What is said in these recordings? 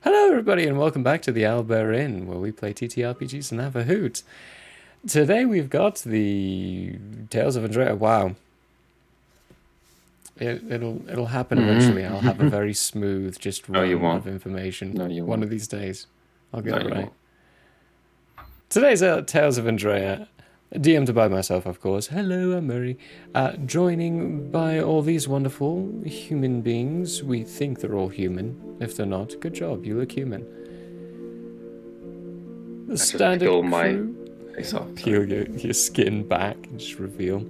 Hello everybody and welcome back to the Owlbear Inn, where we play TTRPGs and have a hoot. Today we've got the Tales of Andrea. Wow. It'll happen eventually. I'll have a very smooth just run of information. No, you One won't. of these days. I'll get No, it you right. won't. Today's Tales of Andrea, DM'd by myself, of course. Hello, I'm Murray. Joining by all these wonderful human beings. We think they're all human. If they're not, good job, you look human. The standard peel crew. my face off. Peel your skin back and just reveal.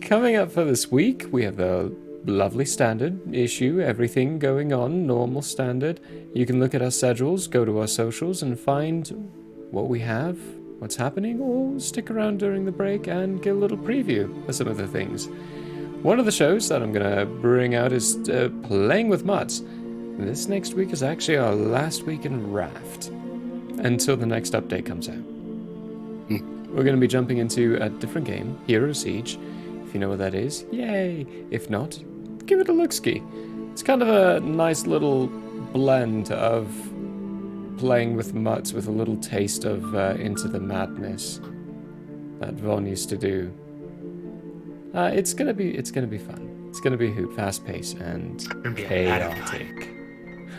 Coming up for this week, we have a lovely standard issue, everything going on, normal standard. You can look at our schedules, go to our socials, and find what we have, what's happening, or stick around during the break and get a little preview of some of the things. One of the shows that I'm going to bring out is Playing with Mutts. This next week is actually our last week in Raft, until the next update comes out. We're going to be jumping into a different game, Hero Siege. If you know what that is, yay! If not, give it a look-ski. It's kind of a nice little blend of playing with mutts with a little taste of Into the Madness that Vaughn used to do. It's gonna be fun. It's gonna be a hoot, fast-paced and chaotic.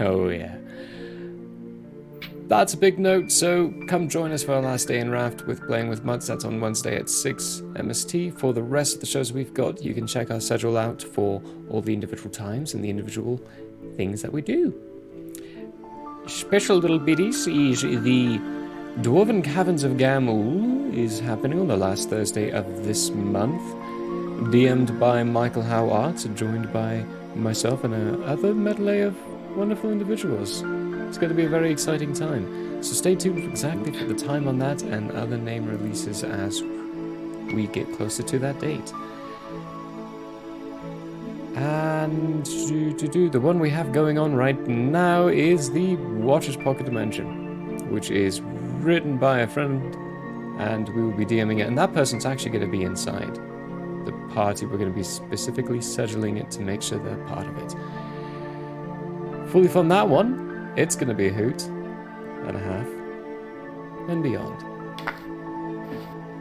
Oh yeah. that's a big note, so come join us for our last day in Raft with Playing with Muds. That's on Wednesday at 6 MST. For the rest of the shows we've got, you can check our schedule out for all the individual times and the individual things that we do. Special little biddies is the Dwarven Caverns of Gamul is happening on the last Thursday of this month. DM'd by Michael Howe Arts, joined by myself and another medley of wonderful individuals. It's going to be a very exciting time. So stay tuned exactly for the time on that and other name releases as we get closer to that date. And the one we have going on right now is the Watcher's Pocket Dimension, which is written by a friend, and we will be DMing it. And that person's actually going to be inside the party. We're going to be specifically scheduling it to make sure they're part of it. Fully fund that one. It's going to be a hoot and a half and beyond.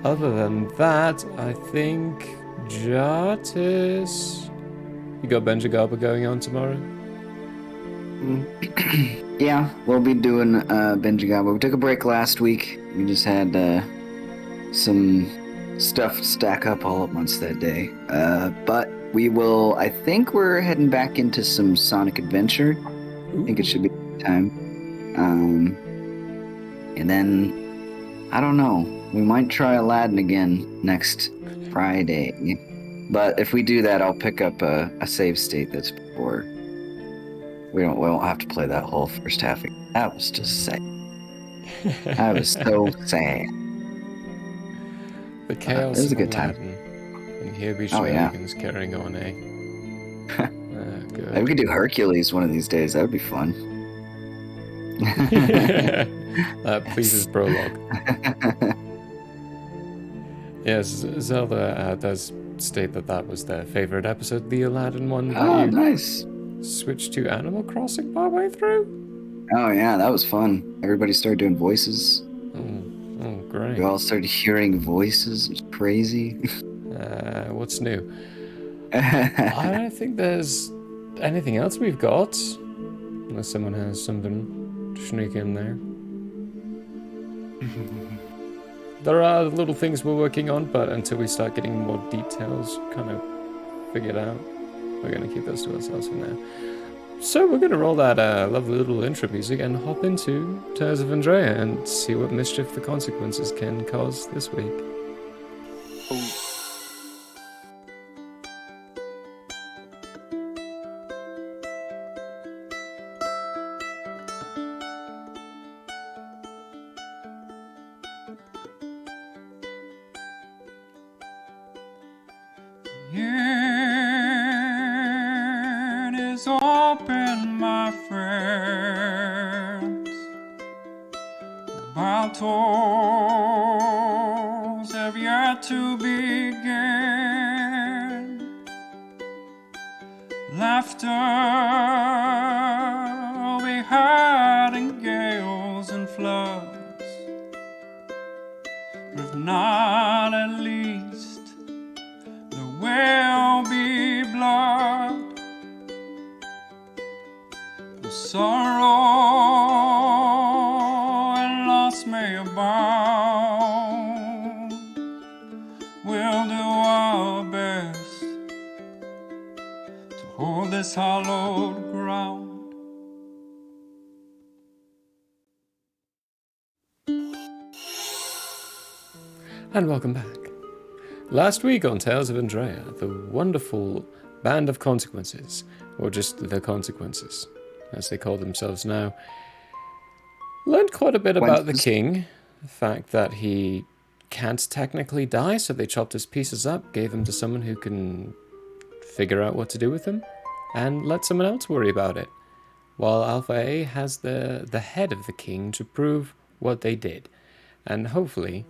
Other than that, I think Jartis. You got Benja Garber going on tomorrow? Yeah, we'll be doing Benja Garber. We took a break last week. We just had some stuff stack up all at once that day. But we will, I think we're heading back into some Sonic Adventure. I think it should be a good time. And then, I don't know, we might try Aladdin again next Friday. But if we do that, I'll pick up a save state that's before. We won't have to play that whole first half. That was just sad. I was so sad. The chaos it was a good Aladdin. time. And here be shenanigans carrying on, eh? Good. Maybe we could do Hercules one of these days. That would be fun. That pleases Prologue. Yes, Zelda does state that was their favorite episode, the Aladdin one. Oh, nice. Switched to Animal Crossing partway through. Oh yeah, that was fun. Everybody started doing voices. Oh, great. We all started hearing voices. It was crazy. What's new? I don't think there's anything else we've got, unless someone has something to sneak in there. There are little things we're working on, but until we start getting more details kind of figured out, we're going to keep those to ourselves for now. So we're going to roll that lovely little intro music and hop into Tales of Andrea and see what mischief the consequences can cause this week. It is open, my friends. Battles have yet to begin. Laughter will be heard in gales and floods, but if not, at least there will be blood. The sorrow and loss may abound. We'll do our best to hold this hallowed ground. And welcome back. Last week on Tales of Andrea, the wonderful Band of Consequences, or just the Consequences, as they call themselves now, learned quite a bit about the king, the fact that he can't technically die, so they chopped his pieces up, gave him to someone who can figure out what to do with them, and let someone else worry about it, while Alpha A has the head of the king to prove what they did, and hopefully,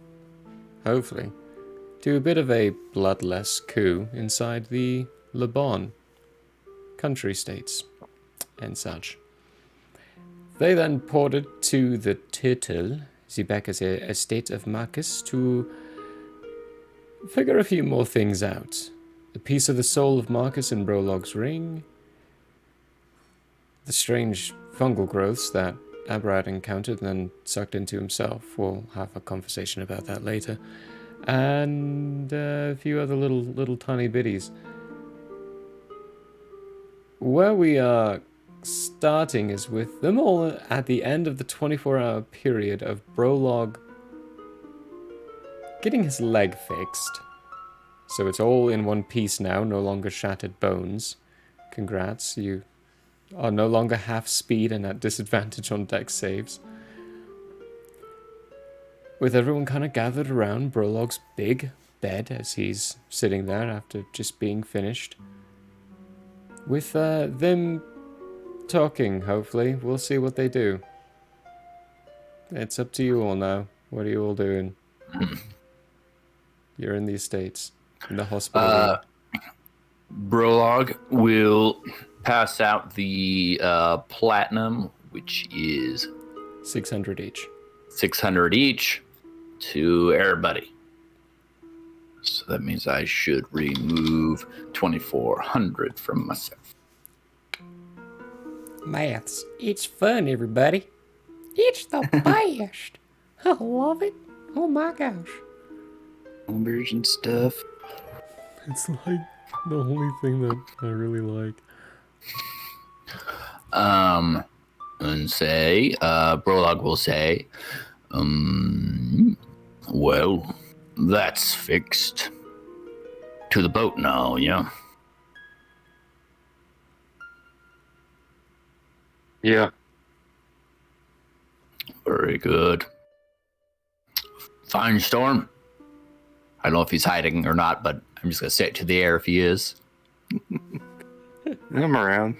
do a bit of a bloodless coup inside the Le Bon country states and such. They then ported to the Turtle, Zebecca's estate of Marcus, to figure a few more things out. The piece of the soul of Marcus in Brolog's ring, the strange fungal growths that Aberrad encountered and then sucked into himself. We'll have a conversation about that later. And a few other little tiny bitties. Where we are starting is with them all at the end of the 24-hour period of Brolog getting his leg fixed. So it's all in one piece now, no longer shattered bones. Congrats, you are no longer half speed and at disadvantage on dex saves. With everyone kind of gathered around Brolog's big bed as he's sitting there after just being finished. With them talking, hopefully. We'll see what they do. It's up to you all now. What are you all doing? You're in the estates. In the hospital. Brolog will pass out the platinum, which is 600 each. 600 each to everybody. So that means I should remove 2,400 from myself. Maths. It's fun, everybody. It's the best. I love it. Oh my gosh. Numbers and stuff. It's like the only thing that I really like. And say, Brolog will say, well, that's fixed. To the boat now, yeah? Yeah. Very good. Fine, Storm. I don't know if he's hiding or not, but I'm just going to say it to the air if he is. I'm around.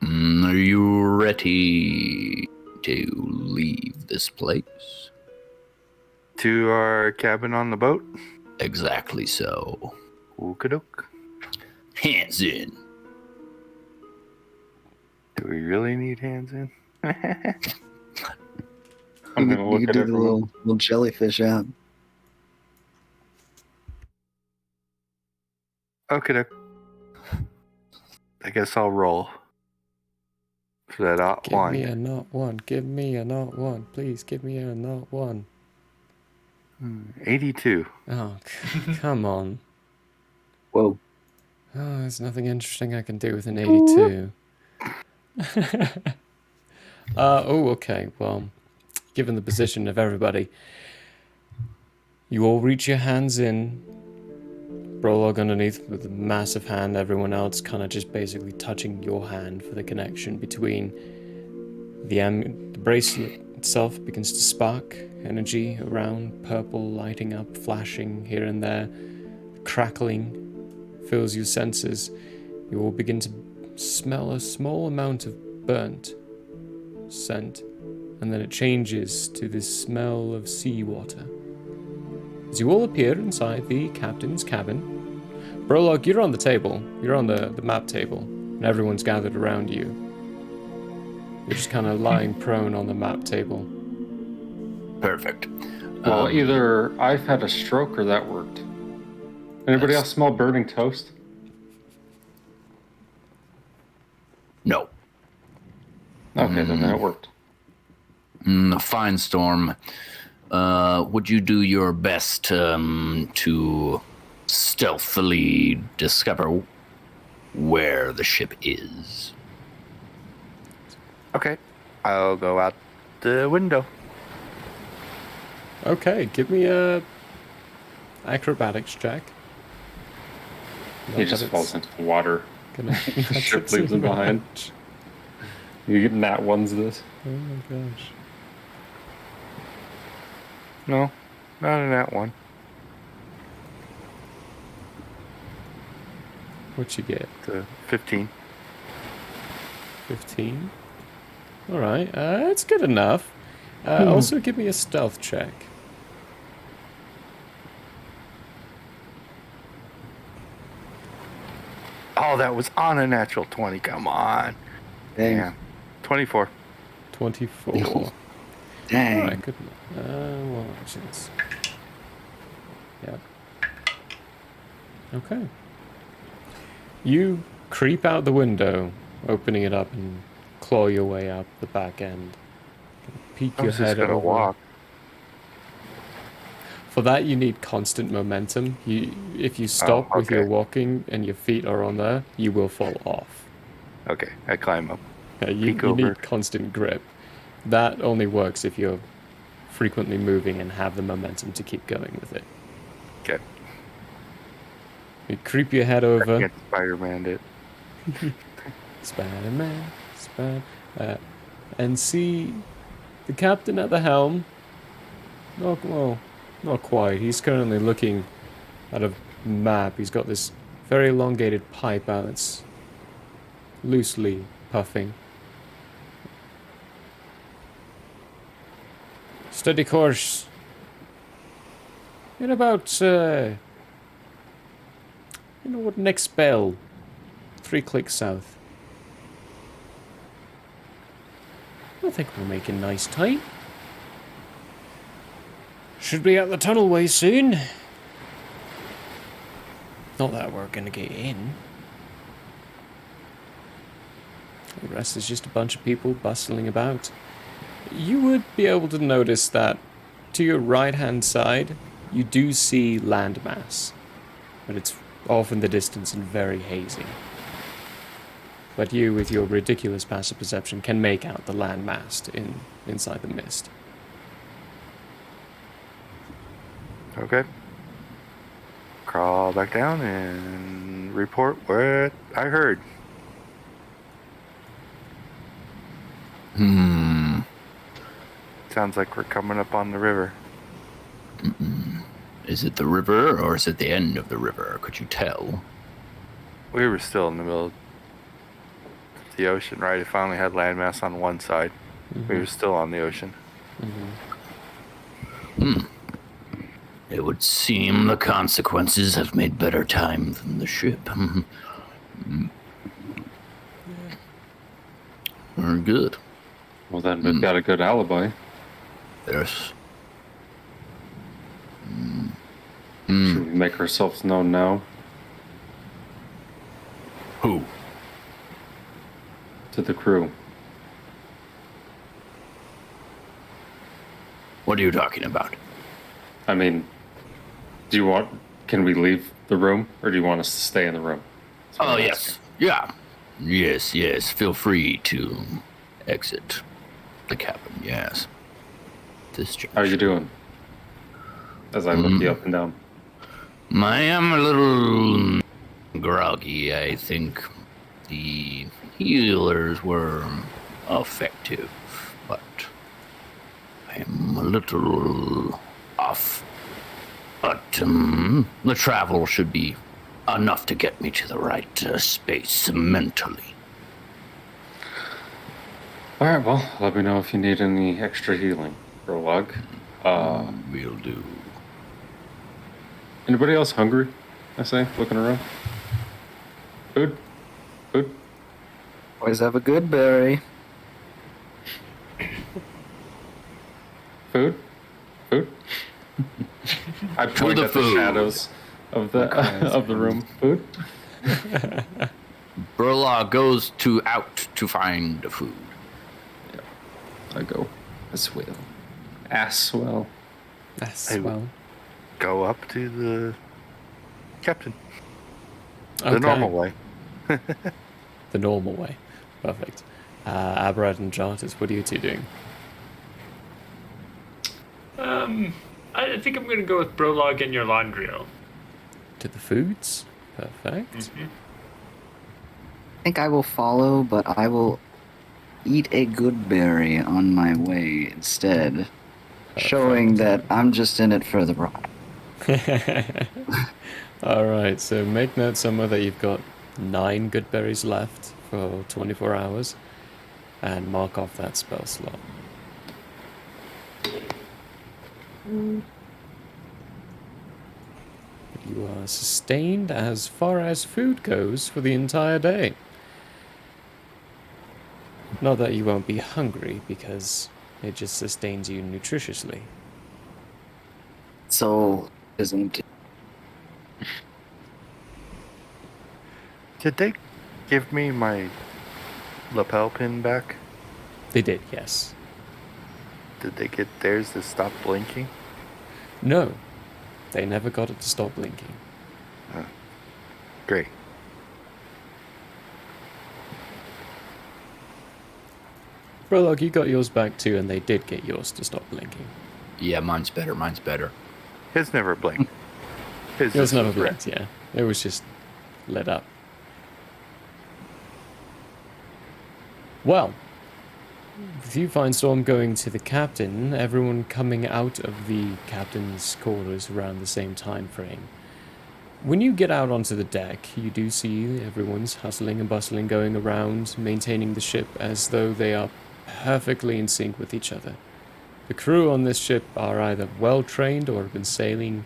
Are you ready to leave this place? To our cabin on the boat? Exactly so. Ookadook. Hands in. Do we really need hands in? You I'm could, gonna you look could at do it. the little jellyfish out. Okay. I guess I'll roll. For that Give one. me a not one. Give me a not one. Please give me a not one. 82. Oh, come on. Whoa. Oh, there's nothing interesting I can do with an 82. Okay. Well, given the position of everybody, you all reach your hands in. Brolog underneath with a massive hand, everyone else kind of just basically touching your hand for the connection between the bracelet itself begins to spark, energy around, purple lighting up, flashing here and there, crackling fills your senses. You all begin to smell a small amount of burnt scent, and then it changes to this smell of seawater. As you all appear inside the captain's cabin, Brolog, you're on the table. You're on the map table, and everyone's gathered around you. You're just kind of lying prone on the map table. Perfect. Well, either I've had a stroke or that worked. Anybody else smell burning toast? No. Okay, then that worked. Fine, Storm. Would you do your best to stealthily discover where the ship is? Okay. I'll go out the window. Okay, give me a acrobatics check. He just falls into the water. Gonna, The ship leaves him behind. You get nat ones this. Oh my gosh. No, not in that one. What'd you get? 15. 15? Alright, it's good enough. Also give me a stealth check. Oh, that was on a natural 20. Come on. Dang. Yeah. 24. 24. Dang. Alright, good enough. Well, actions. Yep. Okay. You creep out the window, opening it up and claw your way up the back end. Peek I your was just head gonna over. walk. For that, you need constant momentum. If you stop with your okay. walking and your feet are on there, you will fall off. Okay, I climb up. You Peek over. need constant grip. That only works if you're frequently moving and have the momentum to keep going with it. Okay. You creep your head over. Can't Spider-Man it. Spider-Man, and see the captain at the helm. Not quite. He's currently looking at a map. He's got this very elongated pipe out that's loosely puffing. Steady course. In about, what next bell? 3 clicks south. I think we're making nice time. Should be at the tunnelway soon. Not that we're gonna get in. The rest is just a bunch of people bustling about. You would be able to notice that to your right-hand side, you do see landmass, but it's off in the distance and very hazy. But you, with your ridiculous passive perception, can make out the landmass inside the mist. Okay. Crawl back down and report what I heard. Sounds like we're coming up on the river. Is it the river or is it the end of the river? Could you tell? We were still in the middle of the ocean, right? It finally had landmass on one side. We were still on the ocean. It would seem the consequences have made better time than the ship. Very good. Well, then we've got a good alibi. Yes. Should we make ourselves known now Who? to the crew? What are you talking about? I mean, can we leave the room, or do you want us to stay in the room? That's what Oh, I'm yes. asking. Yeah. Yes. Feel free to exit the cabin, yes. This How are you doing? As I look you up and down. I am a little groggy. I think the healers were effective, but I am a little off. But the travel should be enough to get me to the right space mentally. All right, well, let me know if you need any extra healing. Prologue. Will do. Anybody else hungry? I say, looking around. Food? Always have a good berry. Food? I point the at the food. shadows of the room. Food? Burla goes out to find the food. I go as well. As well. That's Hey, well. Go up to the captain. The Okay. normal way. The normal way. Perfect. Aberrad and Jartis, what are you two doing? I think I'm going to go with Brolog and your Landrio. To the foods? Perfect. I think I will follow, but I will eat a good berry on my way instead, showing that I'm just in it for the ride. Alright, so make note somewhere that you've got 9 good berries left for 24 hours, and mark off that spell slot. You are sustained as far as food goes for the entire day. Not that you won't be hungry, because it just sustains you nutritiously. So, isn't it? Did they give me my lapel pin back? They did, yes. Did they get theirs to stop blinking? No, they never got it to stop blinking. Great. Prologue, you got yours back too, and they did get yours to stop blinking. Yeah, mine's better. Mine's better. His never blinked. His Yours just never was red. blinked, yeah. It was just lit up. Well, with you, Finestorm, going to the captain, everyone coming out of the captain's quarters around the same time frame. When you get out onto the deck, you do see everyone's hustling and bustling, going around, maintaining the ship as though they are perfectly in sync with each other. The crew on this ship are either well trained or have been sailing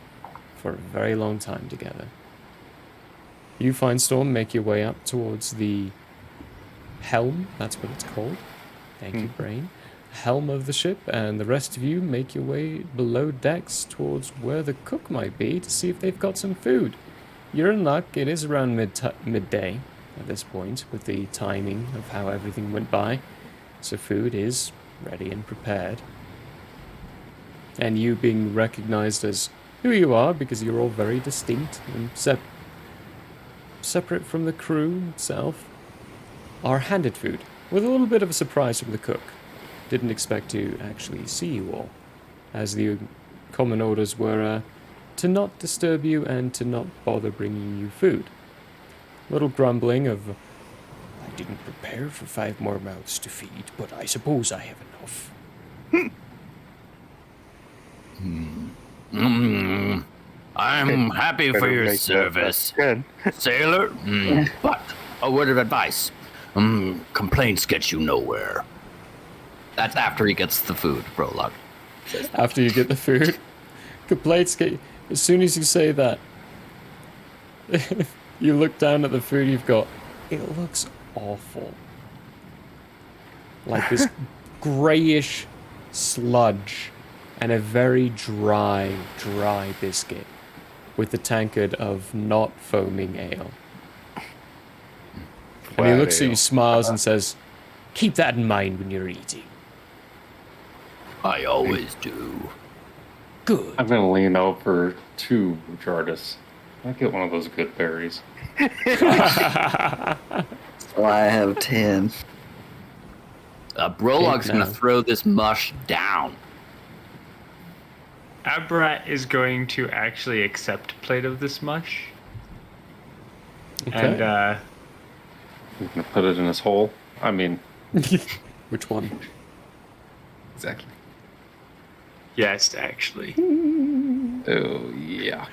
for a very long time together. You, Finestorm, make your way up towards the helm, that's what it's called. Thank you, Brain. Helm of the ship, and the rest of you make your way below decks towards where the cook might be to see if they've got some food. You're in luck, it is around midday at this point with the timing of how everything went by, so food is ready and prepared. And you being recognized as who you are, because you're all very distinct and separate from the crew itself, are handed food, with a little bit of a surprise from the cook. Didn't expect to actually see you all, as the common orders were to not disturb you and to not bother bringing you food. Little grumbling of, I didn't prepare for 5 more mouths to feed, but I suppose I have enough. I'm happy for Better your make that service, good. sailor. But a word of advice: complaints get you nowhere. That's after he gets the food, Prologue. After you get the food, complaints get. As soon as you say that, you look down at the food you've got. It looks awful. Like this grayish sludge and a very dry biscuit with the tankard of not foaming ale. And he looks at you, smiles, and says, keep that in mind when you're eating. I always do. Good. I'm gonna lean over to Jardis. I get one of those good berries. So I have 10. Brologue's Now. gonna throw this mush down. Abrat is going to actually accept a plate of this mush. Okay. And I'm gonna put it in his hole. I mean, Which one? exactly. yes, actually. Oh, yuck.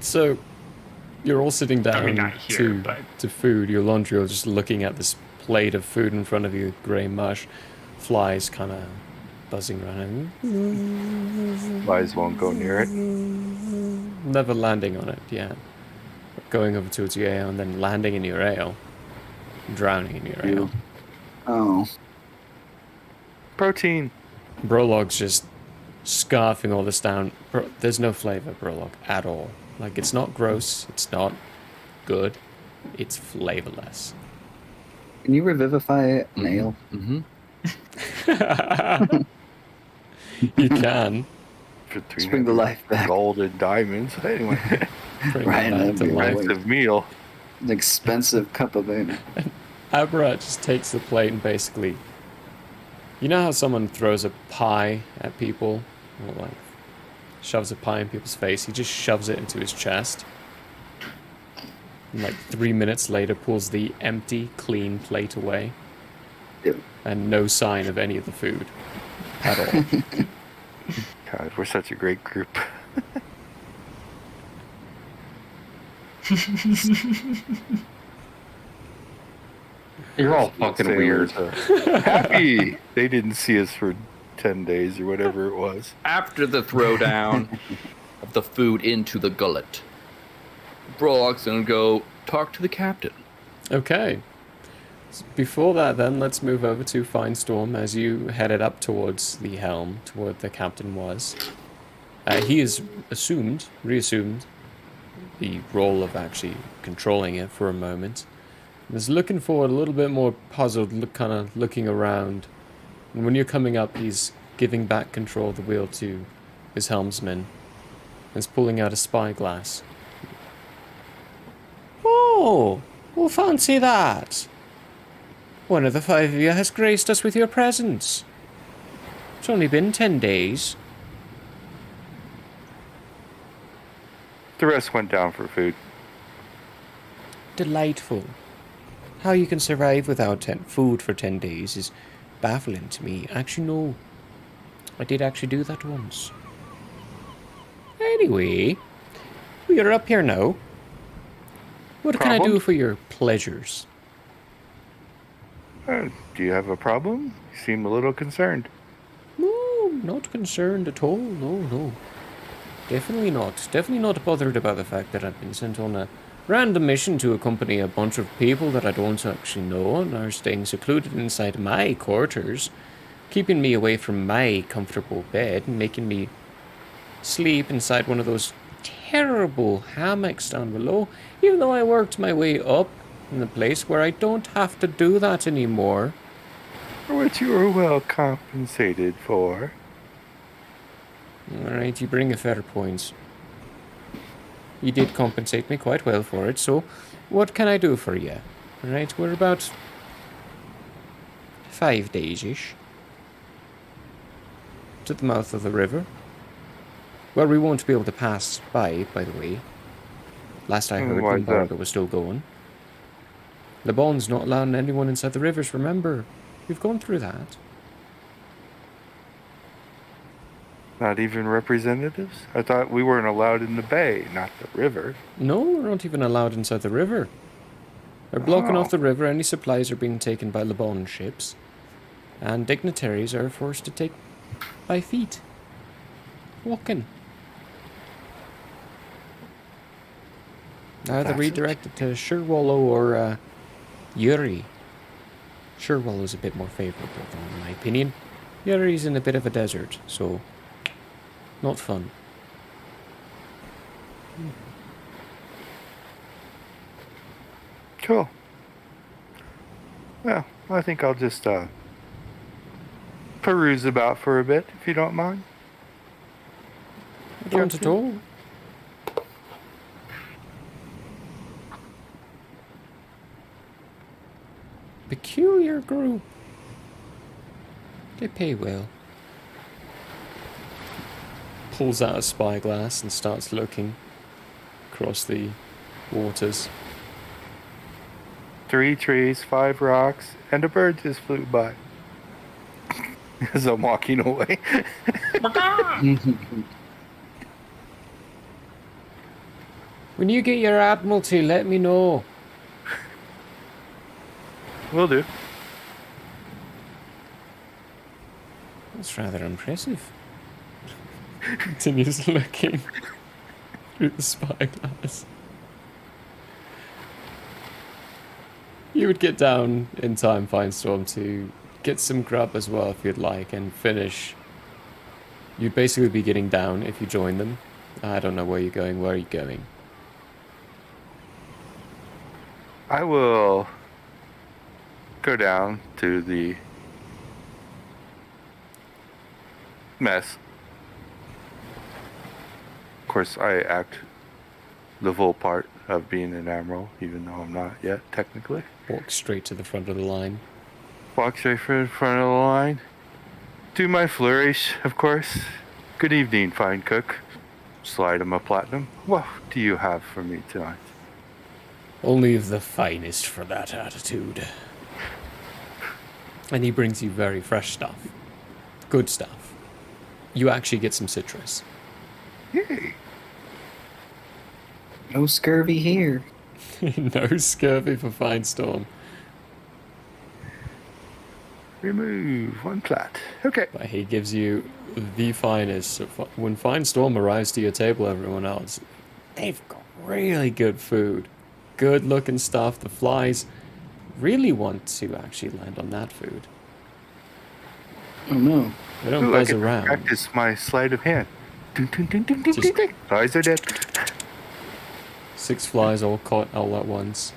So, you're all sitting down mean, not here, but- to food. Your laundry, or just looking at this plate of food in front of you, grey mush, flies kind of buzzing around, Flies won't go near it. never landing on it. Yeah, going over towards your ale and then landing in your ale, drowning in your ale. Oh. Protein. Brologue's just scarfing all this down. There's no flavor, Brologue, at all. Like, it's not gross, it's not good, it's flavorless. Can you revivify an ale? Mm-hmm. You can. For Just bring the life back. gold and diamonds. Anyway, Bring Right, that that'd to be life. right. expensive meal. An expensive cup of ale. Abrat just takes the plate and basically... You know how someone throws a pie at people? Or like, shoves a pie in people's face? He just shoves it into his chest. And like 3 minutes later pulls the empty, clean plate away. Yep. And no sign of any of the food. At all. God, we're such a great group. You're all fucking weird. Happy they didn't see us for 10 days or whatever it was. After the throwdown of the food into the gullet, Brologue's gonna go talk to the captain. Okay. Before that, then, let's move over to Finestorm as you headed up towards the helm, to where the captain was. He has reassumed the role of actually controlling it for a moment. He's looking forward, a little bit more puzzled, kind of looking around. And when you're coming up, he's giving back control of the wheel to his helmsman. He's pulling out a spyglass. Oh, well, fancy that. One of the 5 of you has graced us with your presence. It's only been 10 days. The rest went down for food. Delightful. How you can survive without food for 10 days is baffling to me. Actually, no. I did actually do that once. Anyway, we are up here now. What can I do for your pleasures? Do you have a problem? You seem a little concerned. No, not concerned at all. No. Definitely not. Definitely not bothered about the fact that I've been sent on a random mission to accompany a bunch of people that I don't actually know and are staying secluded inside my quarters, keeping me away from my comfortable bed and making me sleep inside one of those terrible hammocks down below, even though I worked my way up in the place where I don't have to do that anymore. For which you were well compensated for. Alright, you bring a fair point. You did compensate me quite well for it, so what can I do for you? Alright, we're about 5 days-ish to the mouth of the river. Well, we won't be able to pass by the way. Last I heard, the embargo was still going. Le Bon's not allowing anyone inside the rivers, remember? We've gone through that. Not even representatives? I thought we weren't allowed in the bay, not the river. No, we're not even allowed inside the river. They're blocking off the river. Any supplies are being taken by Le Bon ships. And dignitaries are forced to take by feet. Walking. Either redirected to Sherwallow or Yuri. Sherwallow's a bit more favourable, though, in my opinion. Yuri's in a bit of a desert, so not fun. Cool. Well, I think I'll just peruse about for a bit, if you don't mind. I don't at all. Peculiar group. They pay well. Pulls out a spyglass and starts looking across the waters. 3 trees, 5 rocks, and a bird just flew by. As I'm walking away. When you get your Admiralty, let me know. Will do. That's rather impressive. Continues looking through the spyglass. You would get down in time, Finestorm, to get some grub as well if you'd like, and finish. You'd basically be getting down if you join them. I don't know where you're going. Where are you going? I will go down to the mess. Of course, I act the full part of being an admiral, even though I'm not yet, technically. Walk straight to the front of the line. Walk straight for the front of the line. Do my flourish, of course. Good evening, fine cook. Slide him a platinum. What do you have for me tonight? Only of the finest for that attitude. And he brings you very fresh stuff. Good stuff. You actually get some citrus. Yay. No scurvy here. No scurvy for Finestorm. Remove 1 plat. Okay. But he gives you the finest. So when Finestorm arrives to your table, everyone else, they've got really good food. Good looking stuff. The flies really want to actually land on that food. Oh no. They don't Ooh, buzz I can around. practice my sleight of hand. Ding, ding, ding, ding, ding, Just- ding, ding. Flies are dead. 6 flies all caught all at once.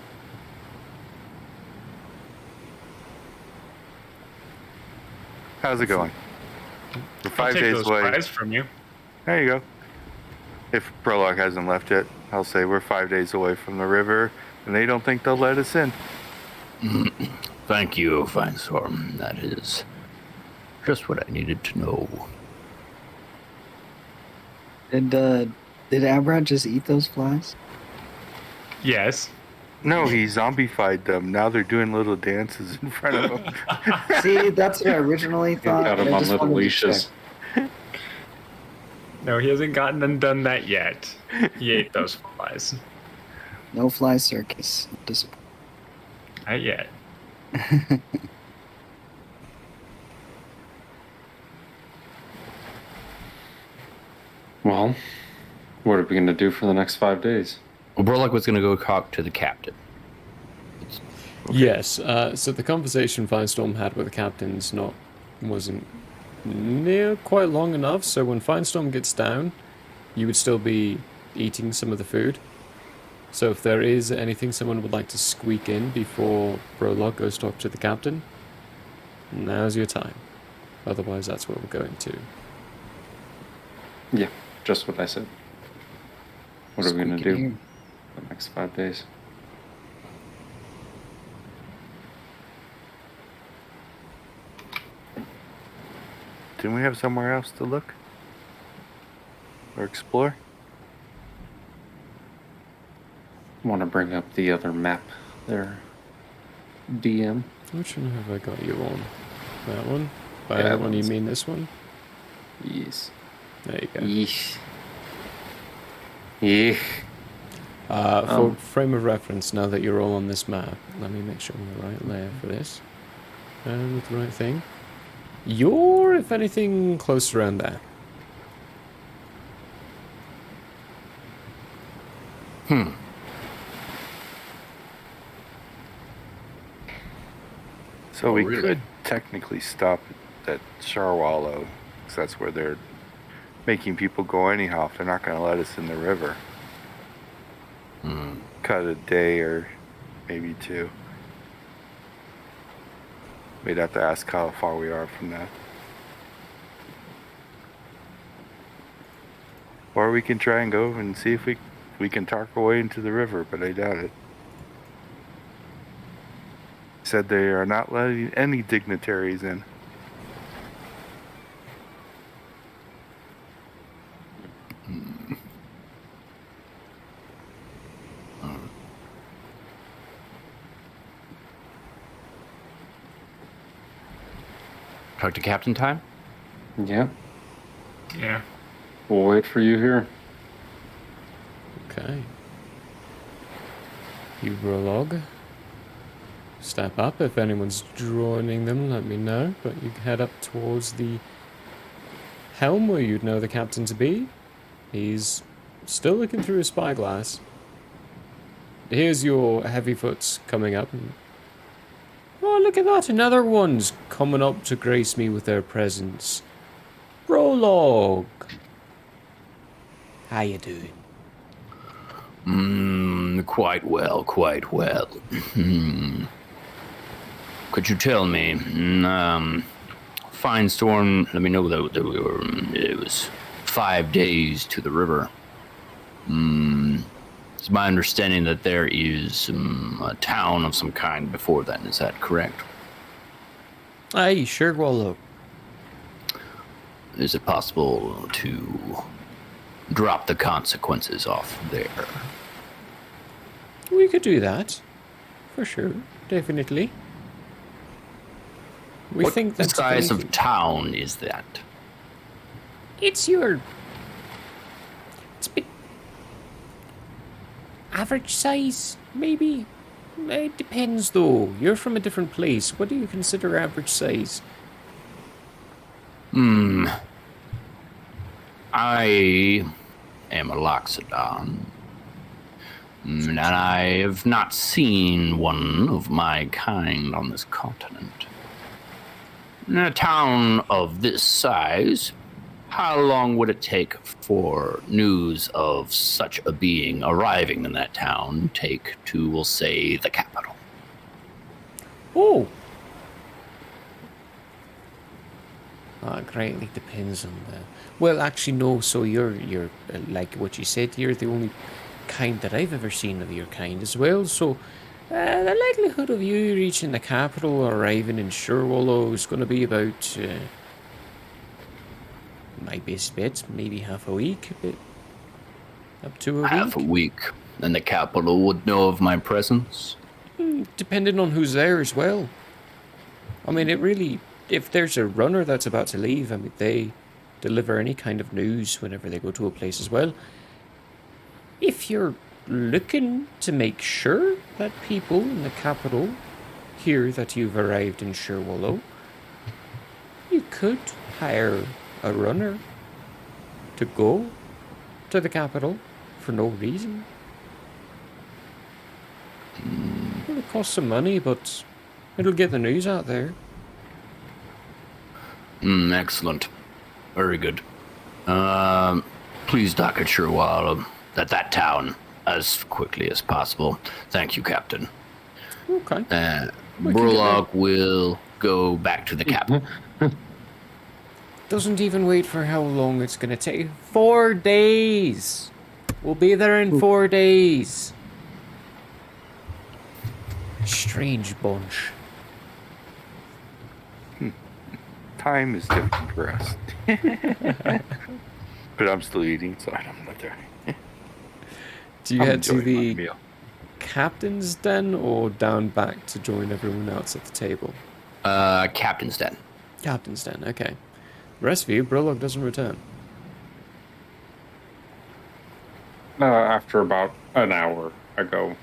How's it going? We're I'll 5 take days those away. fries from you. There you go. If Prologue hasn't left yet, I'll say we're 5 days away from the river, and they don't think they'll let us in. Thank you, Fine Storm. That is just what I needed to know. Did Abrad just eat those flies? Yes. No, he zombified them. Now they're doing little dances in front of him. See, that's what I originally thought. Got but him I on just little wanted to leashes. check. No, he hasn't gotten and done that yet. He ate those flies. No fly circus. Disappointing. Not yet. Well, what are we going to do for the next 5 days? Well, Borlock was going to go talk to the captain. Yes. So the conversation Firestorm had with the captains wasn't near quite long enough. So when Firestorm gets down, you would still be eating some of the food. So if there is anything someone would like to squeak in before Prologue goes talk to the captain, now's your time. Otherwise, that's what we're going to. Yeah, just what I said. What are we going to Squeaking do here. for the next 5 days? Didn't we have somewhere else to look? Or explore? Want to bring up the other map there, DM? Which one have I got you on? That one? By Yeah, that one, you one's- mean this one? Yes. There you go. Yeesh. Yeah. For frame of reference, now that you're all on this map, let me make sure I'm on the right layer for this. And with the right thing. You're, if anything, close around there. So Oh, we really? could technically stop at Sharwallow, because that's where they're making people go anyhow if they're not going to let us in the river. Cut a day or maybe two. We'd have to ask how far we are from that. Or we can try and go and see if we can talk our way into the river, but I doubt it. Said they are not letting any dignitaries in. Talk to Captain time? Yeah. Yeah. We'll wait for you here. Okay. You Prologue. Step up. If anyone's joining them, let me know. But you head up towards the helm where you'd know the captain to be. He's still looking through his spyglass. Here's your heavy-foots coming up. Oh, look at that. Another one's coming up to grace me with their presence. Prologue. How you doing? Quite well, quite well. Could you tell me, Fine Storm, let me know that it was 5 days to the river. It's my understanding that there is a town of some kind before then, is that correct? Aye, sure, Prologue. Is it possible to drop the consequences off there? We could do that. For sure. Definitely. We What think that's size going of town is that? It's your... It's a bit... average size, maybe? It depends, though. You're from a different place. What do you consider average size? I am a Loxodon. And I have not seen one of my kind on this continent. In a town of this size, how long would it take for news of such a being arriving in that town take to, we'll say, the capital? Oh! greatly depends on the... Well, actually, no. So you're like what you said, you're the only kind that I've ever seen of your kind as well. So the likelihood of you reaching the capital or arriving in Sherwallow is going to be about... my best bet, maybe half a week, but up to a Half a week. week, and the capital would know of my presence. Depending on who's there as well. I mean, it really... If there's a runner that's about to leave, I mean, they deliver any kind of news whenever they go to a place as well. If you're looking to make sure that people in the capital hear that you've arrived in Sherwallow, you could hire a runner to go to the capital for no reason. Well, it costs some money, but it'll get the news out there. Excellent. Very good. Please dock at Sherwallow, at that town, as quickly as possible. Thank you, Captain. Okay. Burlock will go back to the capital. Doesn't even wait for how long it's gonna take. 4 days! We'll be there in 4 days. Strange bunch. Time is different for us. But I'm still eating, so I'm not there. Do you I'm head to enjoying my the meal. captain's den or down back to join everyone else at the table? Captain's den. Captain's den, okay. The rest of you, Brolog doesn't return. After about an hour ago.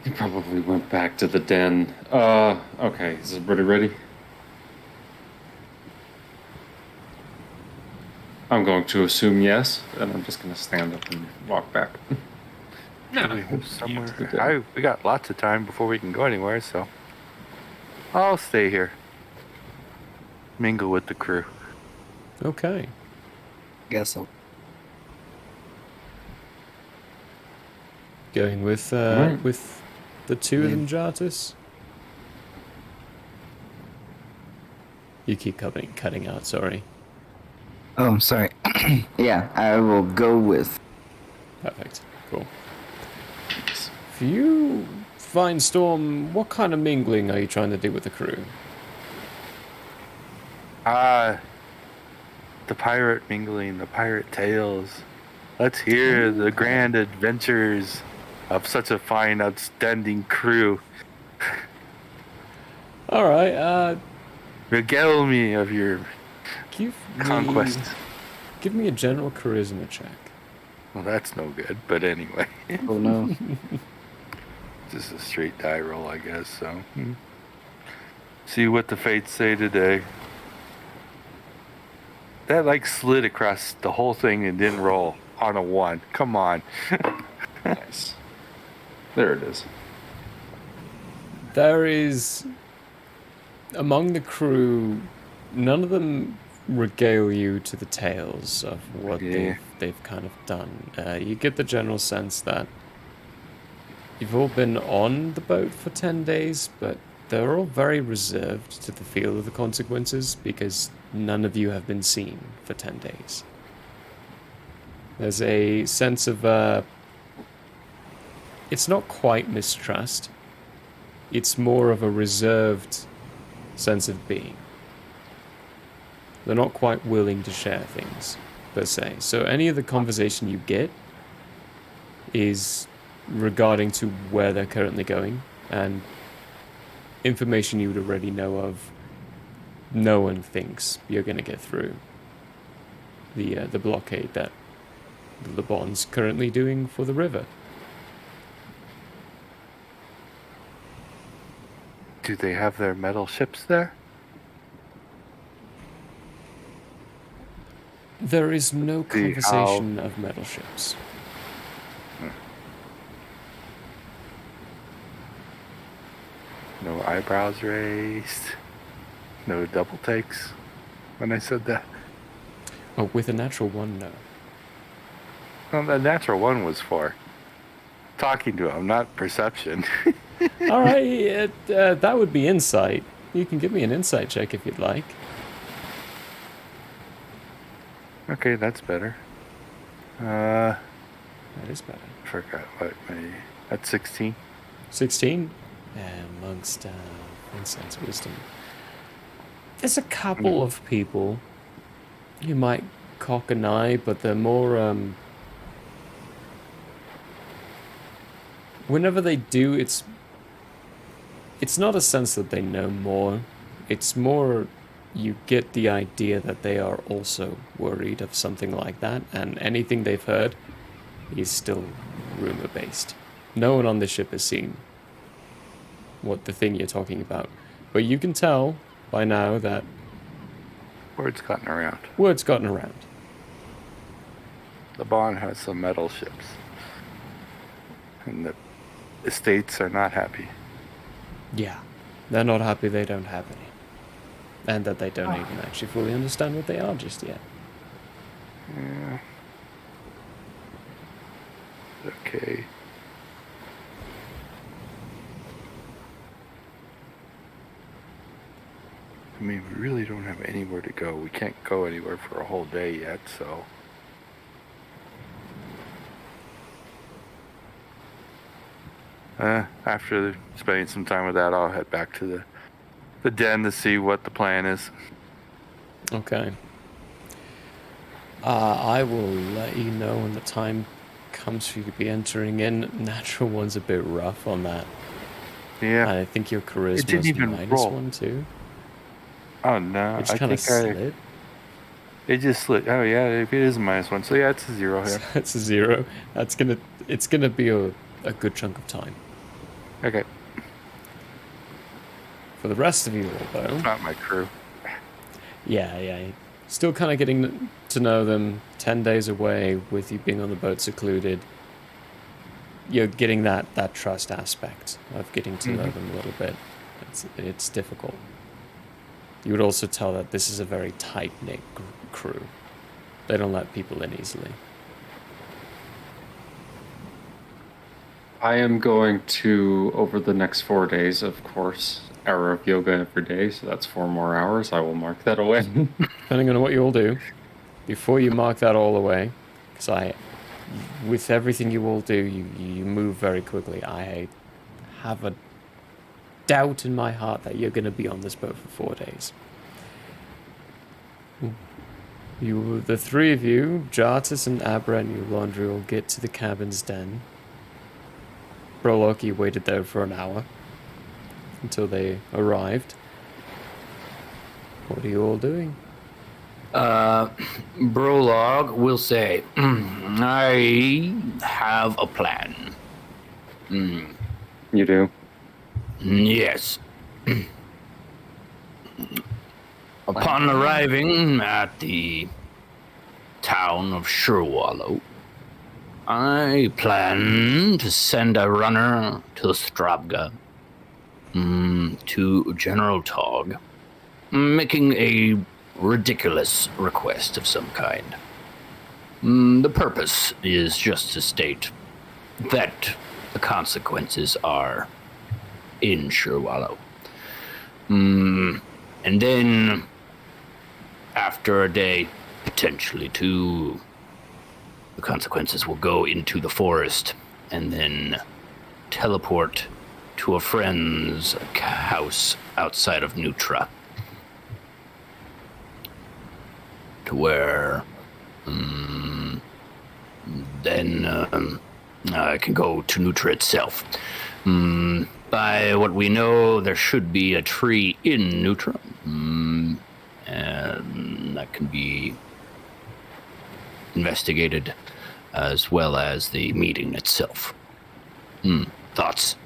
He probably went back to the den. Okay, is everybody ready? I'm going to assume yes, and I'm just going to stand up and walk back. Somewhere. We got lots of time before we can go anywhere, so I'll stay here. Mingle with the crew. Okay. Guess so. Going with Alright. with the two of them, Jartus? You keep cutting out, sorry. Oh, I'm sorry. Yeah, I will go with. Perfect. Cool. For you, Fine Storm, what kind of mingling are you trying to do with the crew? The pirate mingling, the pirate tales. Let's hear the grand adventures of such a fine, outstanding crew. Alright, Regale me of your conquests. Give me a general charisma check. Well, that's no good, but anyway. Oh no. Just a straight die roll, I guess, so. See what the fates say today. That, like, slid across the whole thing and didn't roll on a 1. Come on. Nice. There it is. There is, among the crew, none of them regale you to the tales of what Yeah. they've kind of done. You get the general sense that you've all been on the boat for 10 days, but they're all very reserved to the feel of the consequences because none of you have been seen for 10 days. There's a sense of, it's not quite mistrust. It's more of a reserved sense of being. They're not quite willing to share things, per se. So any of the conversation you get is regarding to where they're currently going and information you would already know of. No one thinks you're going to get through the blockade that the Bond's currently doing for the river. Do they have their metal ships there? There is no See how- conversation of metal ships. No eyebrows raised. No double takes when I said that. Oh, with a natural one, no. Well, the natural 1 was for talking to him, not perception. All right, that would be insight. You can give me an insight check if you'd like. Okay, that's better. That is better. Forgot what that's 16. 16? Amongst insights, wisdom. There's a couple of people who might cock an eye, but they're more, whenever they do, it's not a sense that they know more. It's more you get the idea that they are also worried of something like that, and anything they've heard is still rumor-based. No one on the ship has seen what the thing you're talking about. But you can tell by now that Word's gotten around. word's gotten around. The Bond has some metal ships. And the estates are not happy. Yeah. They're not happy they don't have any. And that they don't even actually fully understand what they are just yet. Yeah. Okay. I mean, we really don't have anywhere to go. We can't go anywhere for a whole day yet, so... after spending some time with that, I'll head back to the den to see what the plan is. Okay. I will let you know when the time comes for you to be entering in. Natural one's a bit rough on that. Yeah. I think your charisma's didn't even roll. -1 too. Oh, no. It just I kind of think slid. It just slid. Oh, yeah, it is -1. So, yeah, it's a 0 here. It's a 0. It's gonna be a good chunk of time. Okay. For the rest of you all, though, Not my crew. yeah. Still kind of getting to know them. 10 days away with you being on the boat secluded. You're getting that trust aspect of getting to know them a little bit. It's difficult. You would also tell that this is a very tight-knit crew. They don't let people in easily. I am going to, over the next 4 days, of course, hour of yoga every day, so that's 4 more hours. I will mark that away. Depending on what you all do, before you mark that all away, because with everything you all do, you move very quickly. I have a doubt in my heart that you're going to be on this boat for 4 days. The three of you, Jartis and Abra and Eulandri, will get to the cabin's den. Broloki waited there for an hour until they arrived. What are you all doing? Brolog will say, I have a plan. You do? Yes. Upon arriving at the town of Sherwallow, I plan to send a runner to Strabga, to General Tog, making a ridiculous request of some kind. The purpose is just to state that the consequences are in Sherwallow. And then, after a day, potentially two, the consequences will go into the forest and then teleport to a friend's house outside of Nutra. To where then I can go to Nutra itself. By what we know, there should be a tree in Nutra, and that can be investigated, as well as the meeting itself. Thoughts?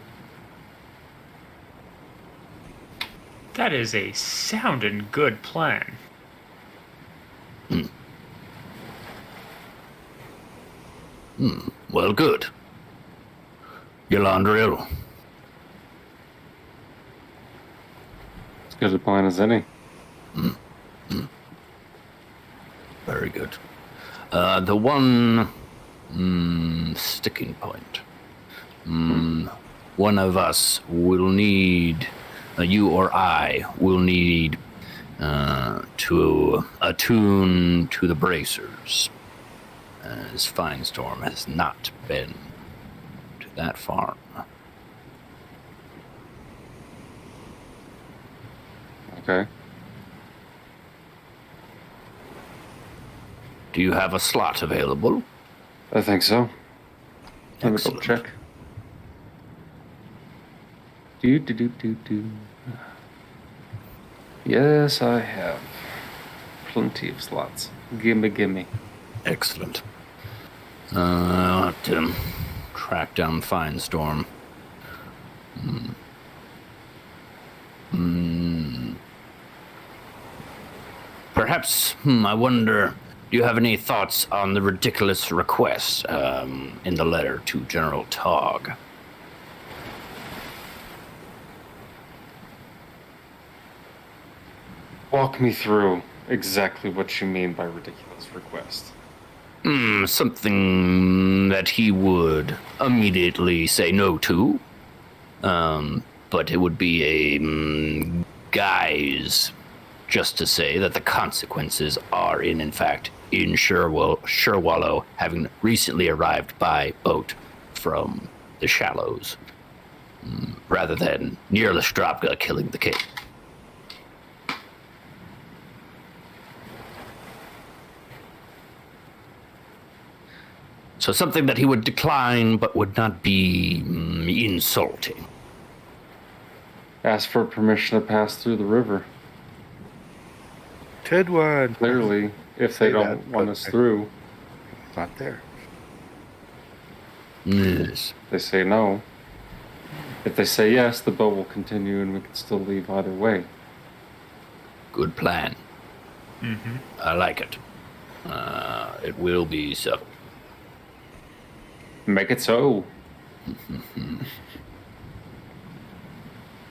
That is a sounding good plan. Well, good. Eulandri. As good a plan as any. Very good. The one sticking point. One of us will need, you or I will need to attune to the bracers, as Finestorm has not been to that farm. Okay. Do you have a slot available? I think so. Let me double Excellent. check. Do. Yes, I have plenty of slots. Gimme. Excellent. I'll have to track down Finestorm. Perhaps, I wonder, do you have any thoughts on the ridiculous request in the letter to General Togg? Walk me through exactly what you mean by ridiculous request. Something that he would immediately say no to. But it would be a guise just to say that the consequences are in fact, in Sherwallow, having recently arrived by boat from the Shallows, rather than near Lestravka killing the king. So something that he would decline, but would not be insulting. Ask for permission to pass through the river. Tidward. Clearly, if they Say don't that, want but us through, It's not there. Yes. they say no. If they say yes, the boat will continue and we can still leave either way. Good plan. I like it. It will be so. Make it so.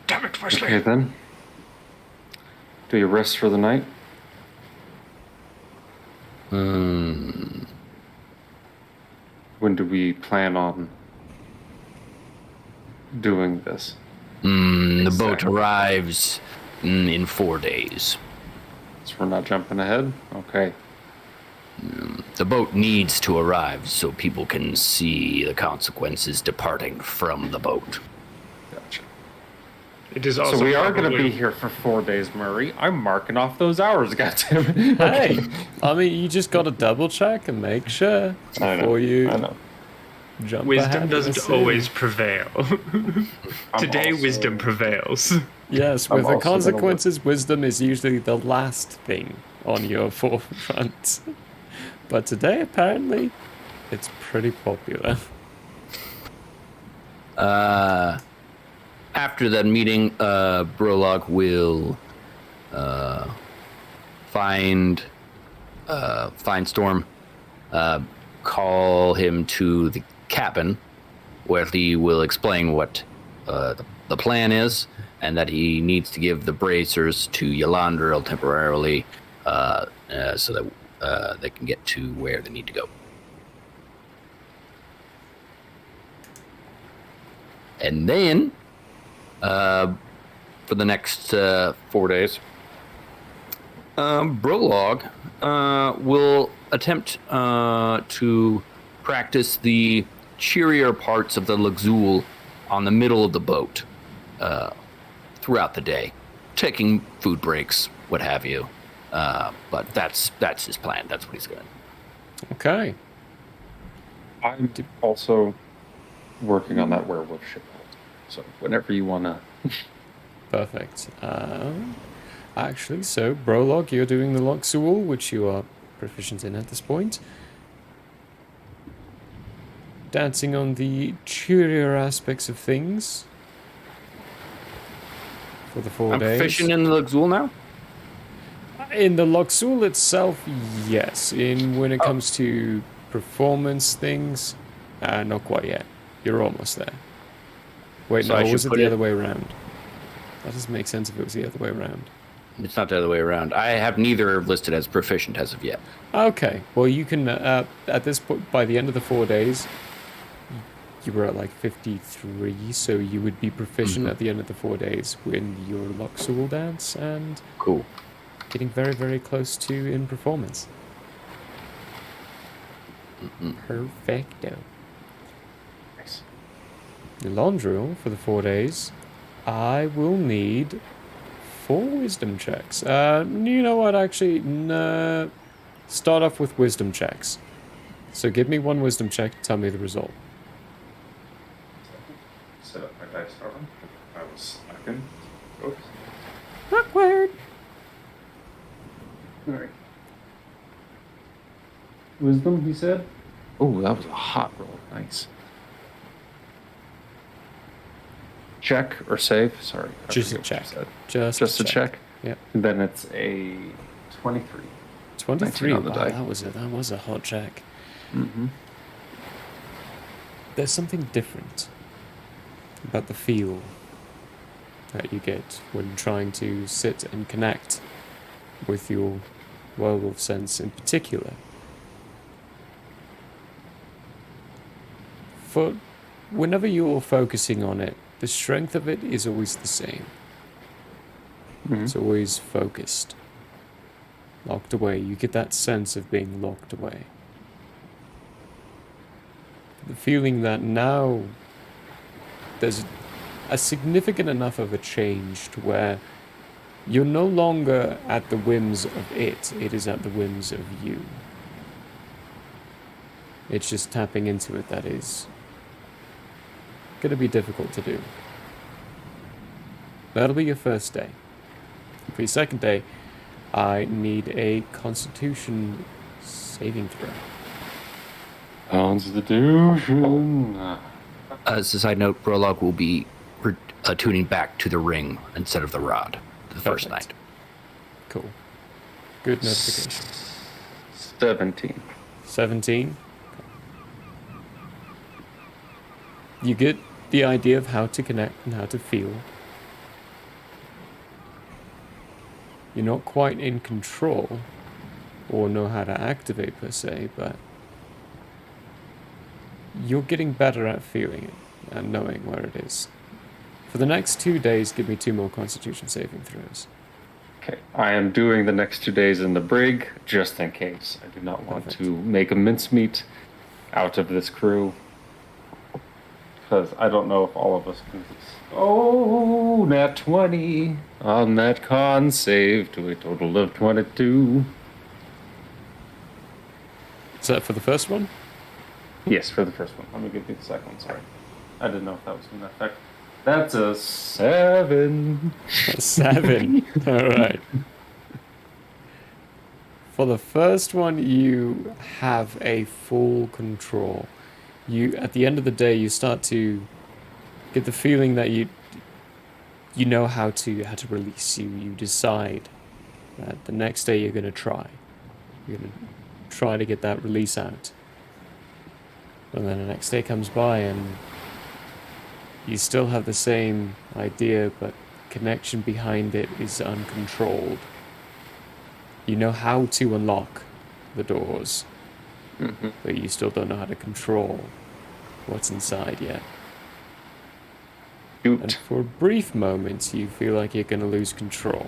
Damn it, Wesley. Okay then. Do you rest for the night? When do we plan on doing this? The boat Exactly. arrives in 4 days. So we're not jumping ahead? Okay. The boat needs to arrive so people can see the consequences departing from the boat. Gotcha. It is also So we are going to probably- be here for 4 days, Murray. I'm marking off those hours, goddammit. Hey, I mean, you just got to double check and make sure I know. before you I know. jump Wisdom ahead of doesn't the always prevail. Today, also- wisdom prevails. Yes, I'm with the also gonna consequences, wisdom is usually the last thing on your forefront. But today, apparently, it's pretty popular. After that meeting, Brolog will find Storm, call him to the cabin, where he will explain what the plan is, and that he needs to give the bracers to Yolandril temporarily, so that they can get to where they need to go. And then, for the next 4 days, Brolog will attempt to practice the cheerier parts of the Luxul on the middle of the boat throughout the day, taking food breaks, what have you. But that's his plan. That's what he's doing. Okay. I'm also working on that werewolf ship. So whenever you want to. Perfect. Actually, so, Brolog, you're doing the Luxul, which you are proficient in at this point. Dancing on the cheerier aspects of things for the 4 I'm days. proficient in the Luxul now? In the Luxul itself, yes. In when it comes to performance things, not quite yet. You're almost there. Wait, So I no, should was it put the it- other way around? That doesn't make sense if it was the other way around. It's not the other way around. I have neither listed as proficient as of yet. Okay, well you can, at this point, by the end of the 4 days, you were at like 53, so you would be proficient at the end of the 4 days when your Luxul dance, and Cool. getting very, very close to in performance. Perfecto. Nice. The Londril for the 4 days, I will need 4 wisdom checks. You know what, actually, nah. Start off with wisdom checks. So give me 1 wisdom check, tell me the result. Set up my dice armor. I was slacking. Oops. Awkward. Alright. Wisdom, he said? Oh, that was a hot roll. Nice. Check or save? Sorry. I Just a forget what you check. said. Just a check? Yeah. And then it's a 23. 23. 19 on the Wow, die. that was a hot check. Mm-hmm. There's something different about the feel that you get when trying to sit and connect with your werewolf sense in particular. For whenever you're focusing on it, the strength of it is always the same. Mm-hmm. It's always focused. Locked away. You get that sense of being locked away. The feeling that now there's a significant enough of a change to where you're no longer at the whims of it is at the whims of you. It's just tapping into it that is going to be difficult to do. That'll be your first day. For your second day, I need a Constitution saving throw. Constitution. As a side note, Prologue will be tuning back to the ring instead of the rod the first Perfect. night. Cool. Good notification. 17. 17. You get the idea of how to connect and how to feel. You're not quite in control or know how to activate per se, but you're getting better at feeling it and knowing where it is. For the next 2 days, give me 2 more Constitution saving throws. Okay, I am doing the next 2 days in the brig just in case. I do not want Perfect. to make a mincemeat out of this crew. Because I don't know if all of us can. Oh, nat 20 on that con save to a total of 22. Is that for the first one? Yes, for the first one. Let me give you the second one, sorry. I didn't know if that was going to affect. That's a 7. 7. Alright. For the first one, you have a full control. You, at the end of the day, you start to get the feeling that you know how to release. You decide that the next day you're gonna try. You're gonna try to get that release out. And then the next day comes by and you still have the same idea, but connection behind it is uncontrolled. You know how to unlock the doors, but you still don't know how to control what's inside yet. And for a brief moment, you feel like you're going to lose control.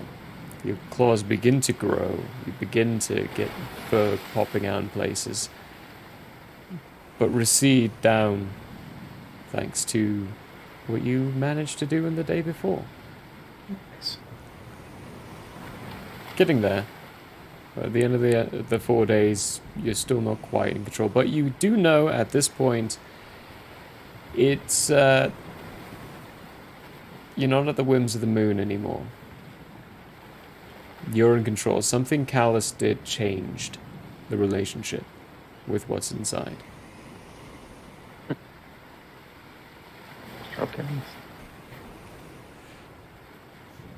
Your claws begin to grow, you begin to get fur popping out in places, but recede down thanks to what you managed to do in the day before. Nice. Getting there. At the end of the 4 days, you're still not quite in control, but you do know at this point it's you're not at the whims of the moon anymore. You're in control. Something Callus did changed the relationship with what's inside. Okay.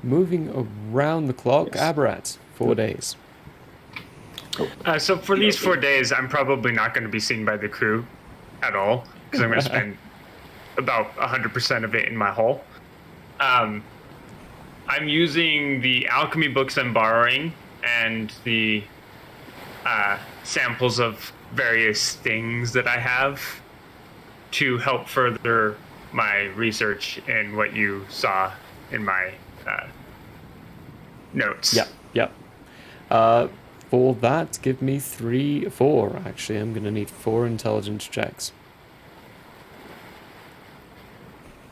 Moving around the clock, Yes. Aberrat, 4 days. So for these 4 days, I'm probably not going to be seen by the crew at all because I'm going to spend about 100% of it in my hull. I'm using the alchemy books I'm borrowing and the samples of various things that I have to help further my research in what you saw in my notes. Yep. For that, give me 4, actually. I'm going to need 4 intelligence checks.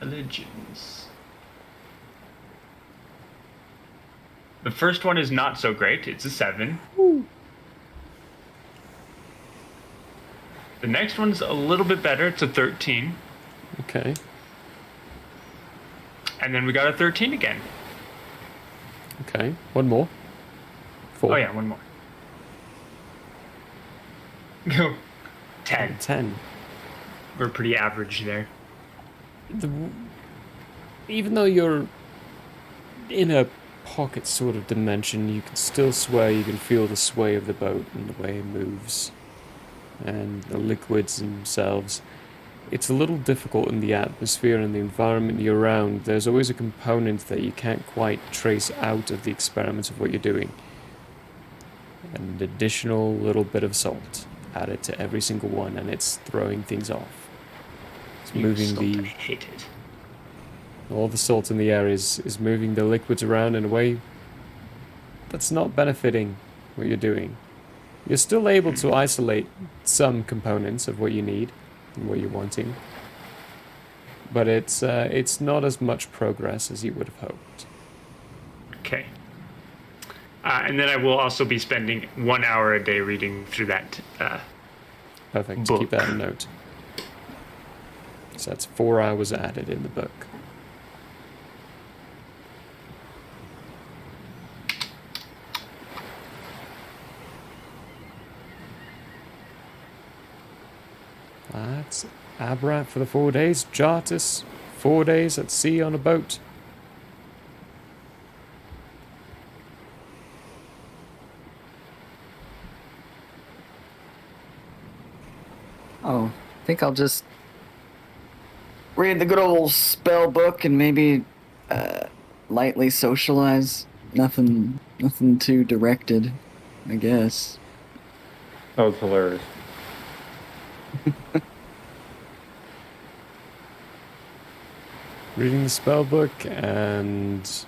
Religions. The first one is not so great. It's a 7. Woo. The next one's a little bit better. It's a 13. Okay. And then we got a 13 again. Okay. One more. 4. Oh yeah, one more. Go. 10. 10. We're pretty average there. Even though you're in a pocket sort of dimension, you can still sway. You can feel the sway of the boat and the way it moves. And the liquids themselves. It's a little difficult in the atmosphere and the environment you're around. There's always a component that you can't quite trace out of the experiments of what you're doing. An additional little bit of salt added to every single one, and it's throwing things off. It's moving I hate it. all the salt in the air is moving the liquids around in a way that's not benefiting what you're doing. You're still able to isolate some components of what you need and what you're wanting, but it's not as much progress as you would have hoped. Okay. And then I will also be spending 1 hour a day reading through that Perfect. book. Keep that in note. So that's 4 hours added in the book. That's Abrat for the 4 days. Jartis, 4 days at sea on a boat. Oh, I think I'll just read the good old spell book and maybe lightly socialize. Nothing too directed, I guess. That was hilarious. Reading the spell book and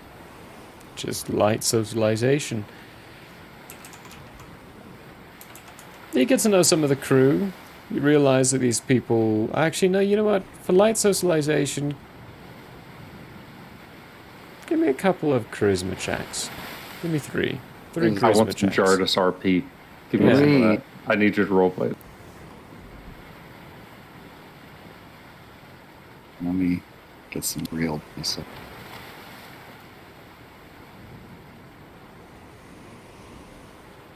just light socialization. You get to know some of the crew. You realize that these people... Actually, no, you know what? For light socialization, give me a couple of charisma checks. Give me 3. 3 I charisma want some checks. Jardis RP. Give me Yeah. some of that. I need you to roleplay. Let me get some real stuff.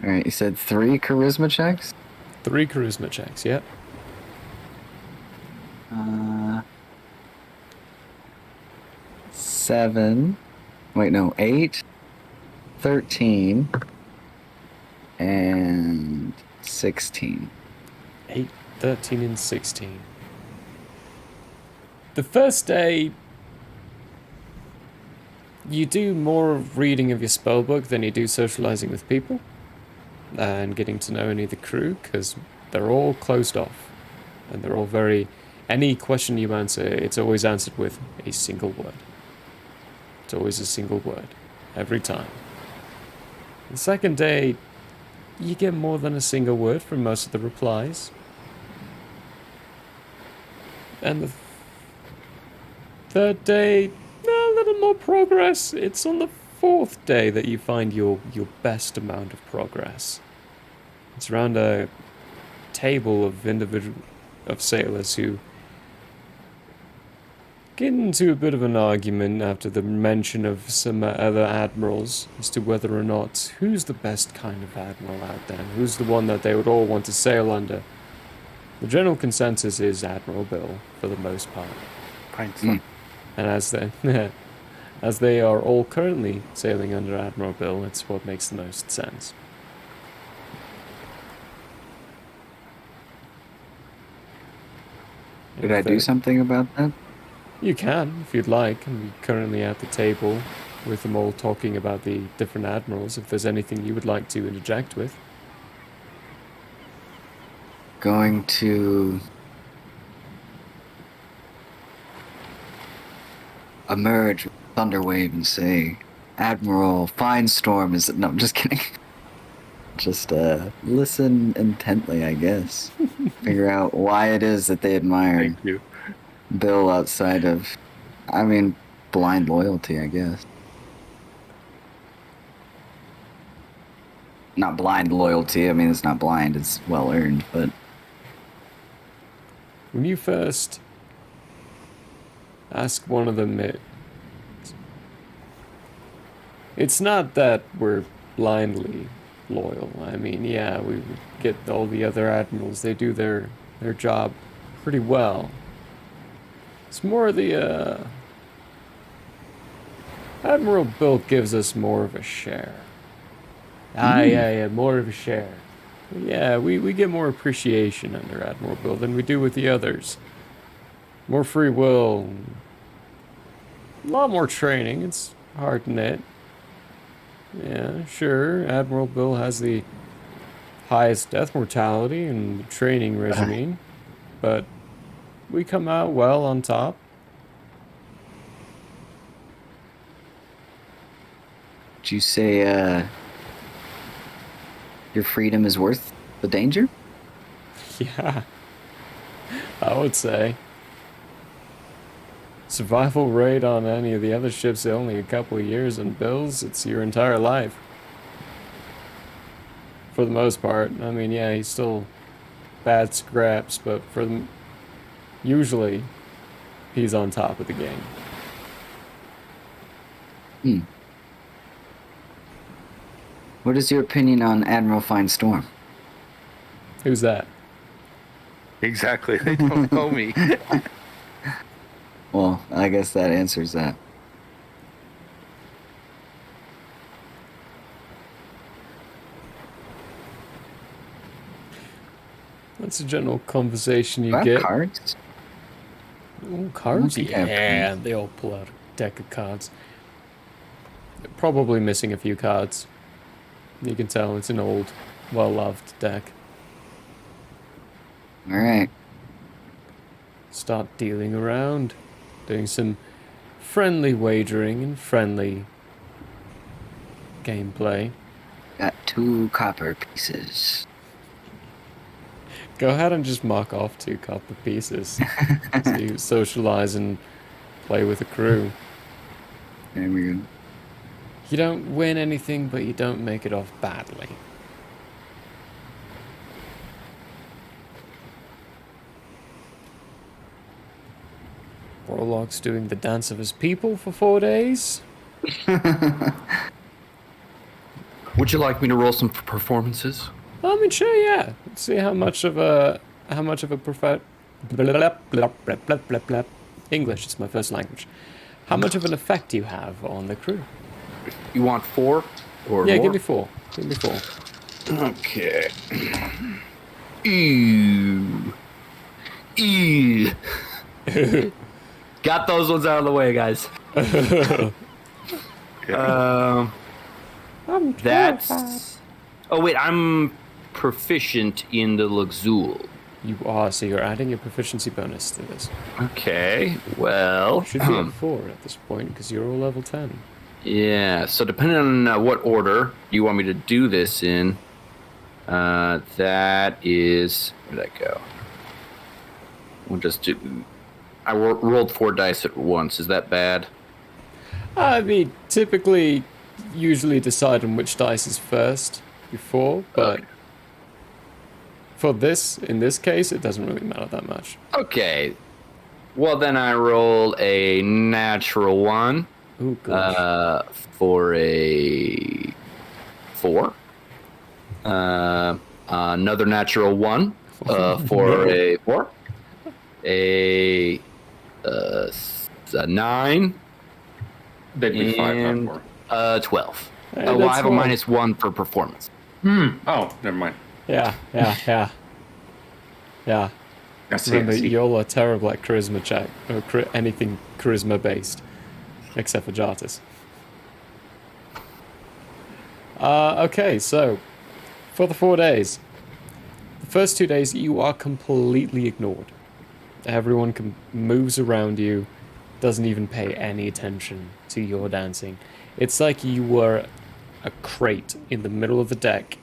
All right, you said 3 charisma checks. 3 charisma checks, yep. 7. Wait, no, 8, 13, and 16. 8, 13, and 16. The first day, you do more reading of your spellbook than you do socializing with people and getting to know any of the crew, because they're all closed off and they're all very... Any question you answer, it's always answered with a single word. It's always a single word, every time. The second day, you get more than a single word from most of the replies. And the third day, a little more progress. It's on the 4th day that you find your best amount of progress. It's around a table of sailors who get into a bit of an argument after the mention of some other admirals as to whether or not who's the best kind of admiral out there, who's the one that they would all want to sail under. The general consensus is Admiral Bill, for the most part. Pints. Mm. And as they are all currently sailing under Admiral Bill, it's what makes the most sense. Did I do something about that? You can, if you'd like. I'm currently at the table with them all talking about the different admirals, if there's anything you would like to interject with. Going to emerge with Thunderwave and say, Admiral Finestorm is... No, I'm just kidding. Just listen intently, I guess. Figure out why it is that they admire Thank you. Bill outside of, I mean, blind loyalty, I guess. Not blind loyalty. I mean, it's not blind. It's well earned, but When you first ask one of them, it's not that we're blindly loyal. I mean, yeah, we get all the other admirals. They do their job pretty well. It's more the Admiral Bill gives us more of a share. Yeah, more of a share. Yeah, we get more appreciation under Admiral Bill than we do with the others. More free will. A lot more training. It's hard knit. Yeah, sure. Admiral Bill has the highest death mortality in the training regime, but we come out well on top. did you say your freedom is worth the danger? Yeah, I would say. Survival rate on any of the other ships is only a couple of years, and Bill's, it's your entire life. For the most part. I mean, yeah, he's still bad scraps, but usually he's on top of the game. What is your opinion on Admiral Fine Storm? Who's that? Exactly. They don't know me. Well, I guess that answers that. That's a general conversation you Do I have get. cards? Ooh, cards? I don't think I have Yeah, cards. they all pull out a deck of cards. They're probably missing a few cards. You can tell it's an old, well-loved deck. All right. Start dealing around. Doing some friendly wagering and friendly gameplay. Got 2 copper pieces. Go ahead and just mark off 2 copper pieces. So you socialize and play with the crew. There we go. You don't win anything, but you don't make it off badly. Warlock's doing the dance of his people for 4 days. Would you like me to roll some performances? I mean, sure, yeah. Let's see how much of a English is my first language. How much of an effect do you have on the crew? You want 4 or Yeah, more? give me 4. Give me 4. Okay. Ew. Ew. Got those ones out of the way, guys. That's. Oh wait, I'm proficient in the Luxul. You are, so you're adding your proficiency bonus to this. Okay, well. Should be at 4 at this point because you're all level 10. Yeah, so depending on what order you want me to do this in, that is. Where did I go? We'll just do. I rolled 4 dice at once. Is that bad? I mean, typically, usually decide on which dice is first before, but for this, in this case, it doesn't really matter that much. Okay. Well, then I roll a natural 1 Ooh, gosh. for a 4. Another natural 1 for a 4. A 9. They'd be 5, And, not 4. 12. Hey, Well, I that's have a fine. -1 for performance. Oh, never mind. Yeah. I see. Remember, I see. y'all are terrible at charisma check, or anything charisma based, except for Jartis. Okay, so for the 4 days, the first 2 days you are completely ignored. Everyone moves around you, doesn't even pay any attention to your dancing. It's like you were a crate in the middle of the deck,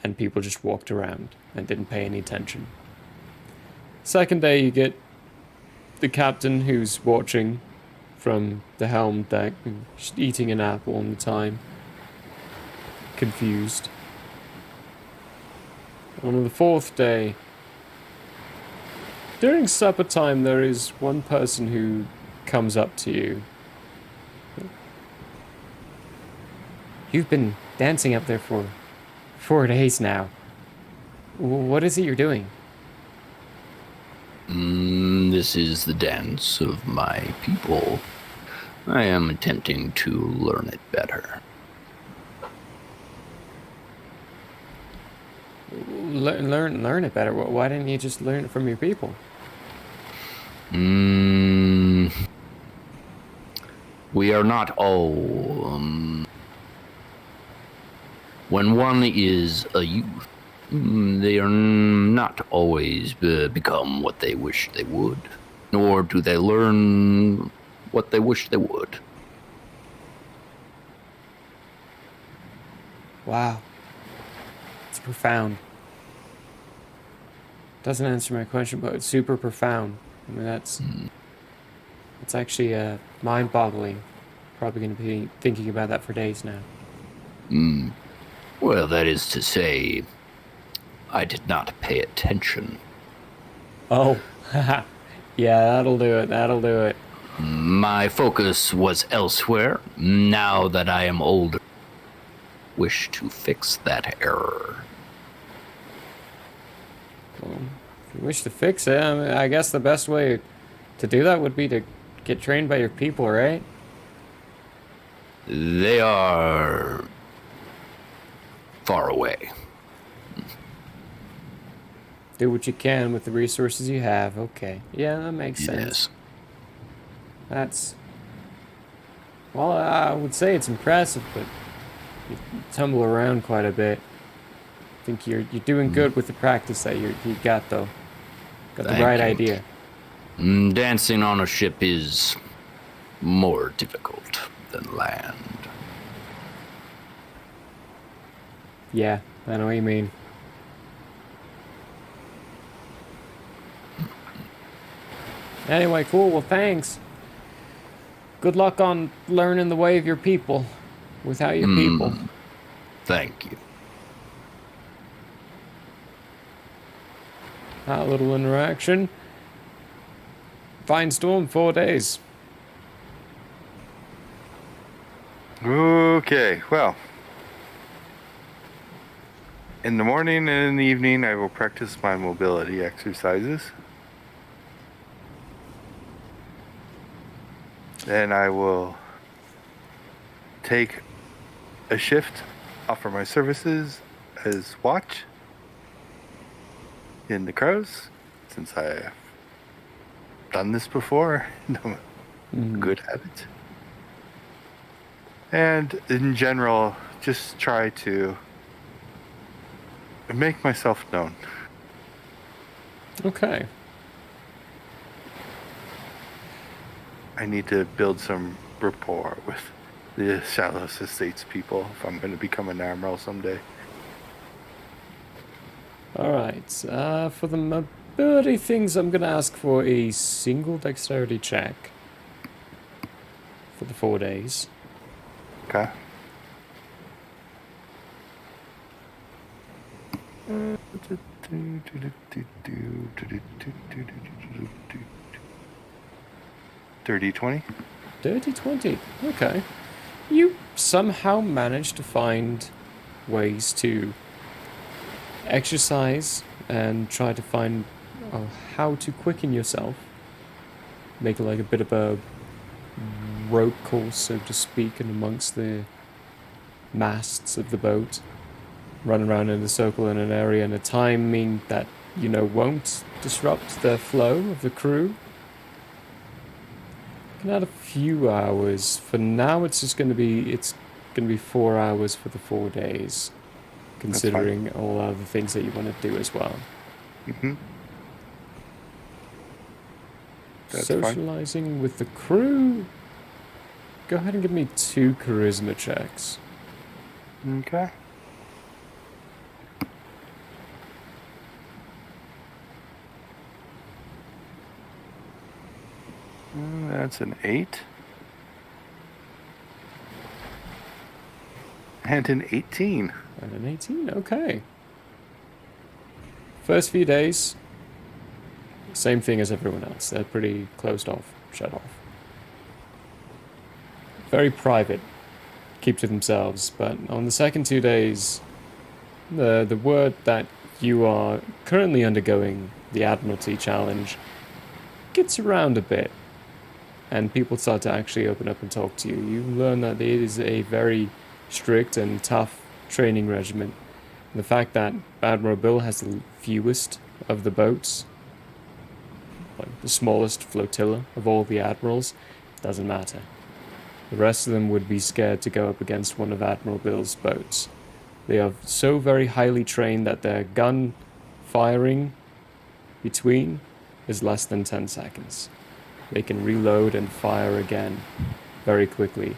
and people just walked around and didn't pay any attention. Second day, you get the captain who's watching from the helm deck, just eating an apple all the time, confused. On the fourth day, during supper time, there is one person who comes up to you. You've been dancing up there for 4 days now. What is it you're doing? This is the dance of my people. I am attempting to learn it better. Learn it better. Why didn't you just learn it from your people? We are not all. When one is a youth, they are not always become what they wish they would, nor do they learn what they wish they would. Wow. It's profound. Doesn't answer my question, but it's super profound. I mean, that's actually mind-boggling. Probably going to be thinking about that for days now. Well, that is to say, I did not pay attention. Oh, yeah, that'll do it. That'll do it. My focus was elsewhere. Now that I am older, wish to fix that error. Well, if you wish to fix it, I guess the best way to do that would be to get trained by your people, right? They are far away. Do what you can with the resources you have. Okay. Yeah, that makes sense. Yes. That's... Well, I would say it's impressive, but you tumble around quite a bit. I think you're doing good with the practice that you got, though. Got the Thank right you. idea. Dancing on a ship is more difficult than land. Yeah, I know what you mean. Anyway, cool. Well, thanks. Good luck on learning the way of your people without your people. Thank you. That little interaction. Fine storm, 4 days. Okay, well. In the morning and in the evening, I will practice my mobility exercises. Then I will take a shift, offer my services as watch in the crows, since I have done this before and I'm good at it. And in general, just try to make myself known. Okay. I need to build some rapport with the Shallows Estates people if I'm going to become an admiral someday. Alright. For the mobility things, I'm going to ask for a single dexterity check for the 4 days. Okay. Dirty 20. Dirty 20. Okay. You somehow managed to find ways to exercise and try to find how to quicken yourself. Make like a bit of a rope course, so to speak, in amongst the masts of the boat. Run around in a circle in an area in a timing that, won't disrupt the flow of the crew. Can add a few hours. For now, it's going to be 4 hours for the 4 days, considering all other things that you want to do as well. Mm-hmm. That's Socializing with the crew. Go ahead and give me 2 charisma checks. Okay. That's an 8. And an 18. And an 18, okay. First few days, same thing as everyone else. They're pretty closed off, shut off. Very private, keep to themselves. But on the second 2 days, the word that you are currently undergoing the Admiralty Challenge gets around a bit. And people start to actually open up and talk to you. You learn that it is a very strict and tough training regimen. The fact that Admiral Bill has the fewest of the boats, like the smallest flotilla of all the admirals, doesn't matter. The rest of them would be scared to go up against one of Admiral Bill's boats. They are so very highly trained that their gun firing between is less than 10 seconds. They can reload and fire again very quickly.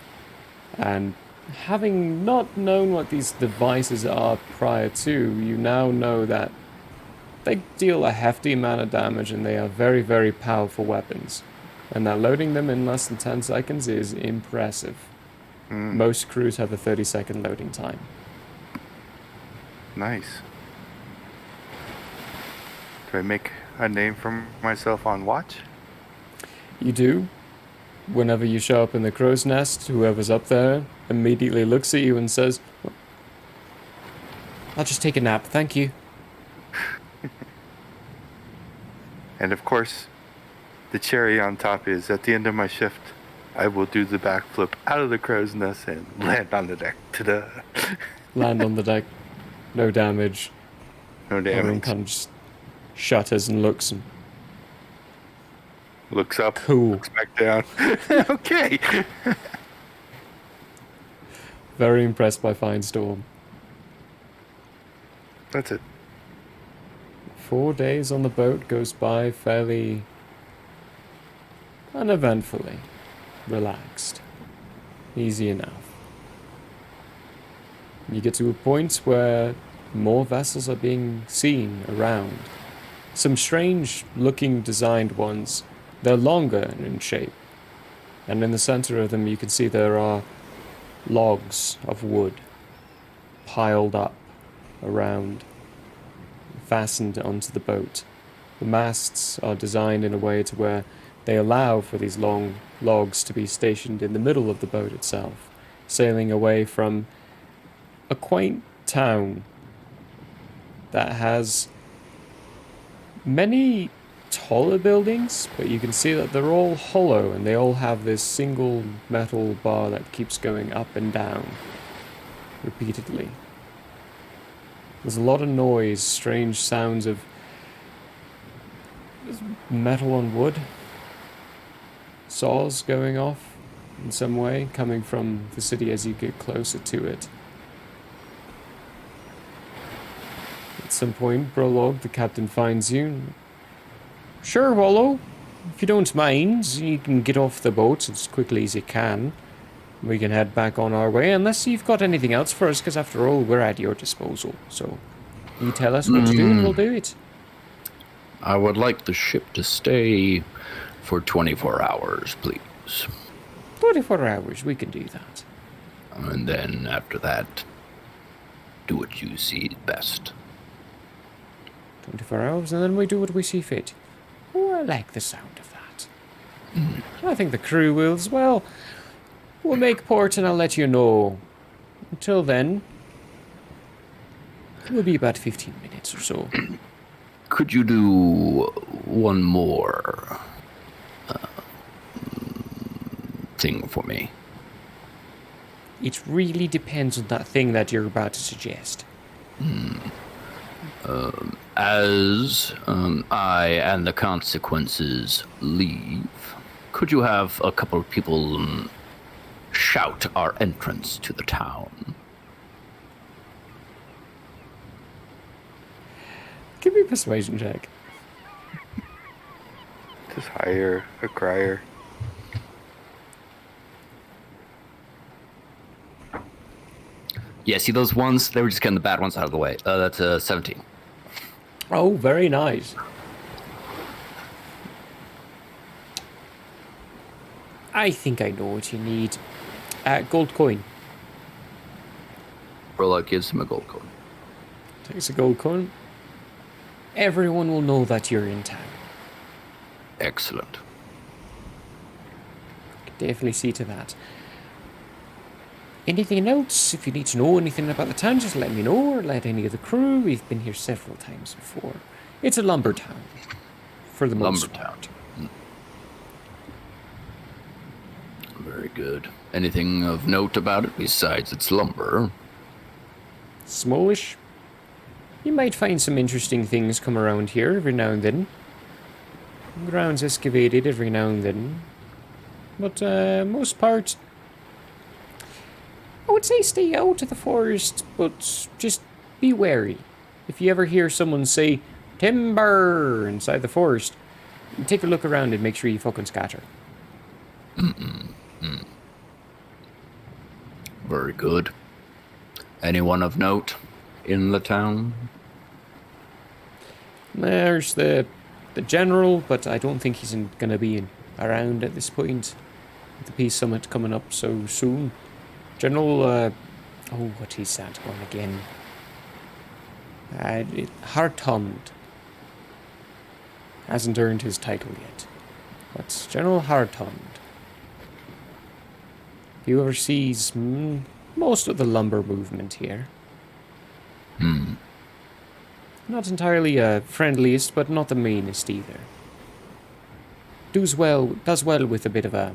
And having not known what these devices are prior to, you now know that they deal a hefty amount of damage and they are very, very powerful weapons. And that loading them in less than 10 seconds is impressive. Most crews have a 30-second loading time. Nice. Do I make a name for myself on watch? You do. Whenever you show up in the crow's nest, whoever's up there immediately looks at you and says, "I'll just take a nap, thank you." And of course, the cherry on top is at the end of my shift, I will do the backflip out of the crow's nest and land on the deck. Ta-da! Land on the deck, no damage. No Everyone damage. kind of just shudders and looks and Looks up, cool. looks back down. Okay. Very impressed by Fine Storm. That's it. 4 days on the boat goes by fairly uneventfully, relaxed, easy enough. You get to a point where more vessels are being seen around. Some strange looking designed ones. They're longer in shape. And in the center of them you can see there are logs of wood piled up around, fastened onto the boat. The masts are designed in a way to where they allow for these long logs to be stationed in the middle of the boat itself, sailing away from a quaint town that has many taller buildings, but you can see that they're all hollow and they all have this single metal bar that keeps going up and down repeatedly. There's a lot of noise, strange sounds of metal on wood, saws going off in some way, coming from the city as you get closer to it. At some point, Prologue, the captain, finds you. "Sure, Wallow. If you don't mind, you can get off the boat as quickly as you can. We can head back on our way, unless you've got anything else for us, because after all, we're at your disposal. So, you tell us what to do and we'll do it." I would like the ship to stay for 24 hours, please. 24 hours, we can do that. And then after that, do what you see best. 24 hours, and then we do what we see fit. Oh, I like the sound of that. I think the crew will as well. We'll make port and I'll let you know. Until then, it will be about 15 minutes or so. Could you do one more thing for me? It really depends on that thing that you're about to suggest. As I and the consequences leave, could you have a couple of people shout our entrance to the town? Give me a persuasion check. Just hire a crier. Yeah, see those ones? They were just getting the bad ones out of the way. That's 17. Oh, very nice. I think I know what you need. Gold coin. Brolog gives him a gold coin. Takes a gold coin. Everyone will know that you're in town. Excellent. Definitely see to that. Anything else? If you need to know anything about the town, just let me know, or let any of the crew. We've been here several times before. It's a lumber town, for the most Lumber town. part. Very good. Anything of note about it besides its lumber? Smallish. You might find some interesting things come around here every now and then. Ground's excavated every now and then. But, most part, I would say stay out of the forest, but just be wary. If you ever hear someone say, timber, inside the forest, take a look around and make sure you fucking scatter. Very good. Anyone of note in the town? There's the general, but I don't think he's going to be around at this point. With the peace summit coming up so soon. General, what is that one again? Hartond. Hasn't earned his title yet. That's General Hartond. He oversees most of the lumber movement here. Not entirely friendliest, but not the meanest either. Does well with a bit of a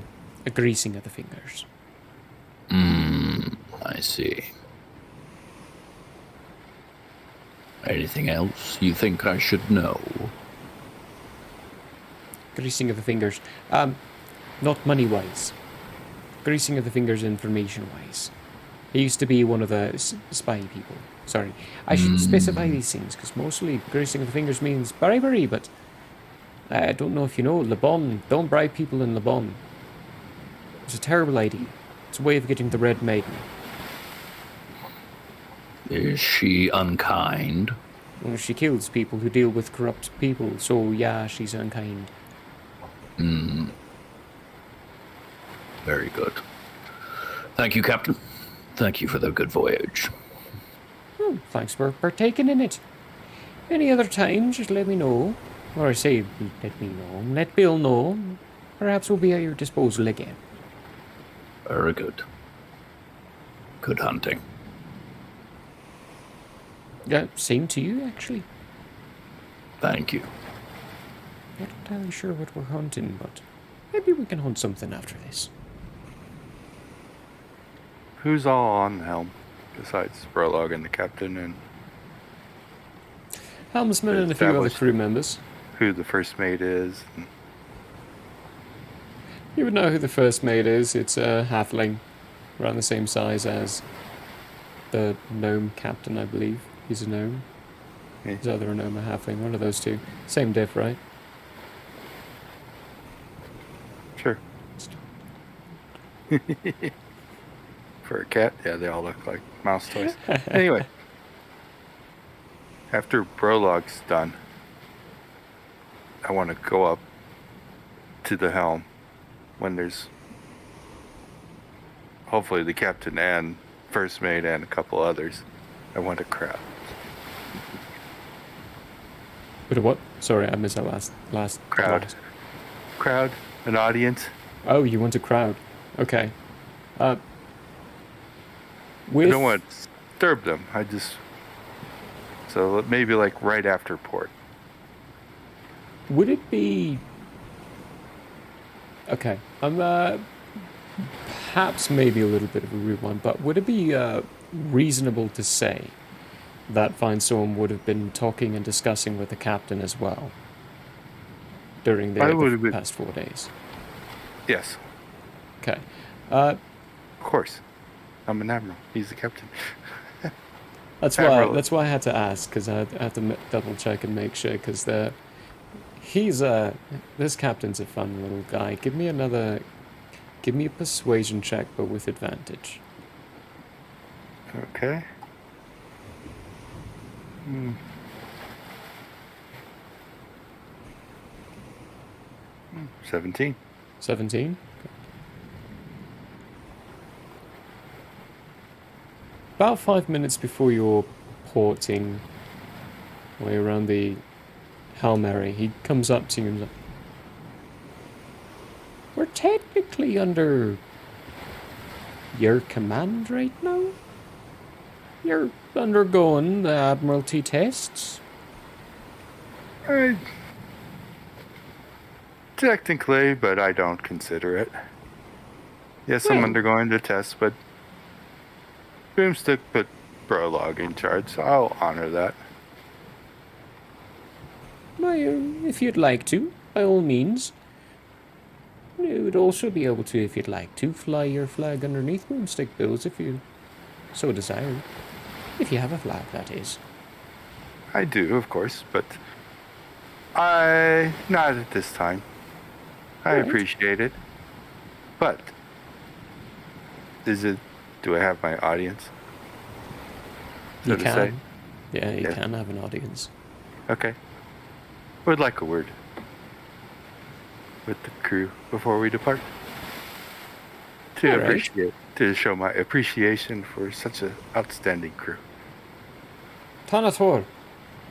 greasing of the fingers. I see. Anything else you think I should know? Greasing of the fingers. Not money-wise. Greasing of the fingers information-wise. He used to be one of the spy people. Sorry. I should specify these things, because mostly greasing of the fingers means bribery, but I don't know if you know, Le Bon, don't bribe people in Le Bon. It's a terrible idea. It's a way of getting the Red Maiden. Is she unkind? Well, she kills people who deal with corrupt people, so yeah, she's unkind. Very good. Thank you, Captain. Thank you for the good voyage. Oh, thanks for partaking in it. Any other time, just let me know. Or I say, let me know. Let Bill know. Perhaps we'll be at your disposal again. Very good. Good hunting. Yeah, same to you, actually. Thank you. Not entirely sure what we're hunting, but maybe we can hunt something after this. Who's all on the helm besides Brolog and the captain, and Helmsman and a few other Established. crew members. who the first mate is? And You would know who the first mate is. It's a halfling, around the same size as the gnome captain, I believe. He's a gnome. Yeah. Is either a gnome or halfling, one of those two. Same diff, right? sure. For a cat, yeah, they all look like mouse toys. Anyway, after Brolog's done, I want to go up to the helm when there's hopefully the captain and first mate and a couple others. I want a crowd. Bit of what? Sorry, I missed that last Crowd. last. Crowd, an audience. Oh, you want a crowd. Okay. I With don't want to disturb them. I just so maybe like right after port. Would it be... Okay, I'm perhaps maybe a little bit of a rude one, but would it be reasonable to say that Fine Storm would have been talking and discussing with the captain as well during I the would have been- past 4 days? Yes, Okay. of course. I'm an admiral. He's the captain. That's Admiral. why I had to ask, because I have to double check and make sure, because this captain's a fun little guy. Give me a persuasion check, but with advantage. Okay. 17. 17? about 5 minutes before you're porting way around the Hail Mary, he comes up to you and is like, we're technically under your command right now. You're undergoing the Admiralty tests. Technically, but I don't consider it. Yes, I'm Well- undergoing the test, but Boomstick put Prologue in charge, so I'll honor that. Well, if you'd like to, by all means. You would also be able to, if you'd like to, fly your flag underneath Moonstick Bills if you so desire. If you have a flag, that is. I do, of course, but not at this time. I Right. appreciate it. But do I have my audience? So You to can. say? Yeah, you Yeah. can have an audience. Okay. Would like a word with the crew before we depart. To All right. appreciate, to show my appreciation for such an outstanding crew. Tanator,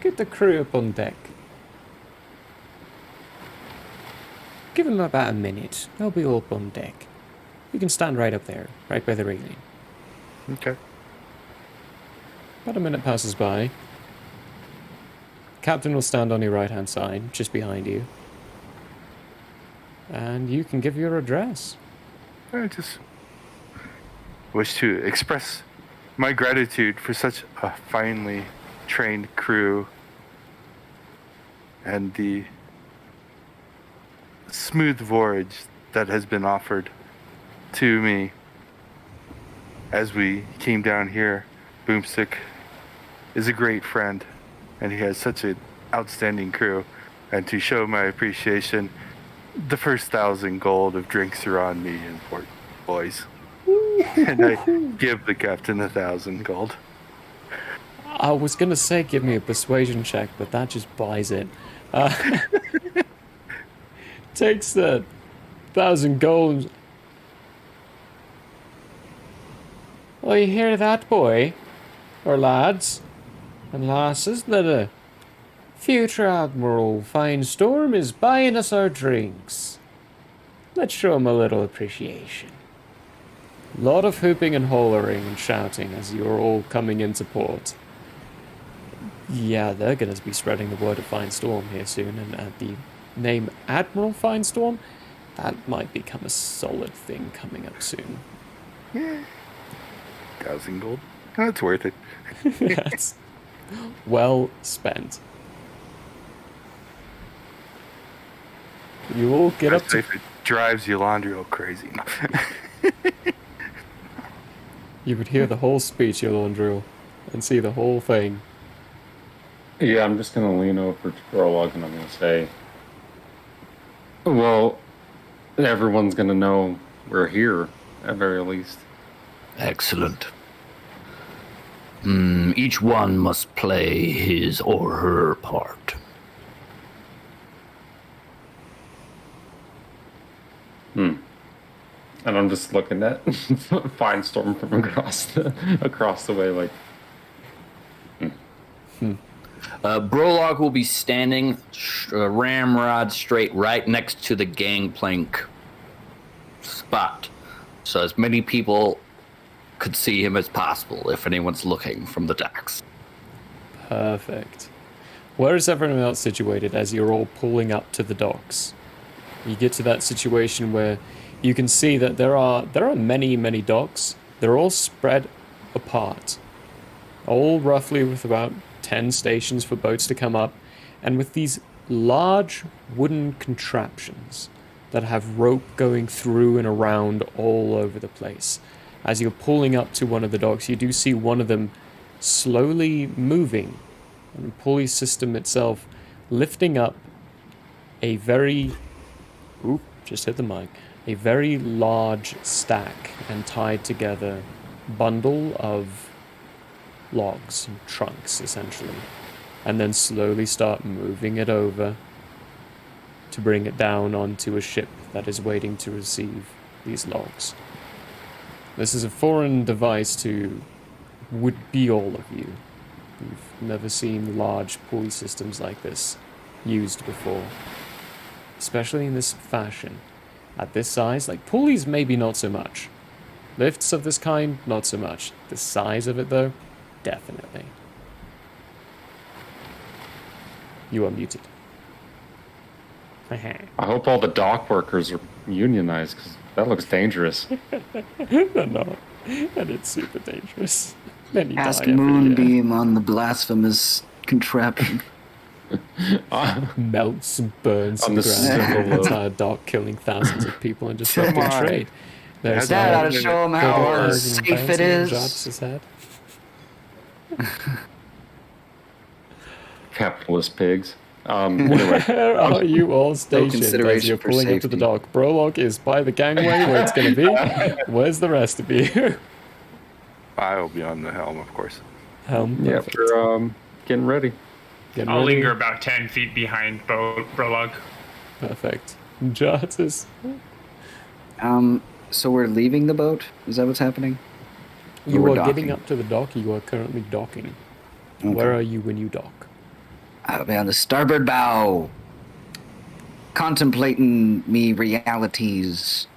get the crew up on deck. Give them about a minute. They'll be all up on deck. You can stand right up there, right by the railing. Okay. About a minute passes by. Captain will stand on your right-hand side, just behind you. And you can give your address. I just wish to express my gratitude for such a finely trained crew and the smooth voyage that has been offered to me as we came down here. Boomstick is a great friend, and he has such an outstanding crew. And to show my appreciation, the first 1,000 gold of drinks are on me in port, boys. And I give the captain 1,000 gold. I was gonna say give me a persuasion check, but that just buys it. Takes the 1,000 gold. Well, you hear that, boy? Or lads and lasses, that a future Admiral Finestorm is buying us our drinks. Let's show him a little appreciation. A lot of hooping and hollering and shouting as you're all coming into port. Yeah, they're going to be spreading the word of Finestorm here soon, and the name Admiral Finestorm, that might become a solid thing coming up soon. 1,000 gold. That's worth it. That's well spent. You all get up Especially to... if it drives Yolandriel crazy. You would hear the whole speech, Yolandriel, and see the whole thing. Yeah, I'm just gonna lean over to Prologue and I'm gonna say, well, everyone's gonna know we're here, at very least. Excellent. Each one must play his or her part. And I'm just looking at Finestorm from across the way, like, Brolog will be standing ramrod straight right next to the gangplank spot. So as many people could see him as possible if anyone's looking from the decks. Perfect. Where is everyone else situated as you're all pulling up to the docks? You get to that situation where you can see that there are many, many docks. They're all spread apart. All roughly with about 10 stations for boats to come up, and with these large wooden contraptions that have rope going through and around all over the place. As you're pulling up to one of the docks, you do see one of them slowly moving, and the pulley system itself lifting up a very... Oop, just hit the mic. A very large stack and tied together bundle of logs and trunks, essentially. And then slowly start moving it over to bring it down onto a ship that is waiting to receive these logs. This is a foreign device to would be all of you. You've never seen large pulley systems like this used before, especially in this fashion. At this size, like pulleys maybe not so much. Lifts of this kind, not so much. The size of it though, definitely. You are muted. I hope all the dock workers are unionized, because that looks dangerous. They're not. And it's super dangerous. Many Cast die every year. moonbeam on the blasphemous contraption. Melts and burns On to the the ground symbol the of- entire dock, killing thousands of people and Come disrupting on. trade. There's That Yeah. ought to show them how Organ safe bouncing it on is. Jarvis's head. Capitalist pigs. Anyway, Where are you all stationed as consideration you're for pulling into the safety. dock? Brolog is by the gangway where it's going to be. Where's the rest of you? I will be on the helm, of course. Helm. yeah, Perfect. we're getting ready. Getting I'll ready. linger about 10 feet behind Brolog. Perfect. Jarvis. So we're leaving the boat? Is that what's happening? You we're are getting docking. up to the dock. You are currently docking. Okay. Where are you when you dock? I'll be on the starboard bow, contemplating me realities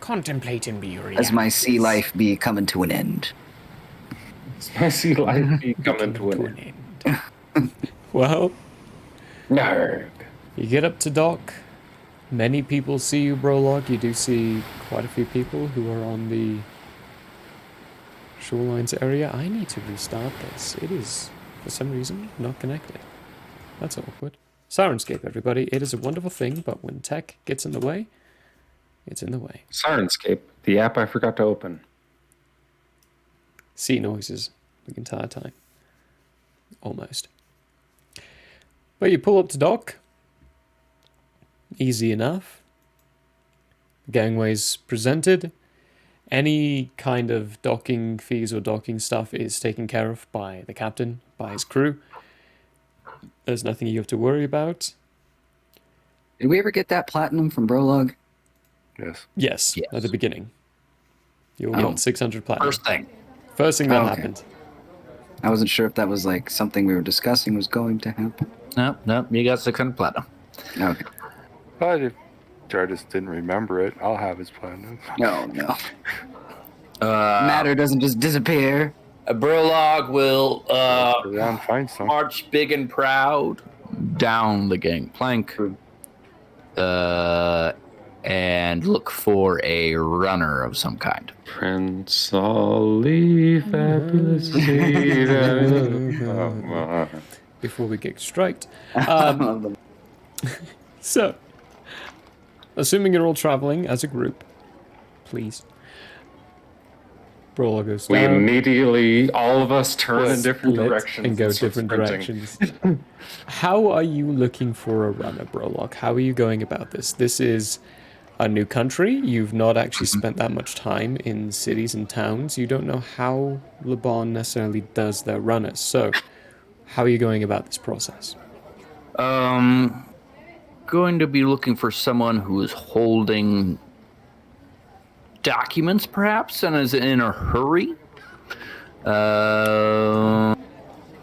Contemplating me as my sea life be coming to an end. I see life be coming to an end. end. Well, No. you get up to dock. Many people see you, Brolog. You do see quite a few people who are on the shorelines area. I need to restart this. It is, for some reason, not connected. That's awkward. Sirenscape, everybody. It is a wonderful thing, but when tech gets in the way, it's in the way. Sirenscape, the app I forgot to open. Sea noises the entire time. Almost. But you pull up to dock. Easy enough. Gangways presented. Any kind of docking fees or docking stuff is taken care of by the captain, by his crew. There's nothing you have to worry about. Did we ever get that platinum from Brolog? Yes. Yes, Yes. at the beginning. You'll Oh. get 600 platinum. First thing. First thing that Oh, okay. happened. I wasn't sure if that was like something we were discussing was going to happen. Nope, you got 600 platinum. Okay. But if Jardis didn't remember it, I'll have his platinum. No. Matter doesn't just disappear. A Burlog will Go down and find some. march big and proud down the gangplank and look for a runner of some kind. Prince Ali, fabulous Before we get striked. So, assuming you're all traveling as a group, please. Brolog goes We down, immediately, all of us turn in different split, directions and go start different sprinting. directions. How are you looking for a runner, Brolog? How are you going about this? This is a new country. You've not actually spent that much time in cities and towns. You don't know how Laban necessarily does their runners. So, how are you going about this process? Going to be looking for someone who is holding documents, perhaps, and is in a hurry.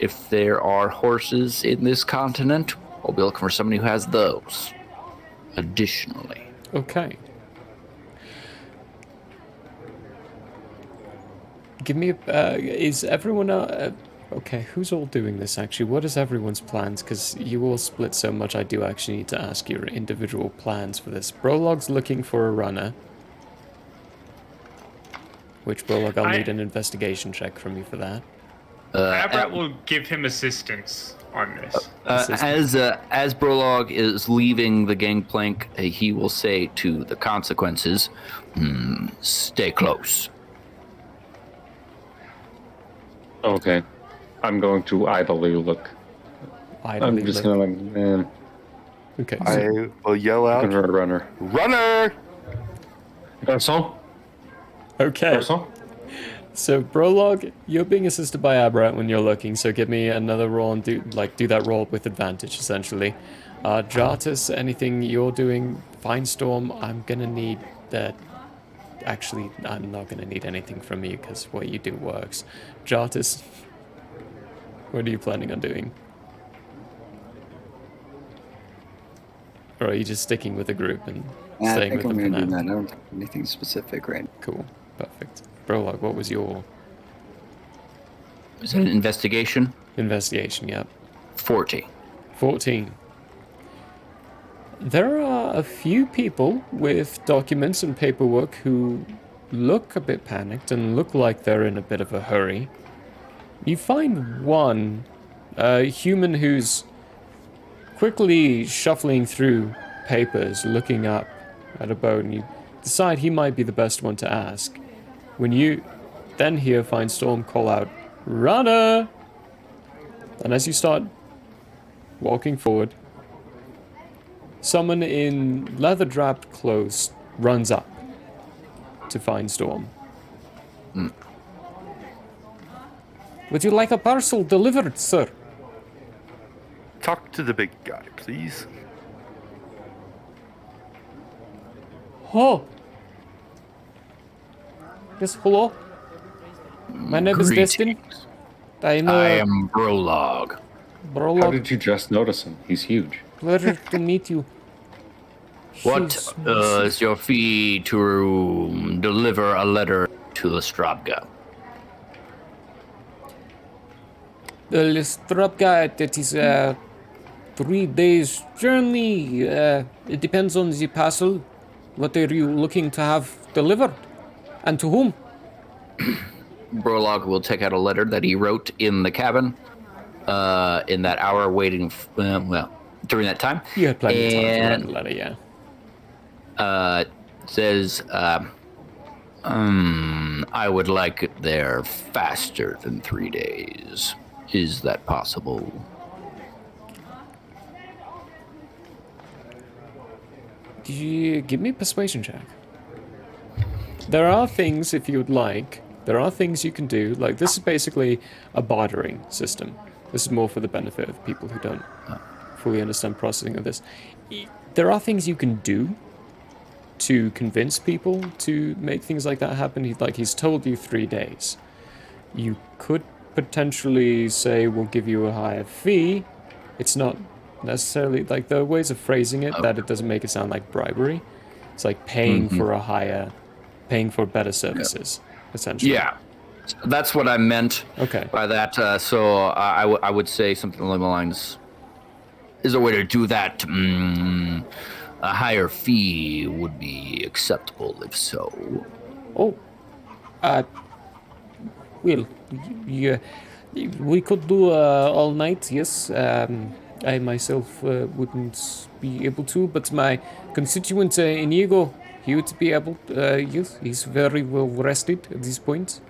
If there are horses in this continent, I'll be looking for somebody who has those. Additionally, Okay. Give me a. Is everyone. Okay, who's all doing this actually? What is everyone's plans? Because you all split so much, I do actually need to ask your individual plans for this. Brolog's looking for a runner. Which, Brolog, I'll need an investigation check from you for that. Abrat will give him assistance on this. as Brolog is leaving the gangplank, he will say to the consequences, "Stay close." Okay. I'm going to idly look. Idly I'm just look. gonna like, man, Okay, so I will yell looking out, for a runner. "Runner!" Garçon? okay. Garçon? So Brolog, you're being assisted by Abrat when you're looking, so give me another roll and do that roll with advantage essentially. Jartis, anything you're doing, Finestorm, I'm gonna need that Actually, I'm not going to need anything from you because what you do works. Jartis, what are you planning on doing? Or are you just sticking with the group and Yeah, I staying think with I'm them for gonna do now? that. I don't have anything specific right now. Cool. Perfect. Prologue, what was your Is it an investigation? investigation? Yep. 40. 14. There are a few people with documents and paperwork who look a bit panicked and look like they're in a bit of a hurry. You find one, a human who's quickly shuffling through papers, looking up at a boat, and you decide he might be the best one to ask. When you then hear Finestorm call out, "Runner!" And as you start walking forward, someone in leather-draped clothes runs up to Finestorm. Would you like a parcel delivered, sir? Talk to the big guy, please. Oh. Yes, hello. My name is Destin. I'm I am Brolog. How Brolo. did you just notice him? He's huge. Pleasure to meet you. What He's- is your fee to deliver a letter to Lestrabga? The Strapka, that is 3 days journey. It depends on the parcel. What are you looking to have delivered? And to whom? Brolog will take out a letter that he wrote in the cabin in that hour waiting, during that time. You had plenty of time to write And a letter, yeah. says, I would like it there faster than 3 days. Is that possible? Give me a persuasion check. There are things, if you'd like, there are things you can do. Like, this is basically a bartering system. This is more for the benefit of people who don't fully understand processing of this. There are things you can do to convince people to make things like that happen. He's told you 3 days. You could potentially say, we'll give you a higher fee. It's not necessarily, like, there are ways of phrasing it that it doesn't make it sound like bribery. It's like paying for a higher, paying for better services, essentially. Yeah, that's what I meant Okay. by that. So I would say something along the lines, is a way to do that. A higher fee would be acceptable, if so. Oh, well, yeah, we could do all night, yes. I myself wouldn't be able to, but my constituent Inigo, he would be able. Yes, he's very well rested at this point.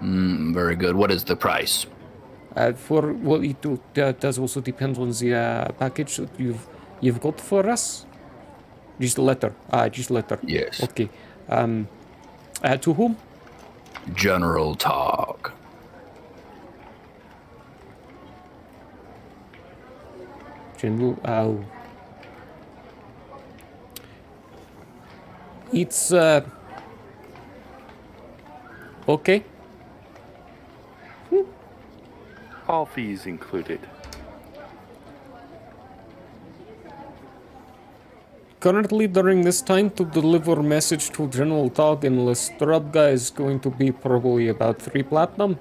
Very good. What is the price? For what it does also depend on the package that you've got for us. Just a letter. Just a letter. Yes. Okay. To whom? General Tog. General. It's okay. All fees included. Currently, during this time, to deliver message to General Tog in Lestrabga is going to be probably about 3 platinum.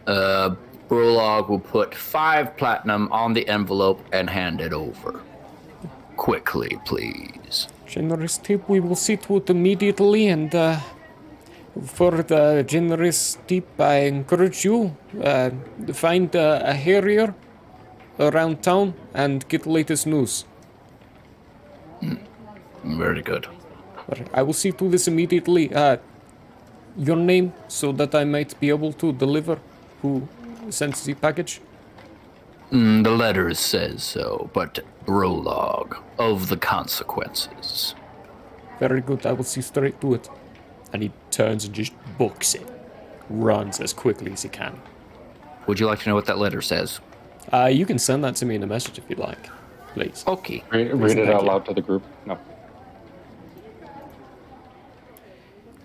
Brolog will put 5 platinum on the envelope and hand it over. Quickly, please. Generous tip, we will see to it immediately, and for the generous tip, I encourage you to find a harrier around town and get the latest news. Very good. I will see to this immediately. Your name, so that I might be able to deliver who sends the package. The letter says so, but Brolog of the consequences. Very good, I will see straight to it. And he turns and just books it. Runs as quickly as he can. Would you like to know what that letter says? You can send that to me in a message if you'd like. Please. Okay. Read it Thank out you. loud to the group. No.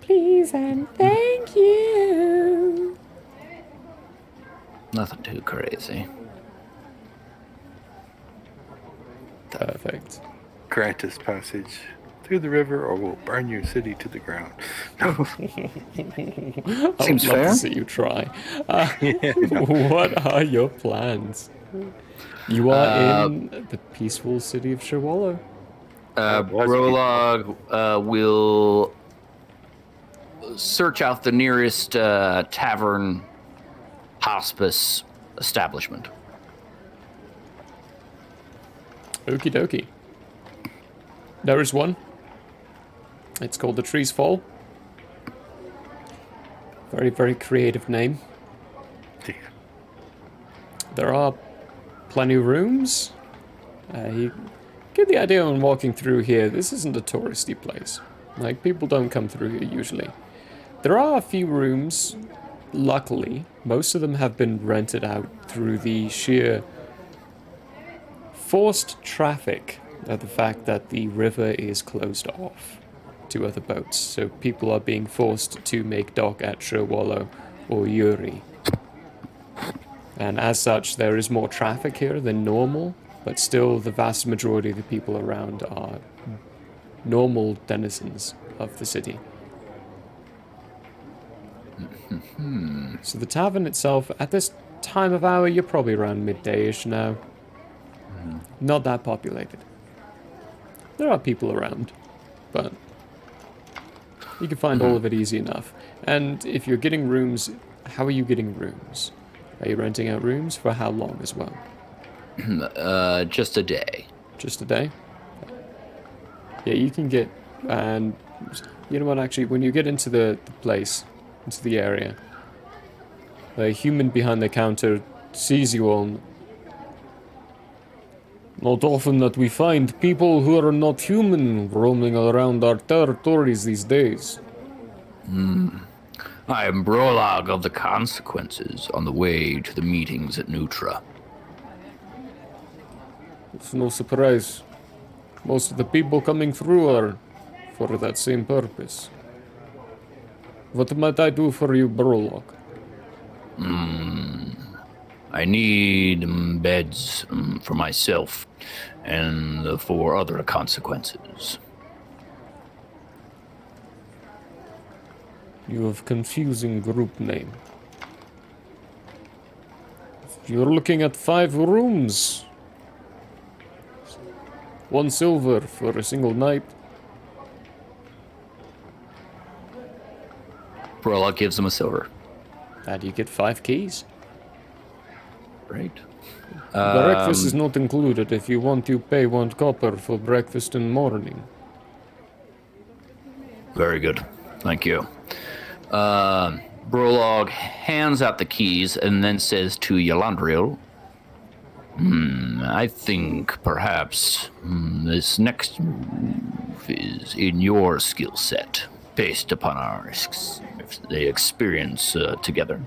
Please and thank you. Nothing too crazy. Perfect. Grant us passage through the river, or we'll burn your city to the ground. I Seems would love fair. to see you try. Yeah, no. What are your plans? You are in the peaceful city of Shawallow. Brolog will search out the nearest tavern hospice establishment. Okie dokie. There is one. It's called the Trees Fall. Very, very creative name. Yeah. There are plenty of rooms. You get the idea when walking through here, this isn't a touristy place. Like, people don't come through here usually. There are a few rooms, luckily. Most of them have been rented out through the sheer forced traffic of the fact that the river is closed off to other boats. So people are being forced to make dock at Sherwallow or Yuri. And as such, there is more traffic here than normal, but still the vast majority of the people around are normal denizens of the city. So the tavern itself, at this time of hour, you're probably around midday-ish now. Not that populated. There are people around, but you can find all of it easy enough. And if you're getting rooms, how are you getting rooms? Are you renting out rooms for how long as well? Just a day. Just a day? Yeah, you can get, and you know what, actually, when you get into the place, into the area, a human behind the counter sees you all. Not often that we find people who are not human roaming around our territories these days. I am Brolog of the Consequences on the way to the meetings at Nutra. It's no surprise. Most of the people coming through are for that same purpose. What might I do for you, Brolog? I need beds for myself and the 4 other consequences. You have confusing group name. You're looking at 5 rooms. 1 silver for a single night. Brolog gives him a silver. And you get 5 keys. Right. Breakfast is not included. If you want, you pay 1 copper for breakfast in the morning. Very good. Thank you. Brolog hands out the keys and then says to Yalandriel, I think perhaps this next move is in your skill set, based upon our the experience together.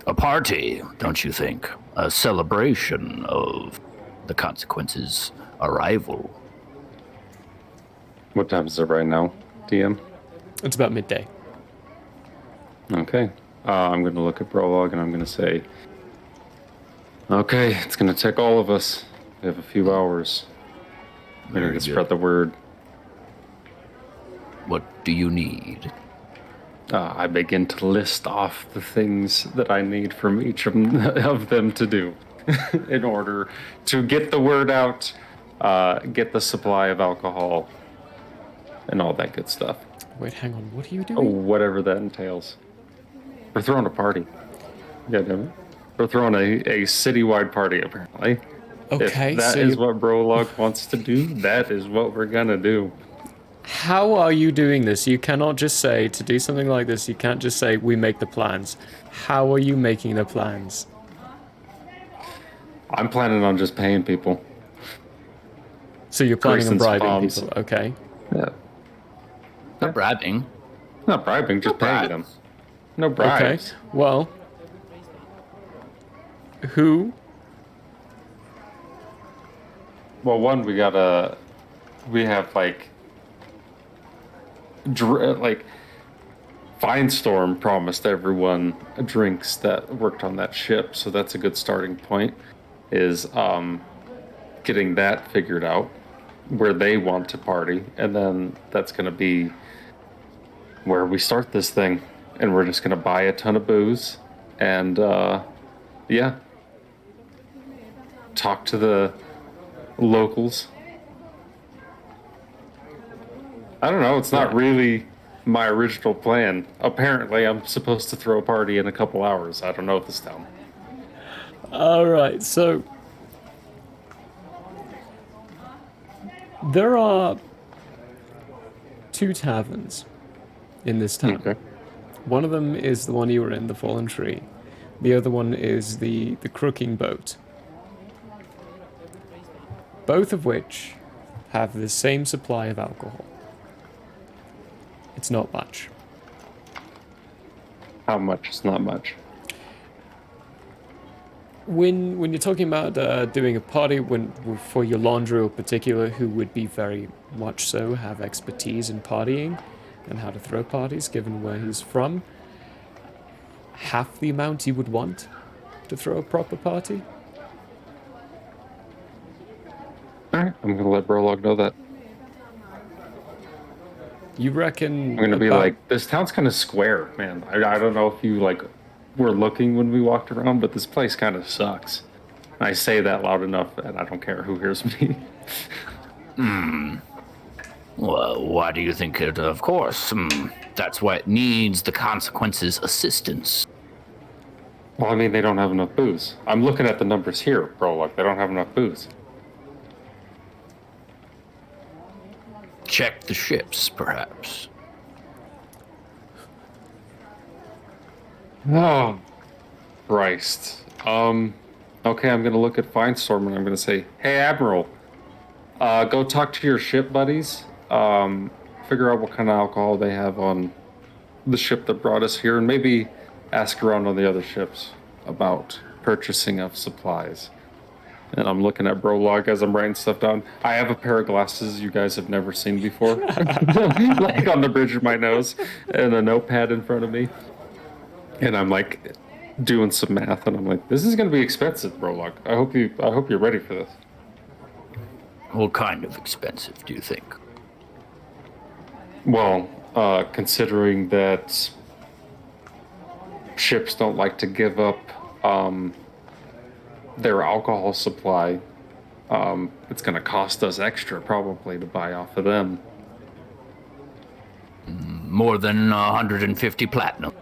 A party, don't you think? A celebration of the Consequences' arrival. What time is it right now, DM? It's about midday. Okay. I'm going to look at Prologue and I'm going to say, okay, it's going to take all of us. We have a few hours. We're going to spread the word. What do you need? I begin to list off the things that I need from each of them to do in order to get the word out, get the supply of alcohol, and all that good stuff. Wait, hang on. What are you Oh, doing? whatever that entails. We're throwing a party. Yeah, damn it. We're throwing a citywide party, apparently. Okay, If that so is what Brolog wants to do, that is what we're gonna do. how are you doing this? You cannot just say, to do something like this, you can't just say, we make the plans. How are you making the plans? I'm planning on just paying people. So you're planning on Kristen's bribing palms. people, okay? Yeah. Not bribing. Not bribing, just paying them. No Okay, bribes. well, who? Well, one, we have like like Firestorm promised everyone drinks that worked on that ship, so that's a good starting point. Is getting that figured out where they want to party, and then that's going to be where we start this thing, and we're just going to buy a ton of booze and yeah, talk to the locals. I don't know, it's not really my original plan. Apparently I'm supposed to throw a party in a couple hours. I don't know this town. Alright, so there are 2 taverns in this town. Okay. One of them is the one you were in, the Fallen Tree. The other one is the Crooking Boat. Both of which have the same supply of alcohol. It's not much. How much? It's not much. When you're talking about doing a party, for your laundry in particular, who would be very much so have expertise in partying and how to throw parties, given where he's from, half the amount you would want to throw a proper party. All right, I'm gonna let Brolog know that. You reckon? I'm gonna be like, this town's kind of square, man. I don't know if you like were looking when we walked around, but this place kind of sucks. I say that loud enough, and I don't care who hears me. Well, why do you think it? Of course, that's why it needs the consequences assistance. Well, I mean, they don't have enough booze. I'm looking at the numbers here, Brolog. They don't have enough booze. Check the ships, perhaps. Oh, Christ. Okay, I'm gonna look at Firestorm and I'm gonna say, hey, Admiral, go talk to your ship buddies. Figure out what kind of alcohol they have on the ship that brought us here, and maybe ask around on the other ships about purchasing of supplies. And I'm looking at Brolog as I'm writing stuff down. I have a pair of glasses you guys have never seen before, like on the bridge of my nose, and a notepad in front of me. And I'm like doing some math, and I'm like, this is going to be expensive, Brolog. I hope you're ready for this. What kind of expensive, do you think? Well, considering that ships don't like to give up their alcohol supply, it's going to cost us extra probably to buy off of them. More than 150 platinum.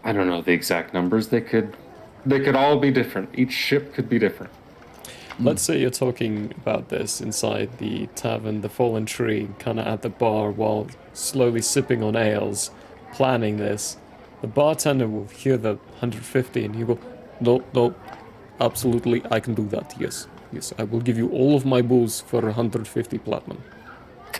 I don't know the exact numbers. They could all be different. Each ship could be different. Let's say you're talking about this inside the tavern, the Fallen Tree, kind of at the bar while slowly sipping on ales, planning this. The bartender will hear the 150 and he will, no, absolutely, I can do that, yes, I will give you all of my booze for 150 platinum.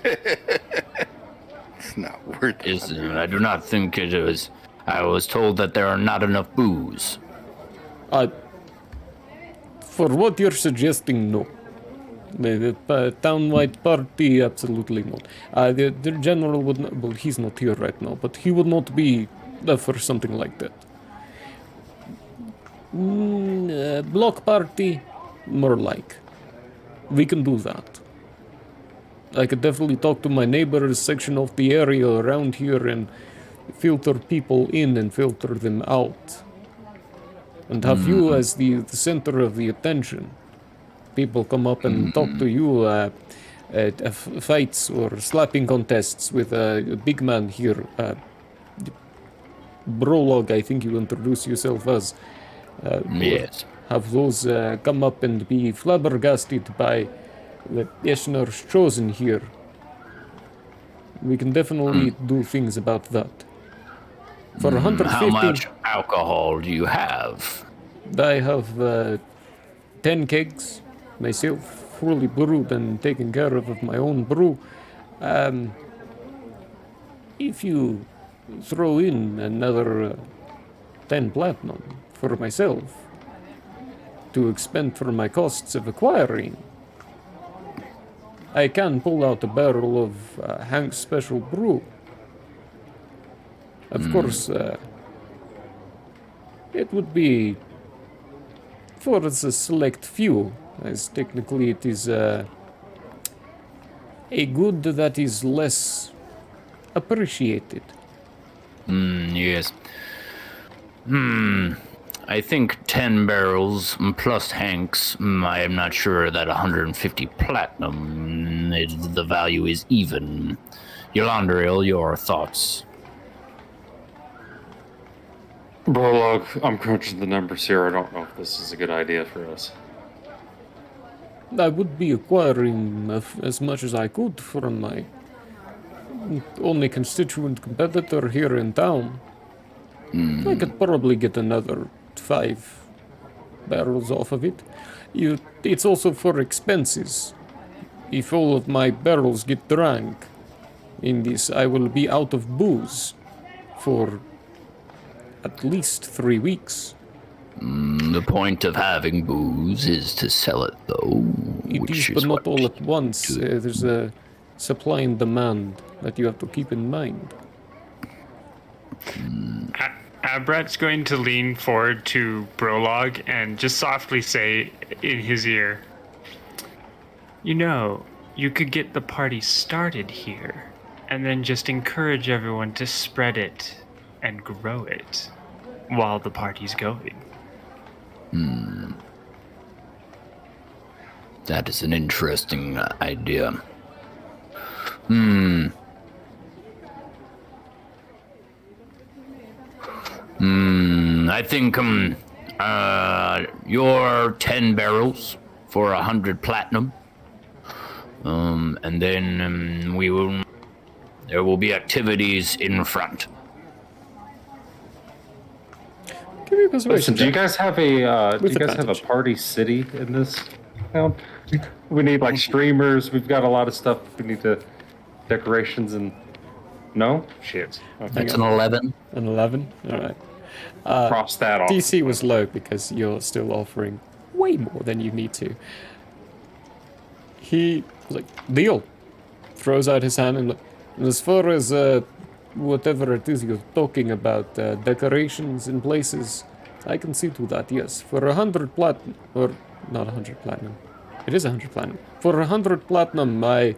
It's not worth it. I do not think it is. I was told that there are not enough booze. For what you're suggesting, no. The town-wide party, absolutely not. The general would not, well, he's not here right now, but he would not be for something like that. Block party, more like. We can do that. I could definitely talk to my neighbors section of the area around here and filter people in and filter them out. And have you as the center of the attention. People come up and talk to you at fights or slapping contests with a big man here. Brolog, I think you introduce yourself as. Yes. Have those come up and be flabbergasted by the Eshnar's chosen here. We can definitely do things about that. For 150, how much alcohol do you have? I have 10 kegs myself, fully brewed and taken care of my own brew. If you throw in another 10 platinum for myself to expend for my costs of acquiring, I can pull out a barrel of Hank's special brew. Of course, it would be for the select few, as technically it is a good that is less appreciated. Yes. I think 10 barrels plus Hank's. I am not sure that 150 platinum, the value is even. Yolandriel, your thoughts? Brolog, I'm crunching the numbers here. I don't know if this is a good idea for us. I would be acquiring as much as I could from my only constituent competitor here in town. I could probably get another 5 barrels off of it. It's also for expenses. If all of my barrels get drank in this, I will be out of booze for at least 3 weeks. The point of having booze is to sell it, though. It is, but not all at once. There's a supply and demand that you have to keep in mind. Abrat's going to lean forward to Brolog and just softly say in his ear, "You know, you could get the party started here, and then just encourage everyone to spread it and grow it while the party's going." That is an interesting idea. I think your 10 barrels for 100 platinum, and then there will be activities in front. Give me a persuasion Listen, do you check. guys have a With do you guys have a advantage. party city in this town? We need like streamers. We've got a lot of stuff. We need to decorations and no shit. Okay. That's an 11. An 11? Alright. Cross that off. DC was low because you're still offering way more than you need to. He was like, deal. Throws out his hand and like, as far as whatever it is you're talking about, decorations in places, I can see to that, yes. For 100 platinum, or not 100 platinum. It is 100 platinum. For 100 platinum, I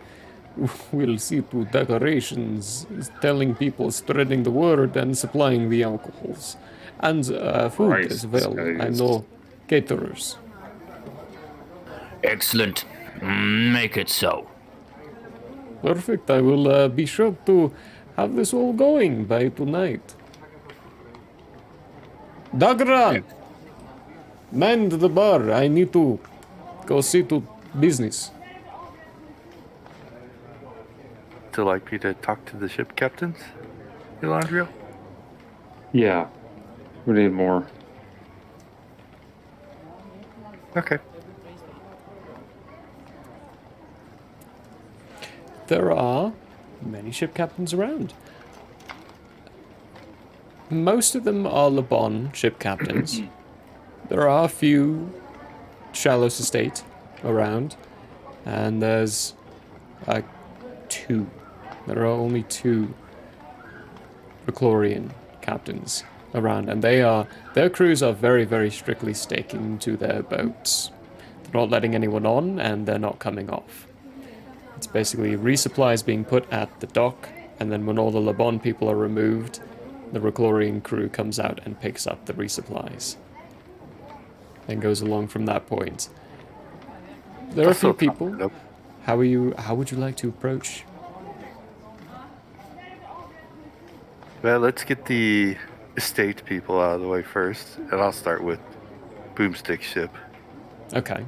will see to decorations, telling people, spreading the word, and supplying the alcohols. And food Christ, as well. this guy I is- know caterers. Excellent. Make it so. Perfect. I will be sure to have this all going by tonight. Dagran! Mind the bar. I need to go see to business. Would you like me to talk to the ship captains, Yolandriel? Yeah, we need more. Okay. There are many ship captains around. Most of them are Lebon ship captains. There are a few Shallows Estate around, and there's like 2. There are only 2 Reclorian captains around, and their crews are very, very strictly staking to their boats. They're not letting anyone on, and they're not coming off. It's basically resupplies being put at the dock, and then when all the Lebon people are removed, the Reclorian crew comes out and picks up the resupplies. Then goes along from that point. There are a few people. Nope. How would you like to approach? Well, let's get the estate people out of the way first, and I'll start with Boomstick ship. Okay.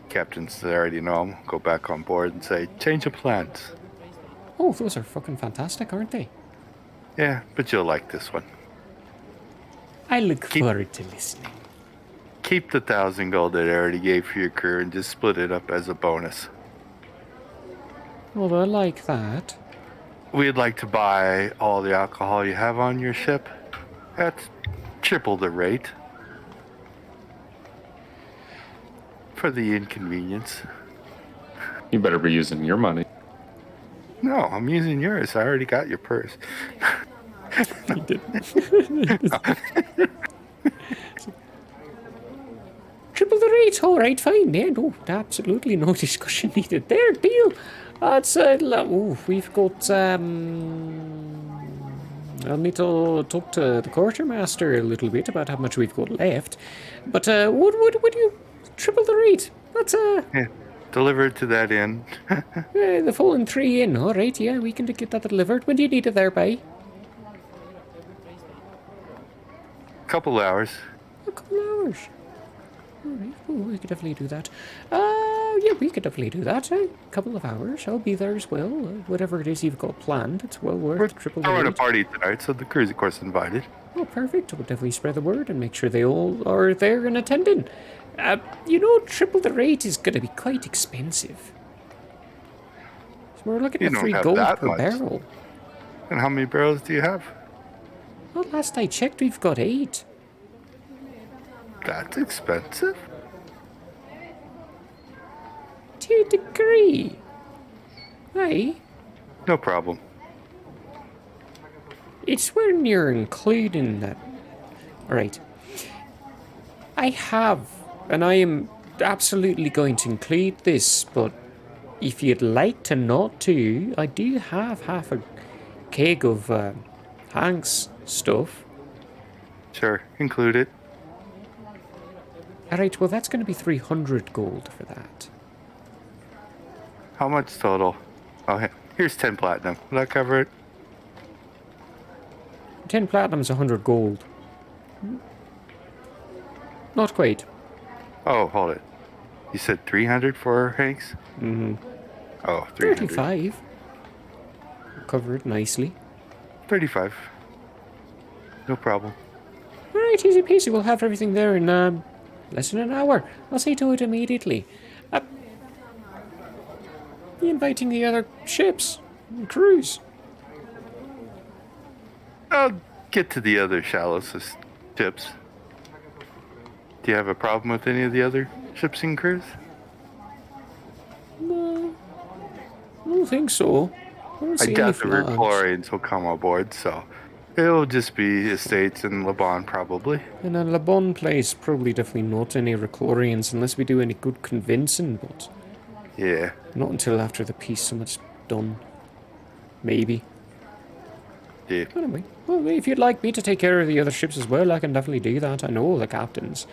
Captains that already know them go back on board and say, change of plans. Oh, those are fucking fantastic, aren't they? Yeah, but you'll like this one. I look forward to listening. Keep the 1,000 gold that I already gave for your crew and just split it up as a bonus. Well, I like that. We'd like to buy all the alcohol you have on your ship at triple the rate. For the inconvenience. You better be using your money. No, I'm using yours. I already got your purse. He did. Triple the rate, all right, fine. Yeah, no, absolutely no discussion needed there. Deal. That's we've got I'll need to talk to the quartermaster a little bit about how much we've got left. But would you triple the rate? That's Yeah, deliver it to that inn. the fallen 3 in. All right, yeah, we can get that delivered. When do you need it there by? Couple hours. A couple hours. Alright, well, we could definitely do that. Yeah, we could definitely do that. A couple of hours. I'll be there as well. Whatever it is you've got planned, it's well worth We're triple throwing the a rate. party tonight, so the crew's of course invited. Oh, perfect. We'll definitely spread the word and make sure they all are there and attending. You know, triple the rate is going to be quite expensive. So we're looking You at don't 3 have gold that per much. barrel. And how many barrels do you have? Well, last I checked, we've got 8. That's expensive. To a degree. Aye. No problem. It's when you're including that. Alright. I have, and I am absolutely going to include this, but if you'd like to not to, I do have half a keg of Hank's stuff. Sure, include it. Alright, well that's going to be 300 gold for that. How much total? Oh, here's 10 platinum. Will that cover it? 10 platinum's 100 gold. Not quite. Oh, hold it. You said 300 for Hanks? Mm-hmm. Oh, 300. 35. Covered nicely. 35. No problem. Alright, easy peasy. We'll have everything there in less than an hour. I'll see to it immediately. You inviting the other ships and crews? I'll get to the other shallowest ships. Do you have a problem with any of the other ships and crews? No, I don't think so. I don't I see any doubt the flags. Reclorians will come aboard, so it'll just be estates in Laban, probably. In a Le Bon place, probably definitely not any Reclorians unless we do any good convincing, but Yeah. not until after the peace summit's done. Maybe. Yeah. Anyway, well, if you'd like me to take care of the other ships as well, I can definitely do that. I know the captains.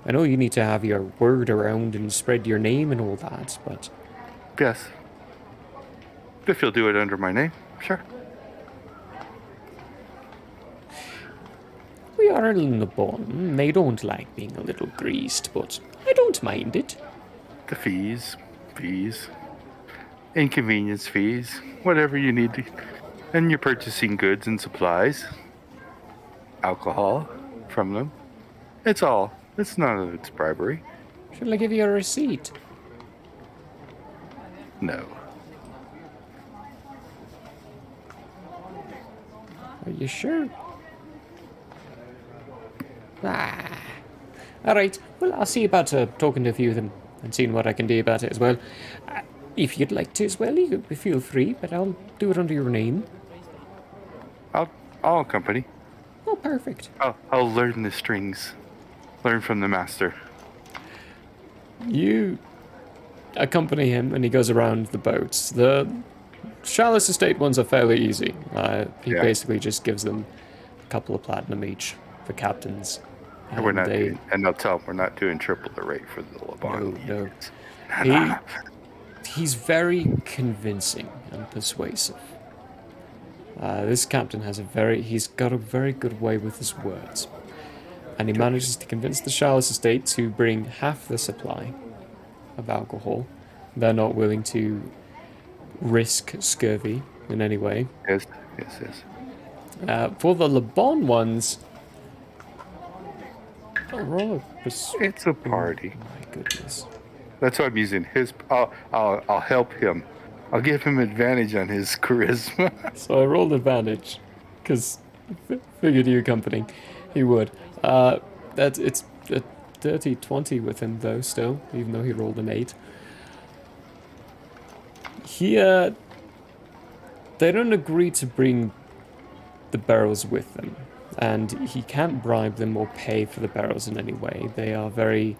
I know you need to have your word around and spread your name and all that, but Yes. If you'll do it under my name, sure. we are in Le Bon. They don't like being a little greased, but I don't mind it. The fees, inconvenience fees, whatever you need to. And you're purchasing goods and supplies, alcohol from them. It's none of it's bribery. Shall I give you a receipt? No. Are you sure? Ah. Alright, well, I'll see about talking to a few of them and seeing what I can do about it as well. If you'd like to as well, you could feel free, but I'll do it under your name. I'll accompany. Oh, perfect. I'll learn the strings. Learn from the master. You accompany him, and he goes around the boats. The Chalice Estate ones are fairly easy. He Yeah. basically just gives them a couple of platinum each for captains. And we're not they- doing, and I'll tell them we're not doing triple the rate for the Laban. No. He's very convincing and persuasive. This captain he's got a very good way with his words. And he manages to convince the Chalice Estate to bring half the supply of alcohol. They're not willing to risk scurvy in any way. Yes. For the Le Bon ones... Oh, roll a It's a party. my goodness. That's why I'm using his. I'll help him. I'll give him advantage on his charisma. So I rolled advantage, because figured you accompanying, he would. It's a dirty 20 with him though, still, even though he rolled an 8. Here, they don't agree to bring the barrels with them, and he can't bribe them or pay for the barrels in any way. They are very,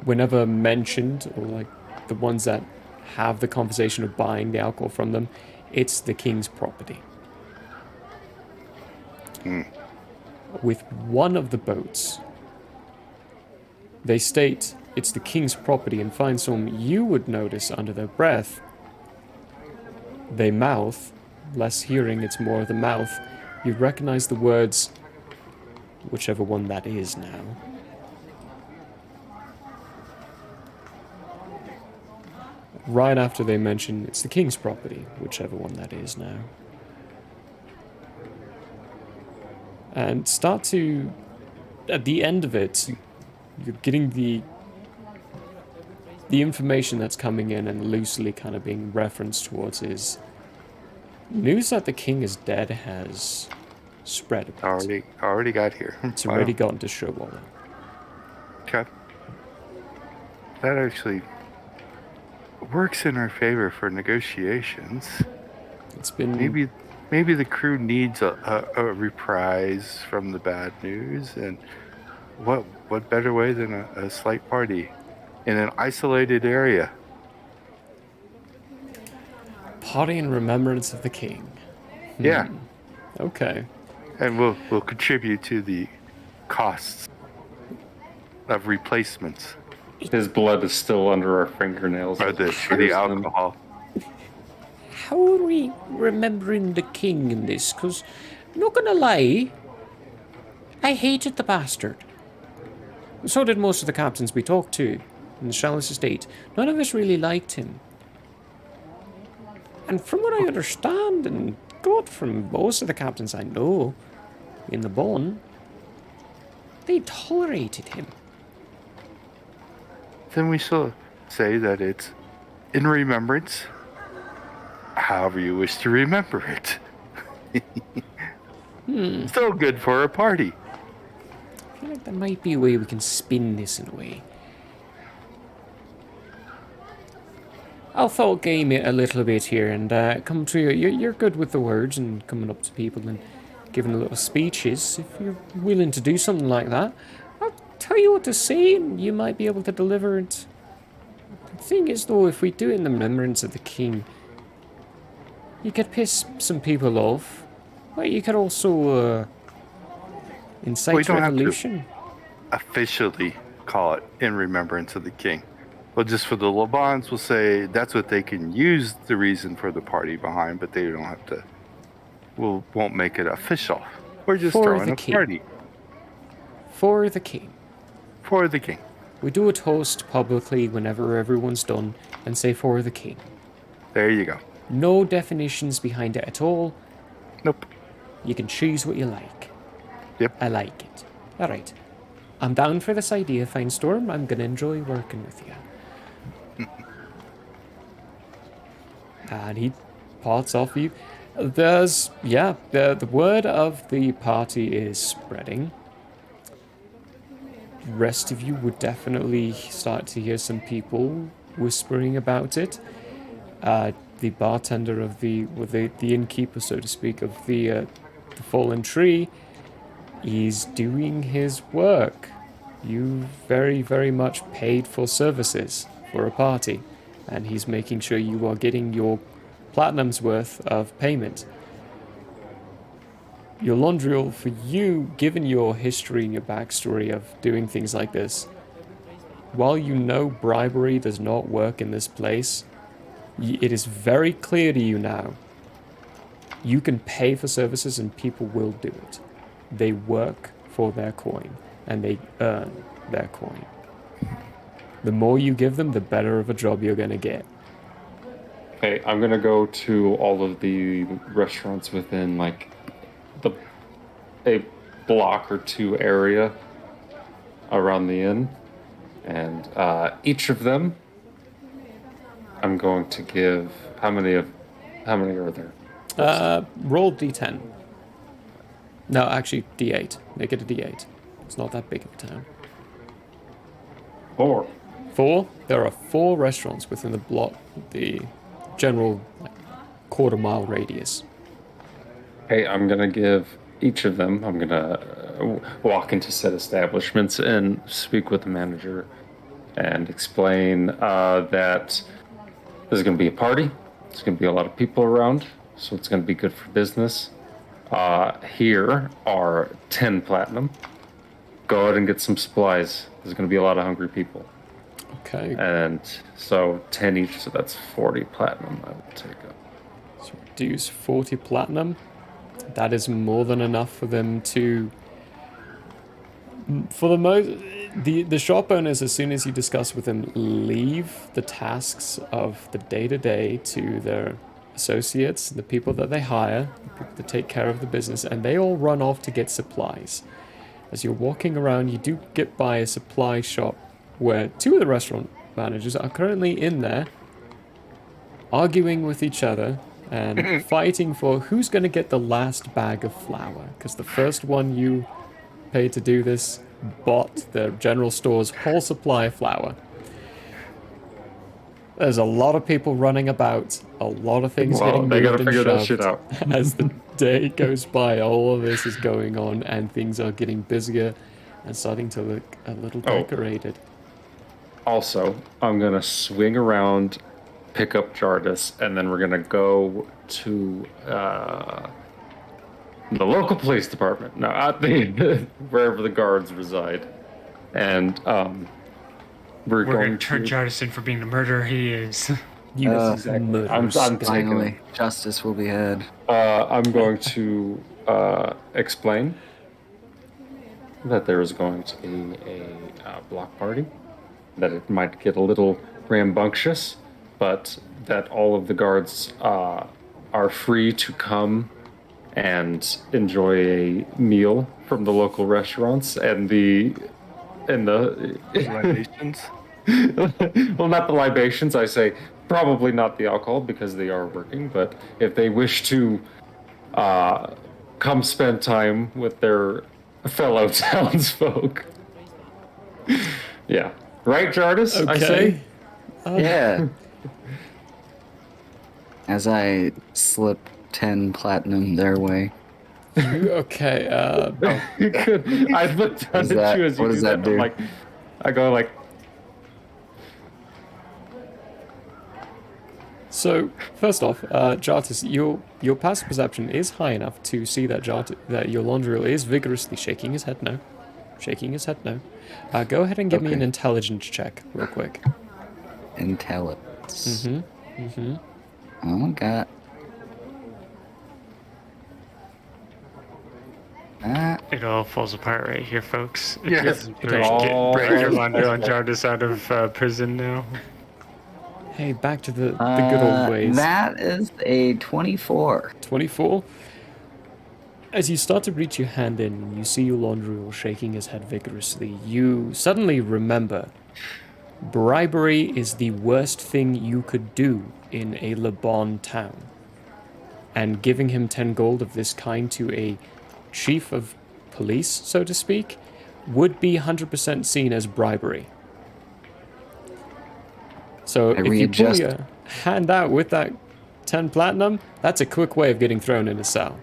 whenever mentioned, or like the ones that have the conversation of buying the alcohol from them, it's the king's property. With one of the boats, they state it's the king's property and find some you would notice under their breath. They mouth, less hearing, it's more the mouth. You'd recognize the words, whichever one that is now. Right after they mention it's the king's property, whichever one that is now. And start to, at the end of it, you're getting the information that's coming in and loosely kind of being referenced towards is news that the king is dead has spread a bit. Already got here. It's already gotten to Showwaller. Okay. That actually works in our favor for negotiations. It's been Maybe the crew needs a reprise from the bad news, and what better way than a slight party in an isolated area? party in remembrance of the king. Yeah. Okay. And we'll contribute to the costs of replacements. His blood is still under our fingernails. Or the alcohol. How are we remembering the king in this? Because, not gonna lie, I hated the bastard. So did most of the captains we talked to in the Chalice Estate. None of us really liked him. And from what I understand and got from most of the captains I know in the Bond, they tolerated him. Then we shall say that it's in remembrance, however you wish to remember it. Still good for a party. I feel like there might be a way we can spin this in a way. I'll thought game it a little bit here and come to you. You're good with the words and coming up to people and giving little speeches. If you're willing to do something like that, I'll tell you what to say and you might be able to deliver it. The thing is, though, if we do it in the remembrance of the king, you could piss some people off. But you could also incite don't have to revolution. Officially call it in remembrance of the king. Well, just for the Labans, we'll say that's what they can use the reason for the party behind, but they don't have to. Won't make it official. We're just For throwing the a king. party For the king. for the king. We do a toast publicly whenever everyone's done and say for the king. There you go. No definitions behind it at all. Nope. You can choose what you like. Yep. I like it. Alright. I'm down for this idea, Fine Storm. I'm gonna enjoy working with you. And he parts off you. There's, the word of the party is spreading. The rest of you would definitely start to hear some people whispering about it. The bartender of the innkeeper, so to speak, of the fallen tree, he's doing his work. You very, very much paid for services for a party, and he's making sure you are getting your platinum's worth of payment. Your Londriel, for you, given your history and your backstory of doing things like this, while you know bribery does not work in this place, it is very clear to you now. You can pay for services and people will do it. They work for their coin and they earn their coin. The more you give them, the better of a job you're going to get. Okay, I'm gonna go to all of the restaurants within like a block or two area around the inn, and each of them, I'm going to give how many are there? Roll D10. No, actually D8. Make it a D8. It's not that big of a town. 4. 4. There are 4 restaurants within the block, the general quarter-mile radius. Hey, I'm gonna give each of them. I'm gonna walk into said establishments and speak with the manager and explain that there's gonna be a party. There's gonna be a lot of people around, so it's gonna be good for business. Here are 10 platinum. Go out and get some supplies. There's gonna be a lot of hungry people. Okay. And so 10 each, so that's 40 platinum I will take up. So reduce 40 platinum. That is more than enough for them to... For the most... The shop owners, as soon as you discuss with them, leave the tasks of the day-to-day to their associates, the people that they hire, the people that take care of the business, and they all run off to get supplies. As you're walking around, you do get by a supply shop where two of the restaurant managers are currently in there arguing with each other and fighting for who's going to get the last bag of flour, because the first one you paid to do this bought the general store's whole supply of flour. There's a lot of people running about, a lot of things getting they moved gotta and figure that shoved. shit out. As the day goes by, all of this is going on, and things are getting busier and starting to look a little decorated. Also, I'm gonna swing around, pick up Jardis, and then we're gonna go to the local police department. No, at the wherever the guards reside, and we're We're going gonna turn Jardis in for being the murderer he is. You exactly. I'm taking Finally, justice will be had. I'm going to explain that there is going to be a block party, that it might get a little rambunctious, but that all of the guards are free to come and enjoy a meal from the local restaurants and the Libations? well, not the libations. I say probably not the alcohol because they are working. But if they wish to come spend time with their fellow townsfolk, yeah, right, Jardis? I say. Yeah. As I slip 10 platinum their way. Okay, I looked What at does that- you as you what do does that. that do? I'm like, I go like. so first off, Jartis, your passive perception is high enough to see that that your Londriel is vigorously shaking his head no. Shaking his head no. Go ahead and give me an Okay. intelligence check, real quick. Intelligence. Oh my god. It all falls apart right here, folks. Yes. Break your Londriel and Jardis out of prison now. Hey, back to the good old ways. That is a 24. 24. As you start to reach your hand in and you see Londriel shaking his head vigorously, you suddenly remember bribery is the worst thing you could do in a Le Bon town. And giving him 10 gold of this kind to a chief of police, so to speak, would be 100% seen as bribery. So if you pull your hand out with that 10 platinum, that's a quick way of getting thrown in a cell.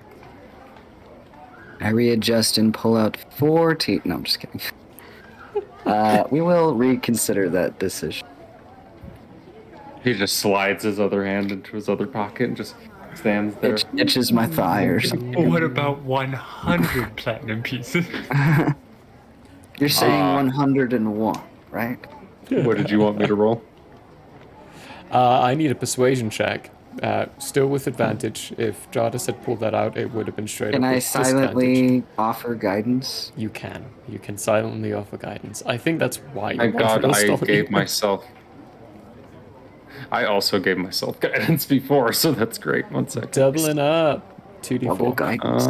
I readjust and pull out 4 teeth. No, I'm just kidding. We will reconsider that decision. He just slides his other hand into his other pocket and just stands there. It itches my thigh or something. What about 100 platinum pieces? You're saying 101, right? What did you want me to roll? I need a persuasion check. Still with advantage. If Jardis had pulled that out, it would have been straight Can up I with disadvantage. silently offer guidance? You can. You can silently offer guidance. I think that's why you Thank God Montreal I stole gave you. myself. I also gave myself guidance before, so that's great. 1 second. Doubling up. 2d4. Double guidance.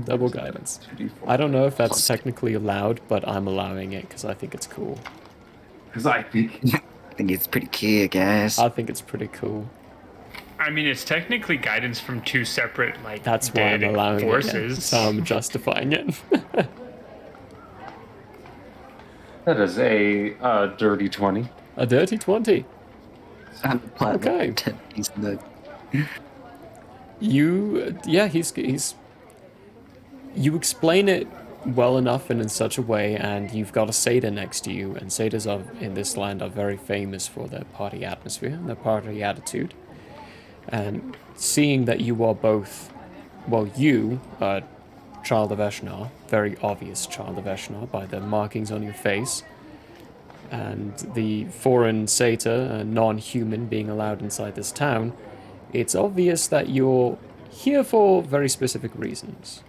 Double guidance. 2d4. I don't know if that's technically allowed, but I'm allowing it because I think it's cool. Because I think. I think it's pretty key, guys. I think it's pretty cool. I mean, it's technically guidance from 2 separate, like, That's why I'm dead allowing forces. it. So I'm justifying it. That is a dirty 20. A dirty 20. I'm platinum. Okay. 10 piece nug. You explain it well enough and in such a way, and you've got a satyr next to you, and satyrs in this land are very famous for their party atmosphere and their party attitude. And seeing that you are both, well, you are child of Eshnar, very obvious child of Eshnar by the markings on your face, and the foreign satyr, a non-human, being allowed inside this town, it's obvious that you're here for very specific reasons.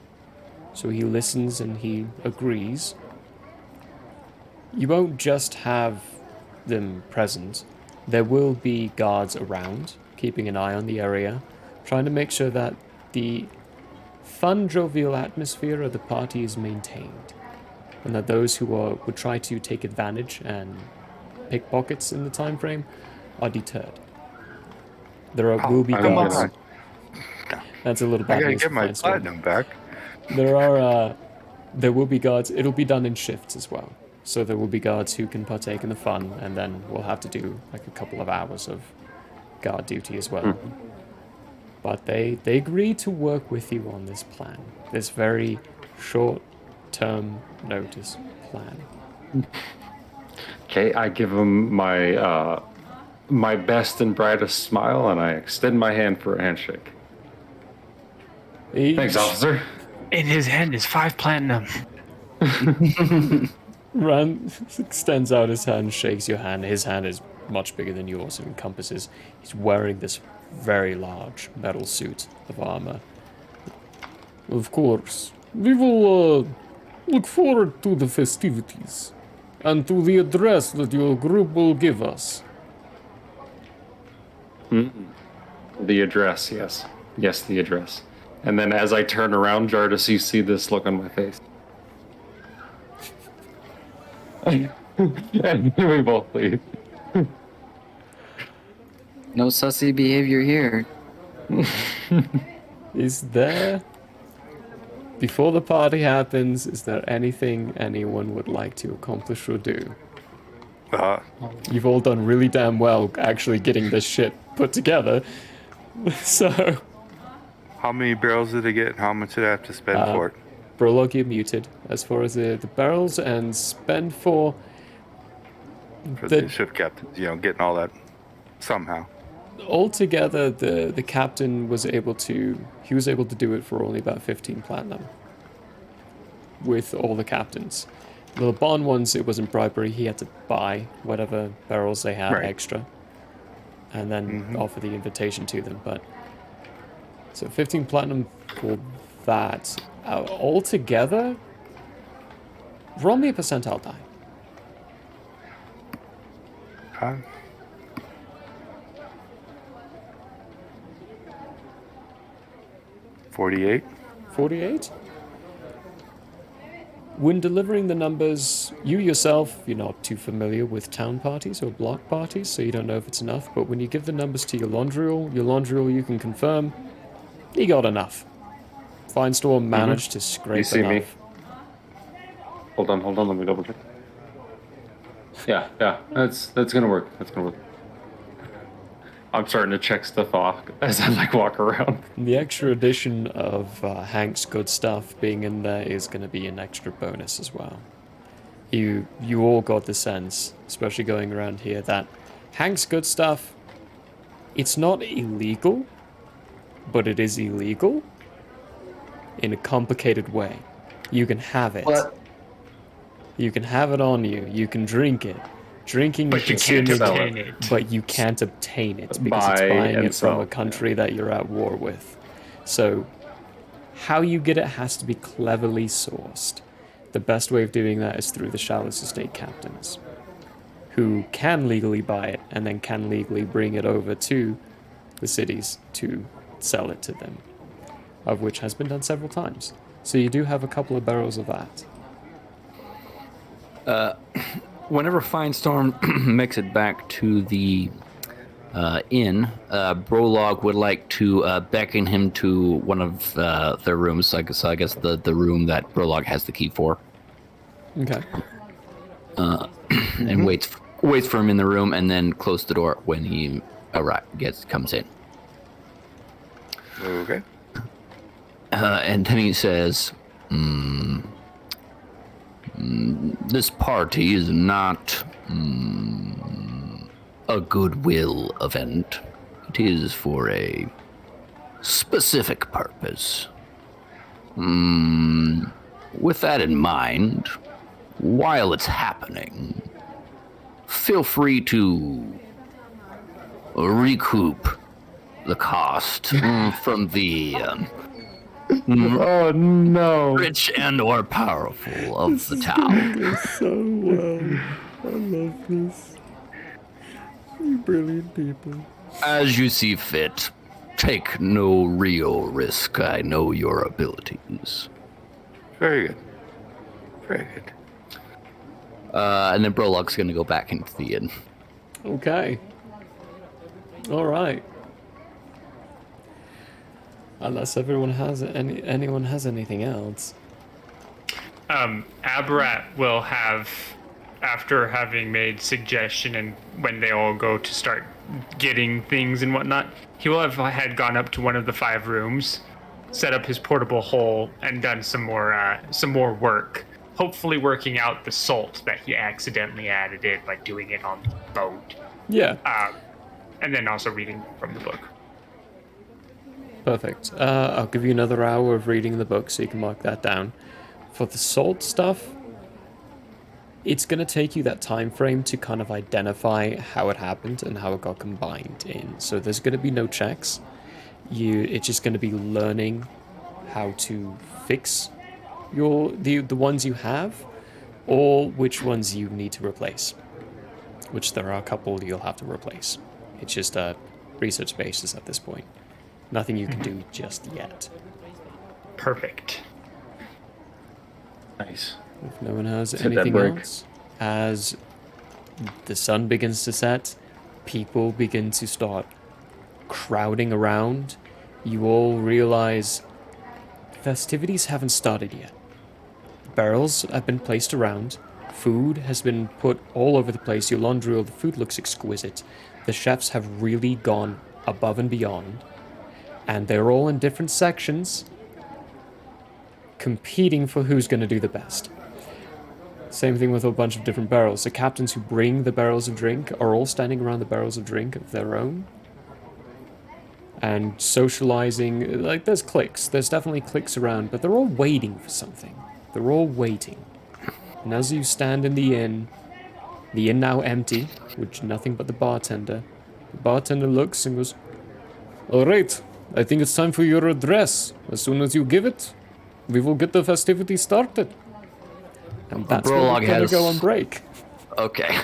So he listens and he agrees. You won't just have them present. There will be guards around, keeping an eye on the area, trying to make sure that the fun, jovial atmosphere of the party is maintained, and that those who would try to take advantage and pickpockets in the time frame are deterred. There will be Come guards. on. That's a little I bad gotta news get for my Firestorm. platinum back. There will be guards. It'll be done in shifts as well. So there will be guards who can partake in the fun, and then we'll have to do like a couple of hours of guard duty as well. But they agreed to work with you on this plan, this very short-term notice plan. Okay, I give him my my best and brightest smile, and I extend my hand for a handshake. Thanks, officer. In his hand is 5 platinum. Ran extends out his hand, shakes your hand. His hand is much bigger than yours. It encompasses. He's wearing this very large metal suit of armor. Of course, we will look forward to the festivities and to the address that your group will give us. The address, yes. Yes, the address. And then as I turn around, Jardis, you see this look on my face. And we both leave. No sussy behavior here. Is there, before the party happens, is there anything anyone would like to accomplish or do? You've all done really damn well actually getting this shit put together. So, How many barrels did I get? How much did I have to spend for it? Prologue, you're muted as far as the barrels, and spend for For the- the ship captains, getting all that somehow. altogether. The captain was able to do it for only about 15 platinum with all the captains. The Bond ones, it wasn't bribery. He had to buy whatever barrels they had Right. extra, and then offer the invitation to them. But so 15 platinum for that. Altogether, roll me a percentile die. Huh? 48. 48. When delivering the numbers, you yourself, you're not too familiar with town parties or block parties, so you don't know if it's enough, but when you give the numbers to your Laundrial, you can confirm he got enough. Finestorm managed to scrape see me? enough. Hold on, let me double check. Yeah, that's gonna work. That's gonna work. I'm starting to check stuff off as I walk around. The extra addition of Hank's good stuff being in there is going to be an extra bonus as well. You all got the sense, especially going around here, that Hank's good stuff, it's not illegal, but it is illegal in a complicated way. You can have it. What? You can have it on you. You can drink it. Drinking But you can't obtain it. but you can't obtain it because Buy it's buying and it from sell, a country that you're at war with. So how you get it has to be cleverly sourced. The best way of doing that is through the Chalice Estate captains, who can legally buy it and then can legally bring it over to the cities to sell it to them, of which has been done several times. So you do have a couple of barrels of that. Whenever Finestorm makes it back to the inn, Brolog would like to beckon him to one of their rooms. So I guess the room that Brolog has the key for, Okay. and waits for him in the room, and then close the door when he All right, comes in. Okay. And then he says, this party is not a goodwill event. It is for a specific purpose. With that in mind, while it's happening, feel free to recoup the cost from the Oh no! rich and or powerful of the town. So well. I love this. You brilliant people. As you see fit, take no real risk. I know your abilities. Very good. Very good. And then Brolog's gonna go back into the inn. Okay. All right. Unless anyone has anything else. Abarat will have, after having made suggestion and when they all go to start getting things and whatnot, he will have had gone up to one of the 5 rooms, set up his portable hole, and done some more work. Hopefully working out the salt that he accidentally added in by doing it on the boat. Yeah. And then also reading from the book. Perfect. I'll give you another hour of reading the book so you can mark that down. For the salt stuff, it's going to take you that time frame to kind of identify how it happened and how it got combined in. So there's going to be no checks. It's just going to be learning how to fix the ones you have, or which ones you need to replace. Which there are a couple you'll have to replace. It's just a research basis at this point. Nothing you can do just yet. Perfect. Nice. If no one has Hit that anything break. else, as the sun begins to set, people begin to start crowding around. You all realize festivities haven't started yet. Barrels have been placed around. Food has been put all over the place. Your laundry, all the food looks exquisite. The chefs have really gone above and beyond. And they're all in different sections, competing for who's going to do the best. Same thing with a bunch of different barrels. The captains who bring the barrels of drink are all standing around the barrels of drink of their own. And socializing, like there's cliques. There's definitely cliques around, but they're all waiting for something. They're all waiting. And as you stand in the inn now empty, with nothing but the bartender looks and goes, "All right, I think it's time for your address. As soon as you give it, we will get the festivities started." And that's where we're going to go on break. Okay.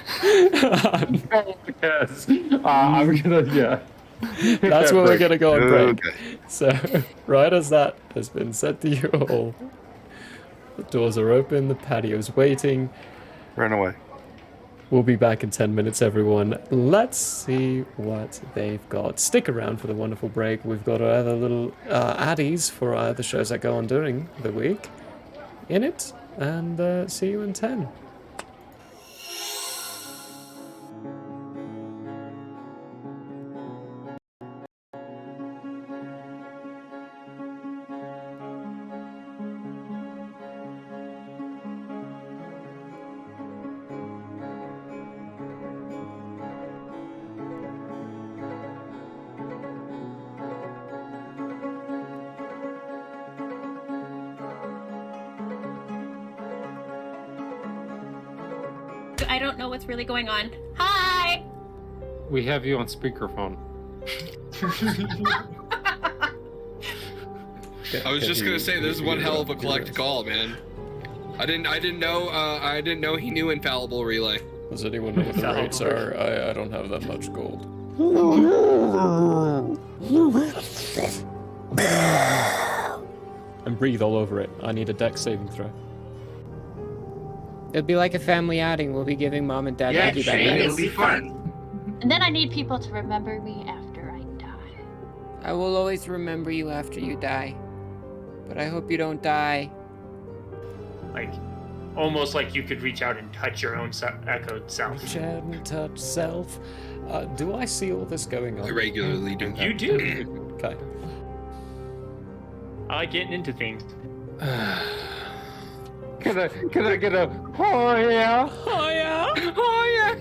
Yes. I'm gonna, yeah. That's where we're going to go on break. Okay. So, right as that has been said to you all, the doors are open, the patio's waiting. Run away. We'll be back in 10 minutes, everyone. Let's see what they've got. Stick around for the wonderful break. We've got other little addies for the shows that go on during the week in it. And see you in 10. I don't know what's really going on. Hi! We have you on speakerphone. I was just gonna say, this is one hell of a collect call, man. I didn't know he knew infallible relay. Does anyone know what the rates are? I don't have that much gold. And breathe all over it. I need a dex saving throw. It'll be like a family outing. We'll be giving mom and dad Maggie bags. be fun. And then I need people to remember me after I die. I will always remember you after you die. But I hope you don't die. Like, almost like you could reach out and touch your own echoed self. Reach out and touch self. Do I see all this going on? I regularly do. You do. Okay. I like getting into things. Can I get a oh yeah? Oh yeah. Oh yeah.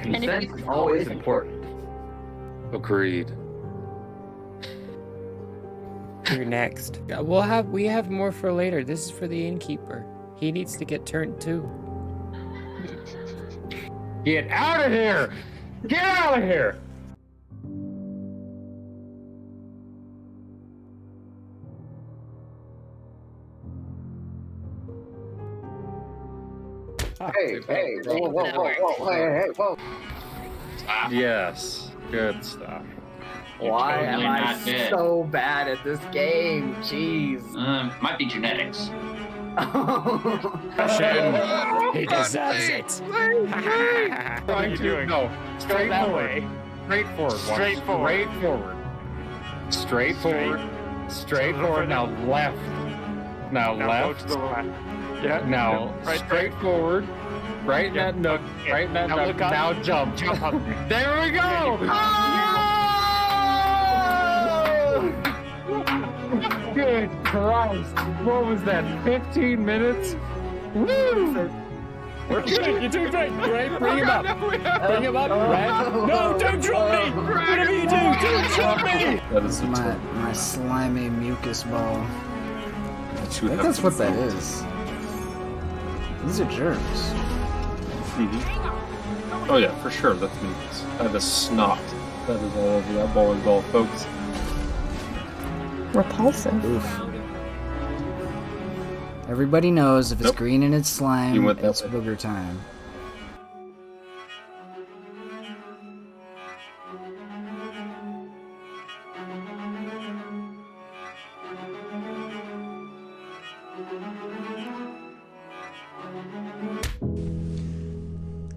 Consent is always important. Agreed. You're next. We have more for later. This is for the innkeeper. He needs to get turned too. Get out of here! Get out of here! Hey, whoa. Yes, good stuff. Why am totally I not dead. so bad at this game? Jeez. Might be genetics. He deserves it. What are you doing? No, Go that way. Straightforward. Straightforward. Now left. Now Now left. go to the left. Yeah. Now right straightforward. Right in Yeah. that nook. Yeah. Right in that Now nook. look up. Now jump. Jump up. There we go. Good Christ. What was that? 15 minutes? Woo! You're doing great. Great. Bring him up. Bring him up. Red. No, don't drop me. Whatever you do, don't drop me. That is My slimy mucus ball. I you think have that's to what that is. These are germs. Oh yeah, for sure. That's mucus. That is snot. That is all over that bowling ball, folks. Repulsive. Oof. Everybody knows if it's Nope. green and it's slime, You went that it's way. booger time.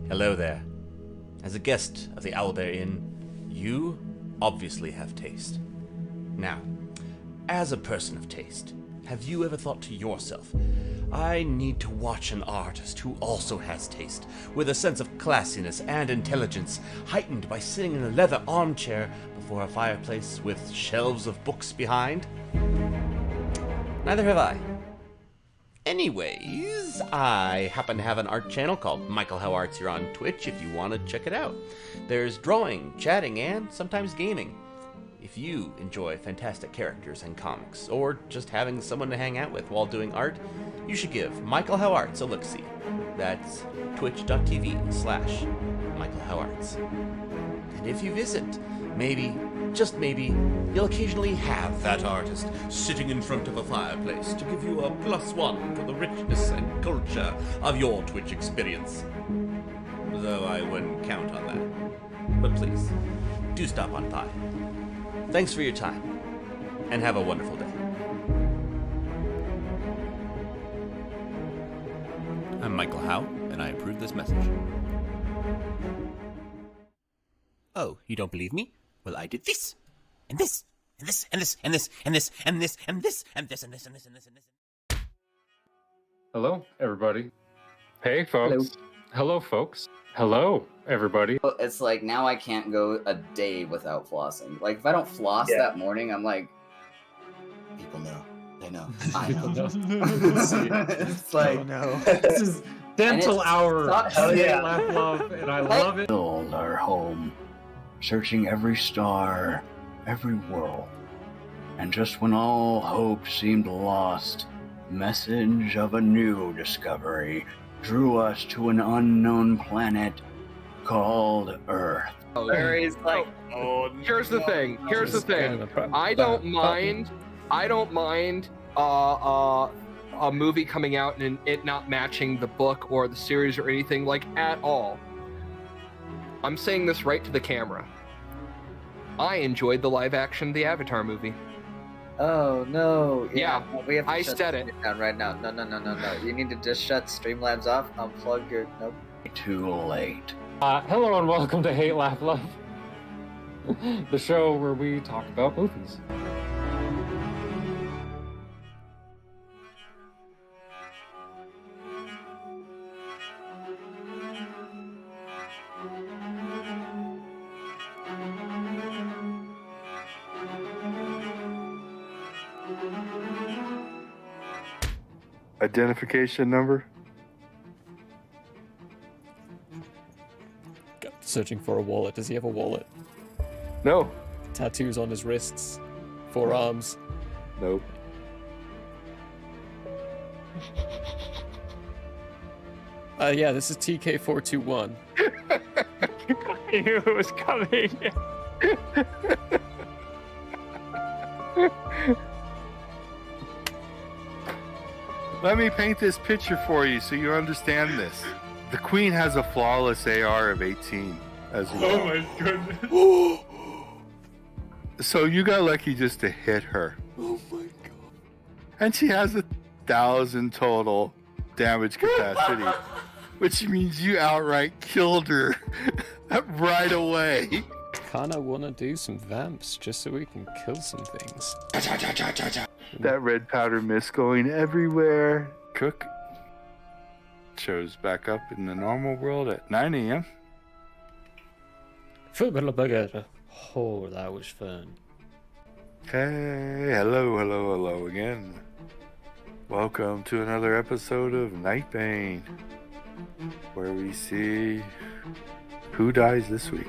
Hello there. As a guest of the Owlbear Inn, you obviously have taste. Now, as a person of taste, have you ever thought to yourself, I need to watch an artist who also has taste, with a sense of classiness and intelligence, heightened by sitting in a leather armchair before a fireplace with shelves of books behind? Neither have I. Anyways, I happen to have an art channel called Michael Howe Arts here on Twitch if you want to check it out. There's drawing, chatting, and sometimes gaming. If you enjoy fantastic characters and comics, or just having someone to hang out with while doing art, you should give Michael Howe Arts a look-see. That's twitch.tv/Michael Howe Arts. And if you visit, maybe, just maybe, you'll occasionally have that artist sitting in front of a fireplace to give you a +1 to the richness and culture of your Twitch experience. Though I wouldn't count on that. But please, do stop on by. Thanks for your time, and have a wonderful day. I'm Michael Howe, and I approve this message. Oh, you don't believe me? Well, I did this, and this, and this, and this, and this, and this, and this, and this, and this, and this, and this, and this, and this. Hello, everybody. Hey, folks. Hello, folks. Hello, everybody. It's like now I can't go a day without flossing. Like if I don't floss that morning, I'm like, people know. They know. I know. It's like This is dental hour. Hell yeah. Laugh, love, and I love it. Build our home, searching every star, every world. And just when all hope seemed lost, message of a new discovery drew us to an unknown planet called Earth. Here's the thing. Here's the thing. I don't mind a movie coming out and it not matching the book or the series or anything like at all. I'm saying this right to the camera. I enjoyed the live action The Avatar movie. Oh no! Yeah, we have to I shut said this it. down right now. No! You need to just shut Streamlabs off. Unplug your. Nope. Too late. Hello and welcome to Hate, Laugh, Love, the show where we talk about movies. Identification number? Searching for a wallet. Does he have a wallet? No. Tattoos on his wrists. Forearms. Nope. Yeah, this is TK421. I knew it was coming. Let me paint this picture for you so you understand this. The queen has a flawless AR of 18 as well. Oh my goodness. So you got lucky just to hit her. Oh my god. And she has 1,000 total damage capacity, which means you outright killed her right away. Kinda wanna do some vamps just so we can kill some things. That red powder mist going everywhere. Cook shows back up in the normal world at 9 a.m. Oh, that was fun. Hey, hello again. Welcome to another episode of Nightbane, where we see who dies this week.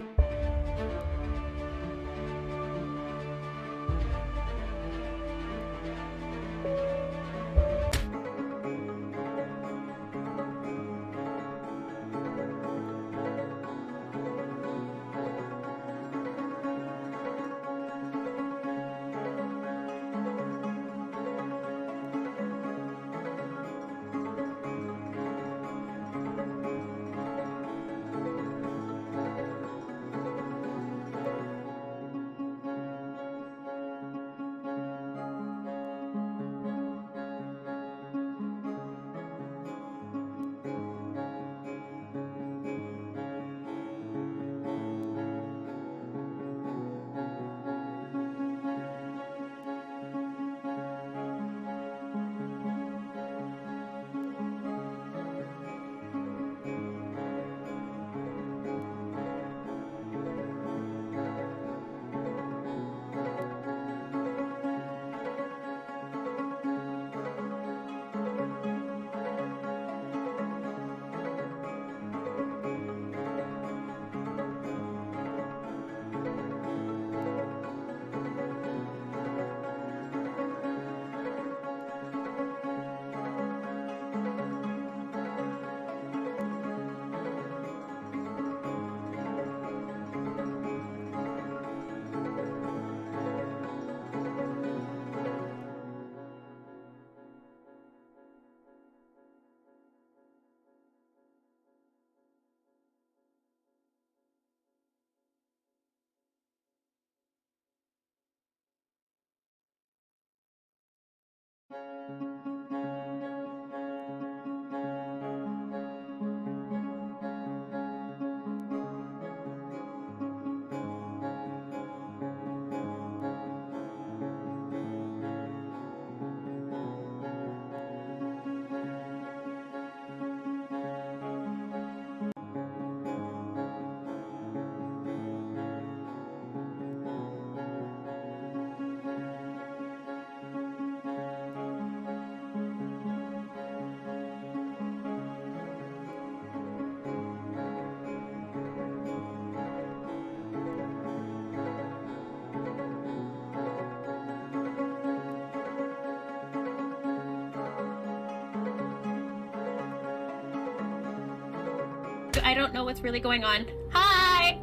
I don't know what's really going on. Hi!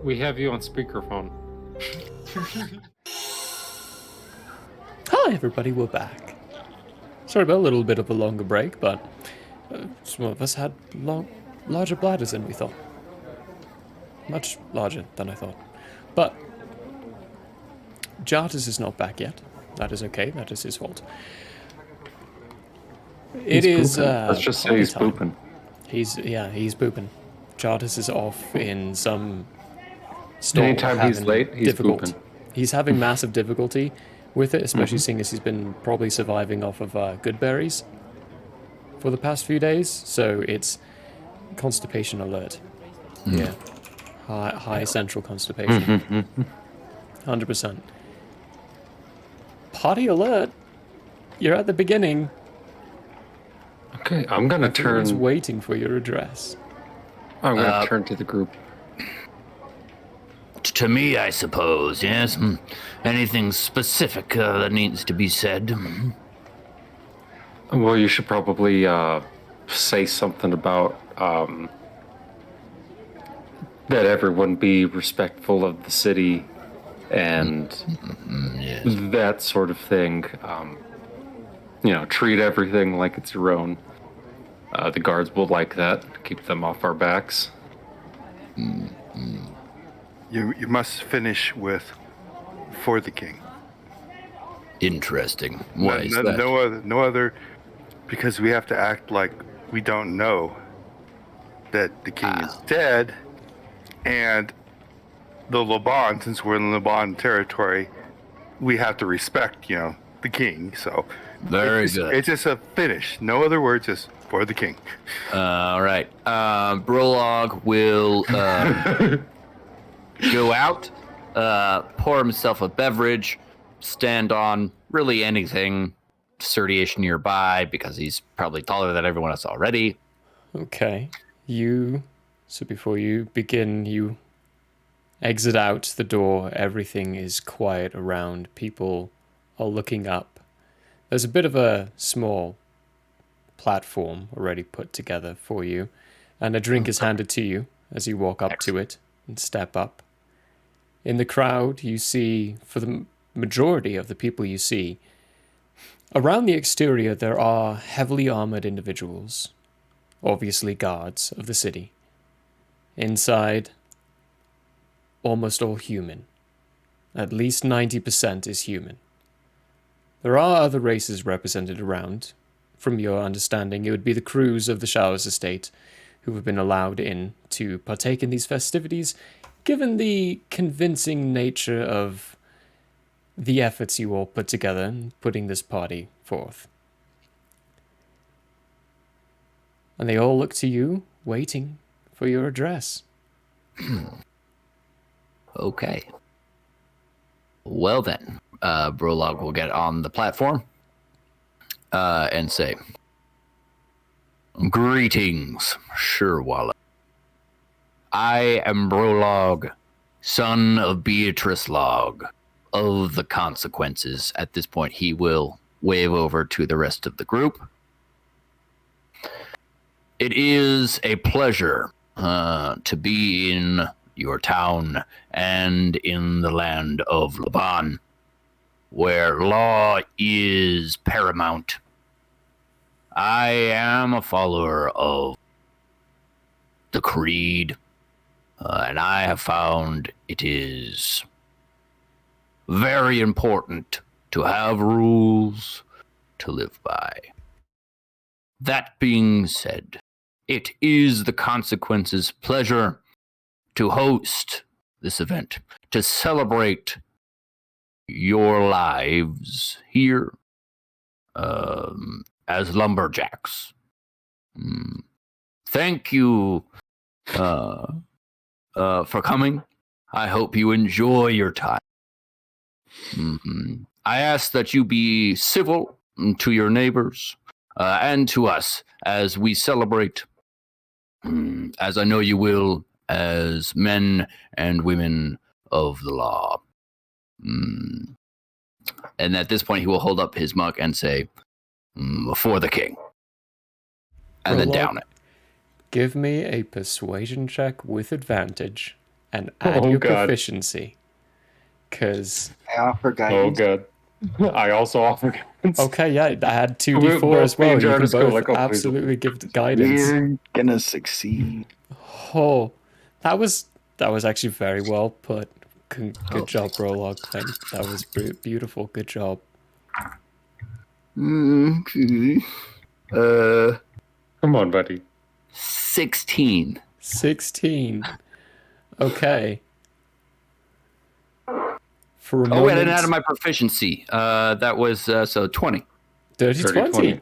We have you on speakerphone. Hi everybody, we're back. Sorry about a little bit of a longer break, but some of us had larger bladders than we thought. Much larger than I thought. But Jartis is not back yet. That is okay, that is his fault. He's pooping. Let's just say he's pooping. He's pooping. Jartis is off in some store. Anytime he's late, he's pooping. He's having massive difficulty with it, especially seeing as he's been probably surviving off of good berries for the past few days. So it's constipation alert. Yeah. High central constipation. 100%. Party alert. You're at the beginning. Okay, I'm gonna Everyone's turn. waiting for your address. I'm gonna turn to the group. To me, I suppose, yes? Anything specific that needs to be said? Well, you should probably say something about that everyone be respectful of the city and Yes. that sort of thing. Treat everything like it's your own. The guards will like that. Keep them off our backs. You must finish with for the king. Interesting. Why is that? No other, because we have to act like we don't know that the king is dead, and the Laban, since we're in Laban territory, we have to respect, the king. So Very good. It's just a finish. No other words, just for the king. All right. Brolog will go out, pour himself a beverage, stand on really anything, sturdy-ish nearby, because he's probably taller than everyone else already. Okay. So before you begin, you exit out the door. Everything is quiet around. People are looking up. There's a bit of a small platform already put together for you, and a drink is handed to you as you walk up to it and step up. In the crowd, you see, for the majority of the people you see, around the exterior there are heavily armored individuals, obviously guards of the city. Inside, almost all human. At least 90% is human. There are other races represented around. From your understanding, it would be the crews of the Showers estate who have been allowed in to partake in these festivities, given the convincing nature of the efforts you all put together in putting this party forth. And they all look to you, waiting for your address. Okay. Well then, Brolog will get on the platform and say, "Greetings, Sherwalla. I am Brolog, son of Beatrice Log, of the Consequences." At this point, he will wave over to the rest of the group. It is a pleasure to be in your town and in the land of Laban, where law is paramount. I am a follower of the creed, and I have found it is very important to have rules to live by. That being said, it is the Consequences' pleasure to host this event, to celebrate your lives here as lumberjacks. Thank you for coming. I hope you enjoy your time. I ask that you be civil to your neighbors and to us as we celebrate, as I know you will, as men and women of the law. And at this point, he will hold up his mug and say, "For the king." And then down it. Give me a persuasion check with advantage and add your proficiency. Because I offer guidance. Oh, God. I also offer guidance. Okay, yeah, I had 2d4 as well. You can both like, absolutely give guidance. We're gonna succeed. Oh, that was actually very well put. Good job, Brolog. That was beautiful. Good job. Okay. Come on, buddy. 16. 16. Okay. For a Oh, moment, wait, I didn't add my proficiency. That was, so 20. Dirty 20. Nice.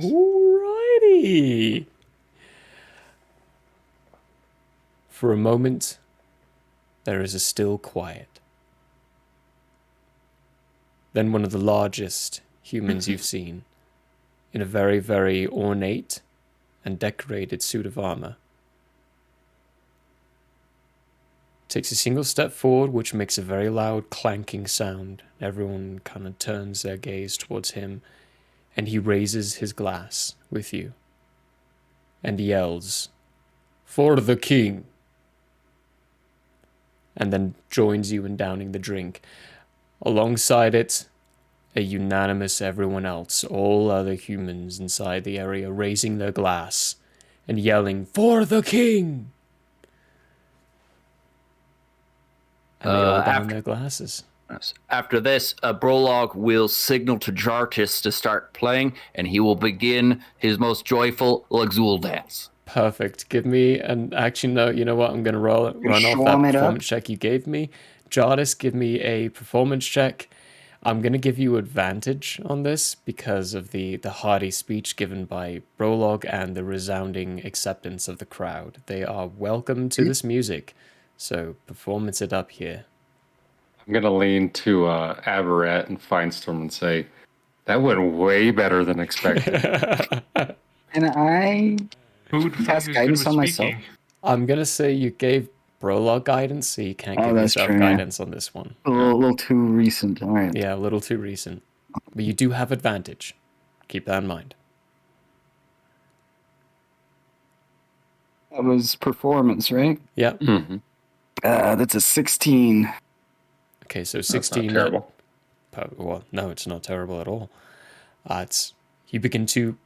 Alrighty. For a moment, there is a still quiet. Then one of the largest humans you've seen in a very, very ornate and decorated suit of armor. Takes a single step forward, which makes a very loud clanking sound. Everyone kind of turns their gaze towards him, and he raises his glass with you and yells, "For the king!" and then joins you in downing the drink. Alongside it, a unanimous everyone else, all other humans inside the area, raising their glass and yelling, "For the king!" And they all down their glasses. After this, Brolog will signal to Jartis to start playing, and he will begin his most joyful Luxul dance. Perfect. Give me an action note. You know what? I'm going to run off that performance check you gave me. Jartis, give me a performance check. I'm going to give you advantage on this because of the hearty speech given by Brolog and the resounding acceptance of the crowd. They are welcome to this music. So performance it up here. I'm going to lean to Aberrat and Finestorm and say, that went way better than expected. And I cast guidance on myself. I'm going to say you gave Brolog guidance, so you can't give yourself guidance on this one. A little too recent. All right. Yeah, a little too recent. But you do have advantage. Keep that in mind. That was performance, right? Yep. Mm-hmm. That's a 16. Okay, so 16. That's not terrible. Well, no, it's not terrible at all. You begin to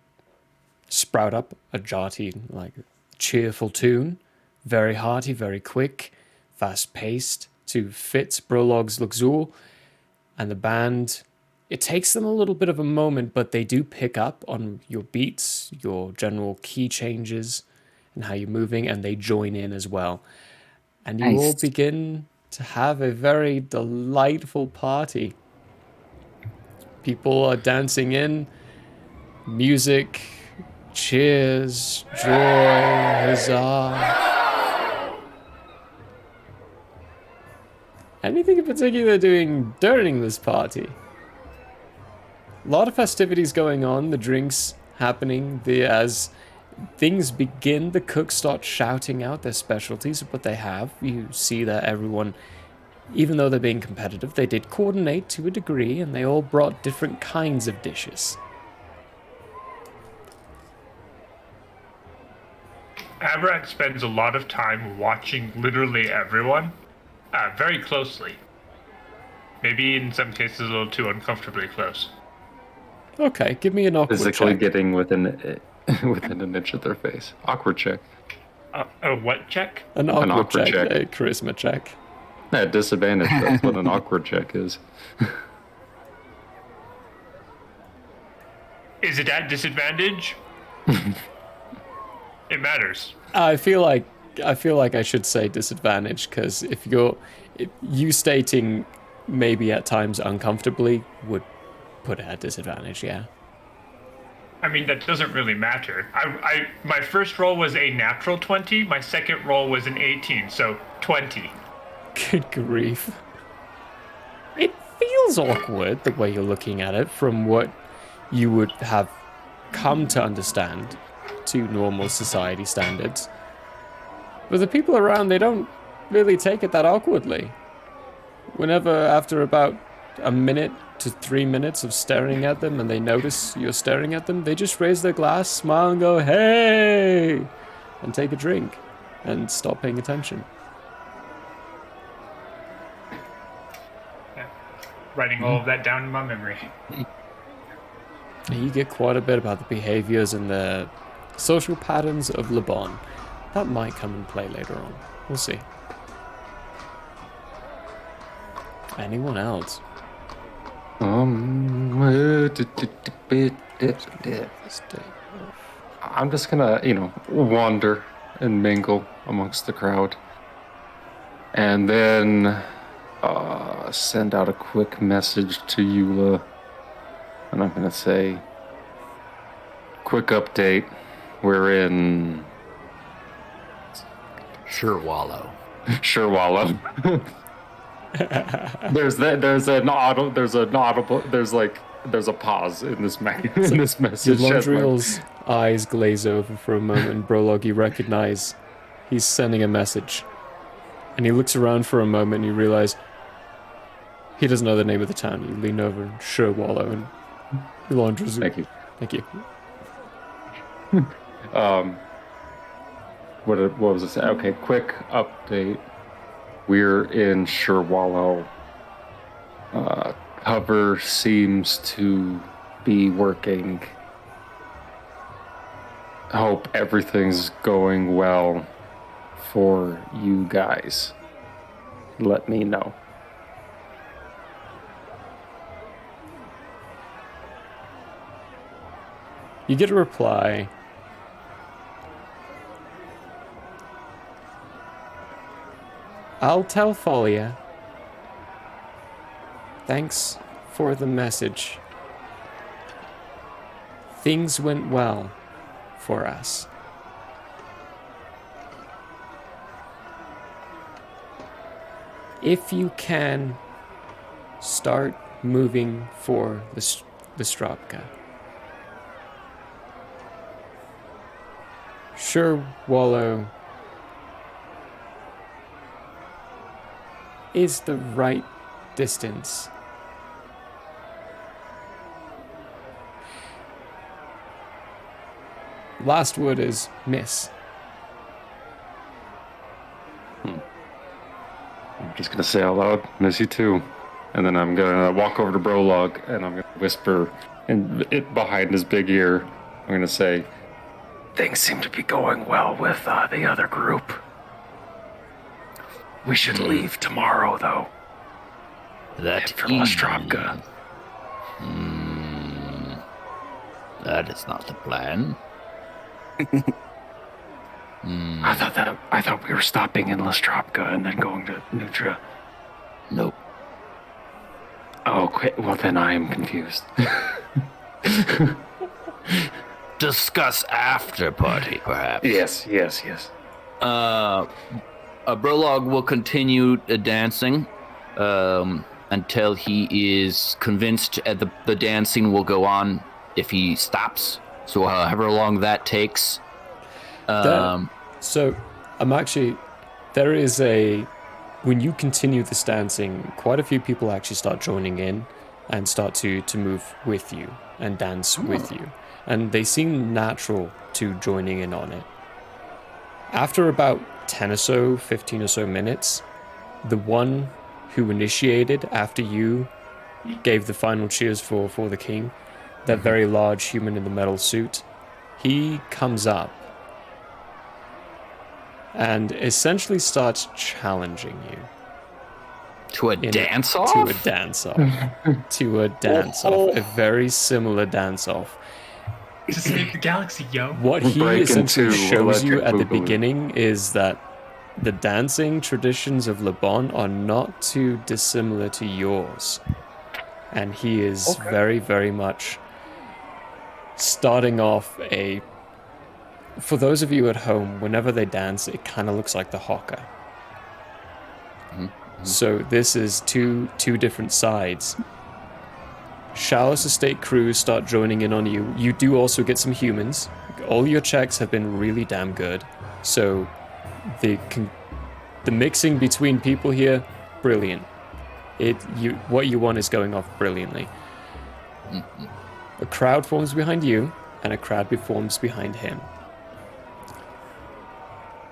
sprout up a jaunty, cheerful tune, very hearty, very quick, fast-paced, to fit Brolog's Luxul, and the band. It takes them a little bit of a moment, but they do pick up on your beats, your general key changes, and how you're moving, and they join in as well. And you all begin to have a very delightful party. People are dancing in, music, cheers, joy, huzzah. Anything in particular doing during this party? A lot of festivities going on, the drinks happening, as things begin, the cooks start shouting out their specialties of what they have. You see that everyone, even though they're being competitive, they did coordinate to a degree, and they all brought different kinds of dishes. Abrak spends a lot of time watching literally everyone, very closely. Maybe in some cases a little too uncomfortably close. Okay, give me an awkward Physically check. getting within an inch of their face. Awkward check. A what check? An awkward check. A charisma check. At disadvantage, that's what an awkward check is. Is it at disadvantage? It matters. I feel like I should say disadvantage, because if you stating maybe at times uncomfortably would put it at disadvantage, yeah. I mean, that doesn't really matter. My first roll was a natural 20, my second roll was an 18, so 20. Good grief. It feels awkward the way you're looking at it from what you would have come to understand to normal society standards. But the people around, they don't really take it that awkwardly. Whenever, after about a minute to 3 minutes of staring at them and they notice you're staring at them, they just raise their glass, smile, and go, "Hey!" and take a drink and stop paying attention. Yeah. Writing all of that down in my memory. You get quite a bit about the behaviors and the social patterns of Le Bon. That might come and play later on. We'll see. Anyone else? I'm just gonna, wander and mingle amongst the crowd. And then send out a quick message to Eula. And I'm gonna say, quick update. We're in Sherwallow. There's there's a pause in this Your message. Londriel's eyes glaze over for a moment, and Brolog, you recognize he's sending a message. And he looks around for a moment, and you realize he doesn't know the name of the town. You lean over and show Wallow, and Londriel's... Thank you. Thank you. What was it? Okay, quick update. We're in Sherwallow. Cover seems to be working. Hope everything's going well for you guys. Let me know. You get a reply. I'll tell Folia. Thanks for the message. Things went well for us. If you can, start moving for the Stropka. Sure, Wallow is the right distance. Last word is miss. I'm just gonna say out loud, miss you too. And then I'm gonna walk over to Brolog and I'm gonna whisper it behind his big ear. I'm gonna say, things seem to be going well with the other group. We should leave tomorrow, though. That for Lestropka. That is not the plan. I thought we were stopping in Lestropka and then going to Nutra. Nope. Oh, okay. Well, then I am confused. Discuss after party, perhaps. Yes. Brolog will continue dancing until he is convinced the dancing will go on if he stops. So however long that takes. So I'm actually... There is when you continue this dancing, quite a few people actually start joining in and start to move with you and dance with you. And they seem natural to joining in on it. After about 10 or so, 15 or so minutes, the one who initiated after you gave the final cheers for the king, that very large human in the metal suit, he comes up and essentially starts challenging you. To a dance-off? To a dance-off. To a dance-off. A very similar dance-off. To save the galaxy, yo. What he essentially shows you at the beginning is that the dancing traditions of Le Bon are not too dissimilar to yours. And he is very, very much starting off for those of you at home, whenever they dance, it kind of looks like the haka. So this is two different sides. Chalice Estate crews start joining in on you. You do also get some humans. All your checks have been really damn good. So the mixing between people here, brilliant. What you want is going off brilliantly. A crowd forms behind you, and a crowd forms behind him.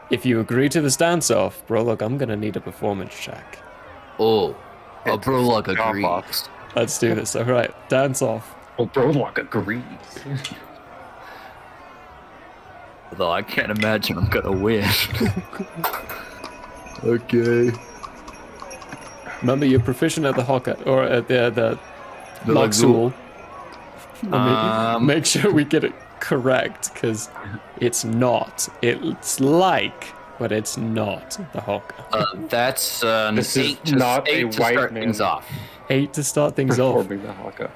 If you agree to this dance-off, Brolog, I'm gonna need a performance check. Brolog agrees. Let's do this. All right, dance-off. Brolog agrees. Although I can't imagine I'm gonna win. Okay. Remember, you're proficient at the haka, or at the Magzul. Make sure we get it correct, because it's not. It's like, but it's not the haka. That's this eight is to, not eight a to white start man things off. 8 to start things off. Performing the haka.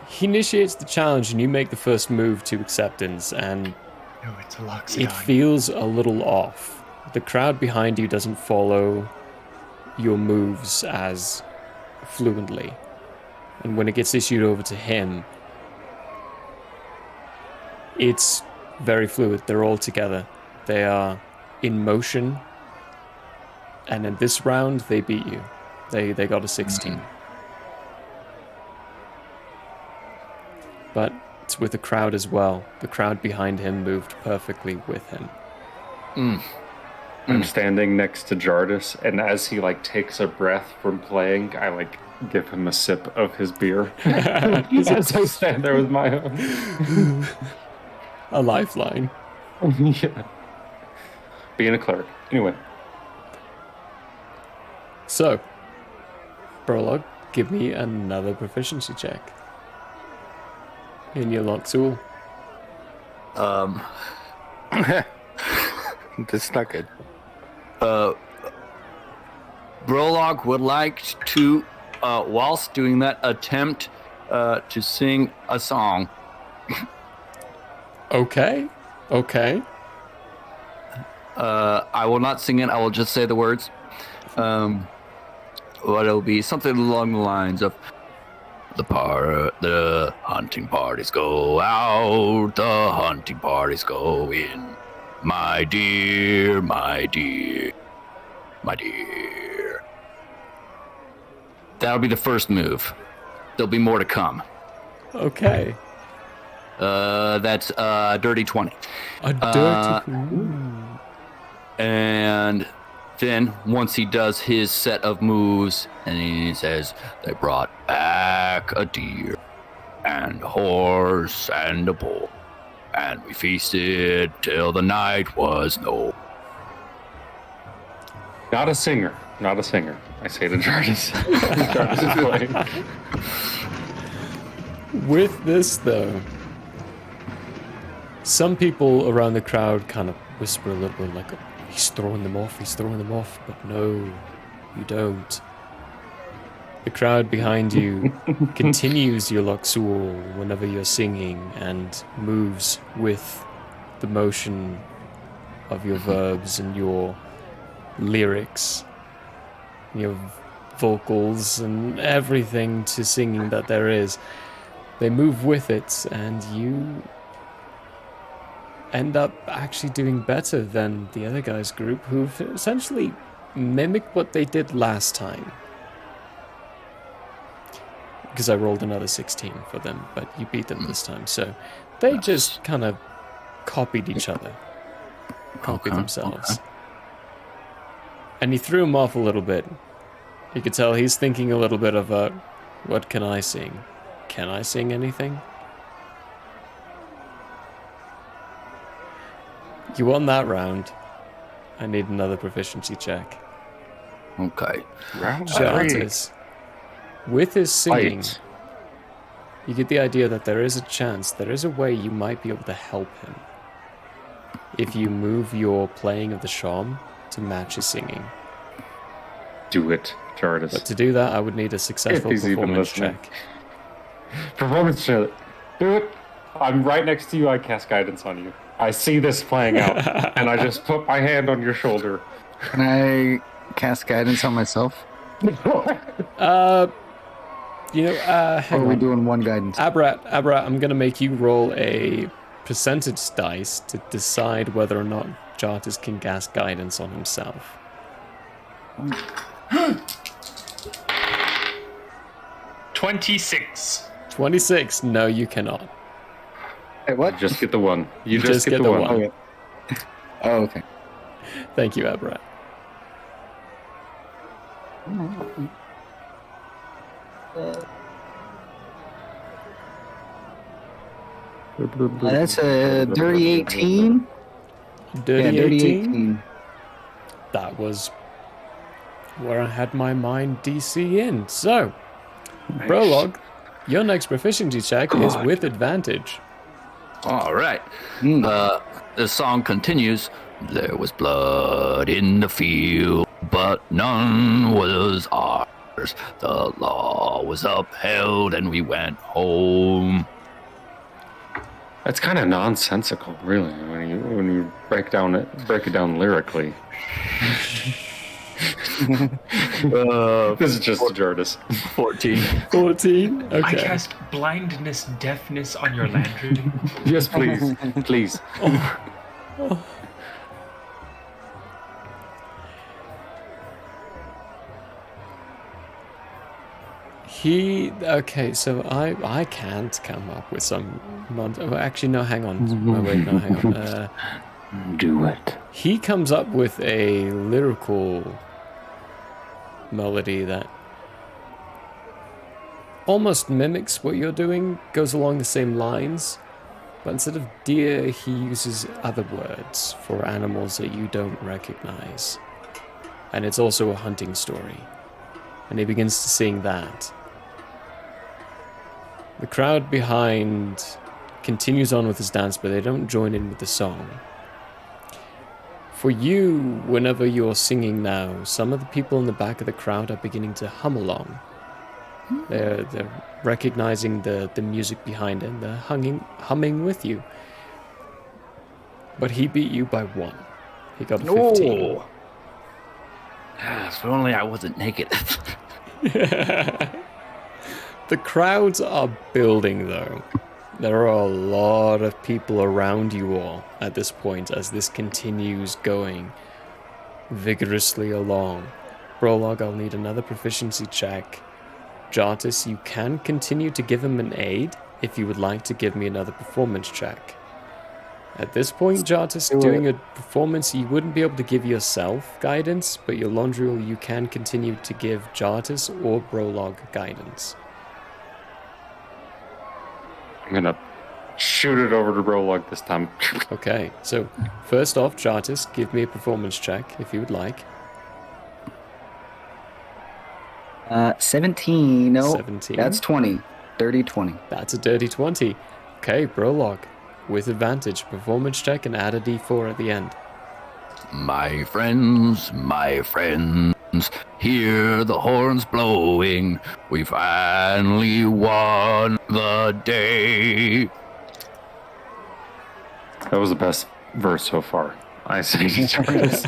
He initiates the challenge, and you make the first move to acceptance, and it's a it feels a little off. The crowd behind you doesn't follow your moves as fluently. And when it gets issued over to him, it's very fluid. They're all together. They are in motion. And in this round, they beat you. They got a 16. But it's with the crowd as well. The crowd behind him moved perfectly with him. I'm standing next to Jardis, and as he takes a breath from playing, I give him a sip of his beer. As I stand there with my own. A lifeline. Yeah. Being a cleric. Anyway. So, Prologue, give me another proficiency check. In your lock tool. That's not good. Brolog would like to, whilst doing that, attempt to sing a song. Okay. I will not sing it. I will just say the words. But it'll be something along the lines of the hunting parties go out, the hunting parties go in. My dear, my dear, my dear. That'll be the first move. There'll be more to come. Okay. That's dirty 20. A dirty And then once he does his set of moves, and he says, they brought back a deer and a horse and a bull, and we feasted till the night was no. Not a singer. I say to Jardis. Jardis is playing. With this, though, some people around the crowd kind of whisper a little bit like, he's throwing them off, but no, you don't. The crowd behind you continues your Luxor whenever you're singing and moves with the motion of your verbs and your lyrics, your vocals and everything to singing that there is. They move with it, and you end up actually doing better than the other guys' group, who've essentially mimicked what they did last time. Because I rolled another 16 for them, but you beat them this time, so they just kind of copied each other. Copied themselves. Okay. And he threw him off a little bit. You could tell he's thinking a little bit of what can I sing? Can I sing anything? You won that round. I need another proficiency check. Okay. Round Jartis, with his singing, you get the idea that there is a chance, there is a way you might be able to help him. If you move your playing of the shawm to match his singing. Do it, Jardis. But to do that, I would need a successful performance check. Performance check. Do it. I'm right next to you. I cast guidance on you. I see this playing out, and I just put my hand on your shoulder. Can I cast guidance on myself? Hang are we doing one guidance? Abrat, I'm going to make you roll a percentage dice to decide whether or not Jartis can cast guidance on himself. 26. 26. No, you cannot. Hey, what? You just get the one. You just get the one. Okay. Oh, okay. Thank you, Abrat. That's a dirty 18. Dirty 18. That was where I had my mind DC in. So, nice. Prologue, your next proficiency check is with advantage. All right. The song continues. There was blood in the field, but none was ours. The law was upheld, and we went home. That's kind of nonsensical, really, when you break it down lyrically. This is just a Jardis. 14. 14? Okay. I cast blindness, deafness on your lantern. Yes, please. Please. Okay, so I can't come up with some actually no, hang on. Oh, wait, no, hang on. Do it. He comes up with a lyrical melody that almost mimics what you're doing, goes along the same lines, but instead of deer, he uses other words for animals that you don't recognize. And it's also a hunting story. And he begins to sing that. The crowd behind continues on with his dance, but they don't join in with the song. For you, whenever you're singing now, some of the people in the back of the crowd are beginning to hum along. They're recognizing the music behind it, and they're humming with you. But he beat you by 1. He got a 15. No. If only I wasn't naked. The crowds are building, though. There are a lot of people around you all at this point as this continues going vigorously along. Prologue, I'll need another proficiency check. Jartis, you can continue to give him an aid if you would like to give me another performance check. At this point, Jartis, doing a performance, you wouldn't be able to give yourself guidance, but your Londriel, you can continue to give Jartis or Prologue guidance. I'm gonna shoot it over to Prologue this time. Okay, so first off, Jartis, give me a performance check if you would like. 17. No, 17. That's 20. Dirty 20. That's a dirty 20. Okay, Prologue, with advantage, performance check and add a d4 at the end. My friends, hear the horns blowing. We finally won the day. That was the best verse so far. I say to Jardis.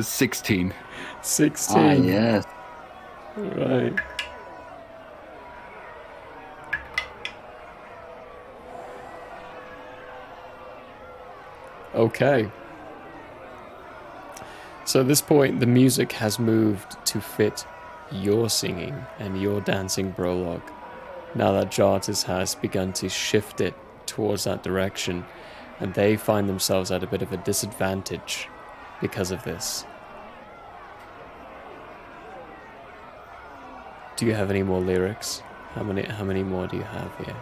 16. 16. Ah, yes. Right. Okay. So at this point, the music has moved to fit your singing and your dancing Prologue. Now that Jartis has begun to shift it towards that direction, and they find themselves at a bit of a disadvantage because of this. Do you have any more lyrics? How many more do you have here?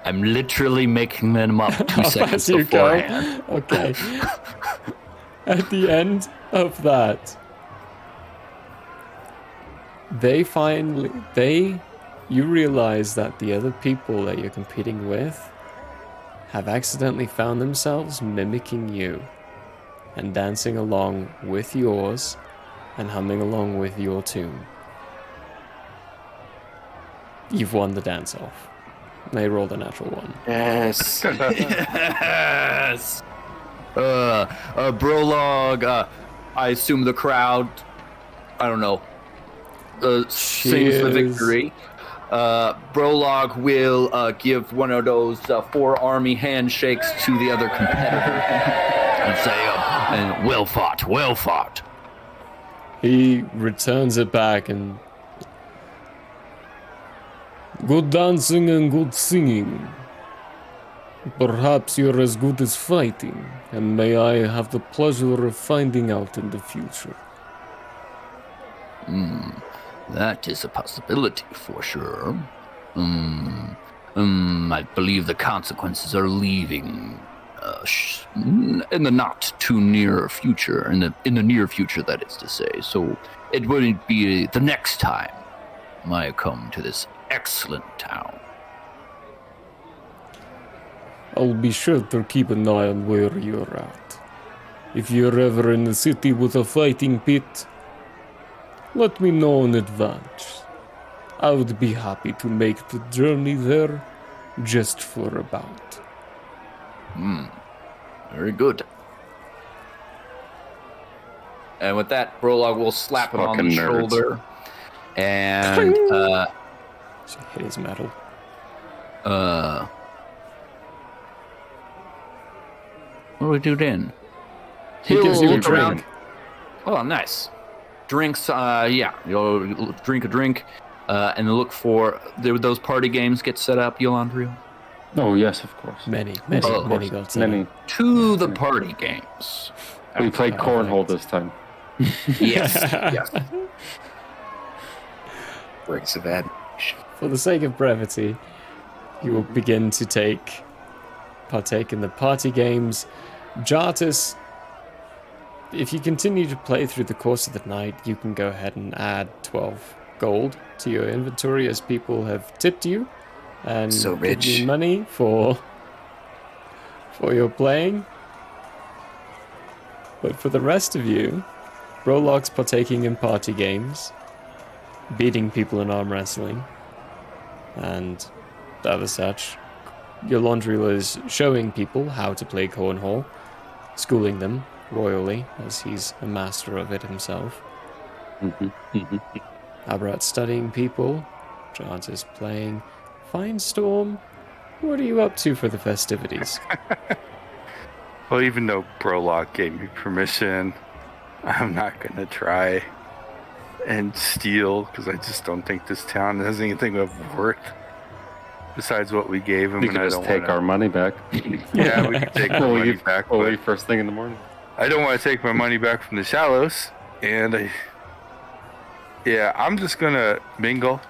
I'm literally making them up 2 seconds As you beforehand. go. Okay. At the end of that, you realize that the other people that you're competing with have accidentally found themselves mimicking you and dancing along with yours and humming along with your tune. You've won the dance-off. They rolled a natural 1. Yes. Yes. Prologue. I assume the crowd. I don't know. Sings the victory. Prologue will give one of those 4 army handshakes to the other competitor and say, and well fought, well fought. He returns it back and... Good dancing and good singing. Perhaps you're as good as fighting, and may I have the pleasure of finding out in the future. That is a possibility for sure. I believe the consequences are leaving in the not too near future, in the near future, that is to say. So it wouldn't be the next time I come to this excellent town. I'll be sure to keep an eye on where you're at. If you're ever in the city with a fighting pit, let me know in advance. I would be happy to make the journey there just for a bout. Very good. And with that, Brolog will slap him on the Fucking nerds. shoulder. And hit his metal. What do we do then? He gives you a drink. Oh, nice. Drinks, you'll drink a drink, and look for those party games get set up, Yolandrio. Oh yes, of course. Many got many. To the party games. We played cornhole this time. Yes. Yes. Breaks of bad. For the sake of brevity, you will begin to partake in the party games. Jartis, if you continue to play through the course of the night, you can go ahead and add 12 gold to your inventory as people have tipped you and So rich. give you money for your playing. But for the rest of you, Brolog's partaking in party games, beating people in arm wrestling, and other such. Yolandrila is showing people how to play cornhole, schooling them royally, as he's a master of it himself. Abrat's studying people. Johns is playing. Finestorm, what are you up to for the festivities? Well, even though Brolog gave me permission, I'm not going to try and steal, because I just don't think this town has anything of worth besides what we gave him. You can just take our money back. Yeah, we can take our money back. We'll leave first thing in the morning. I don't want to take my money back from the Shallows, and I'm just going to mingle.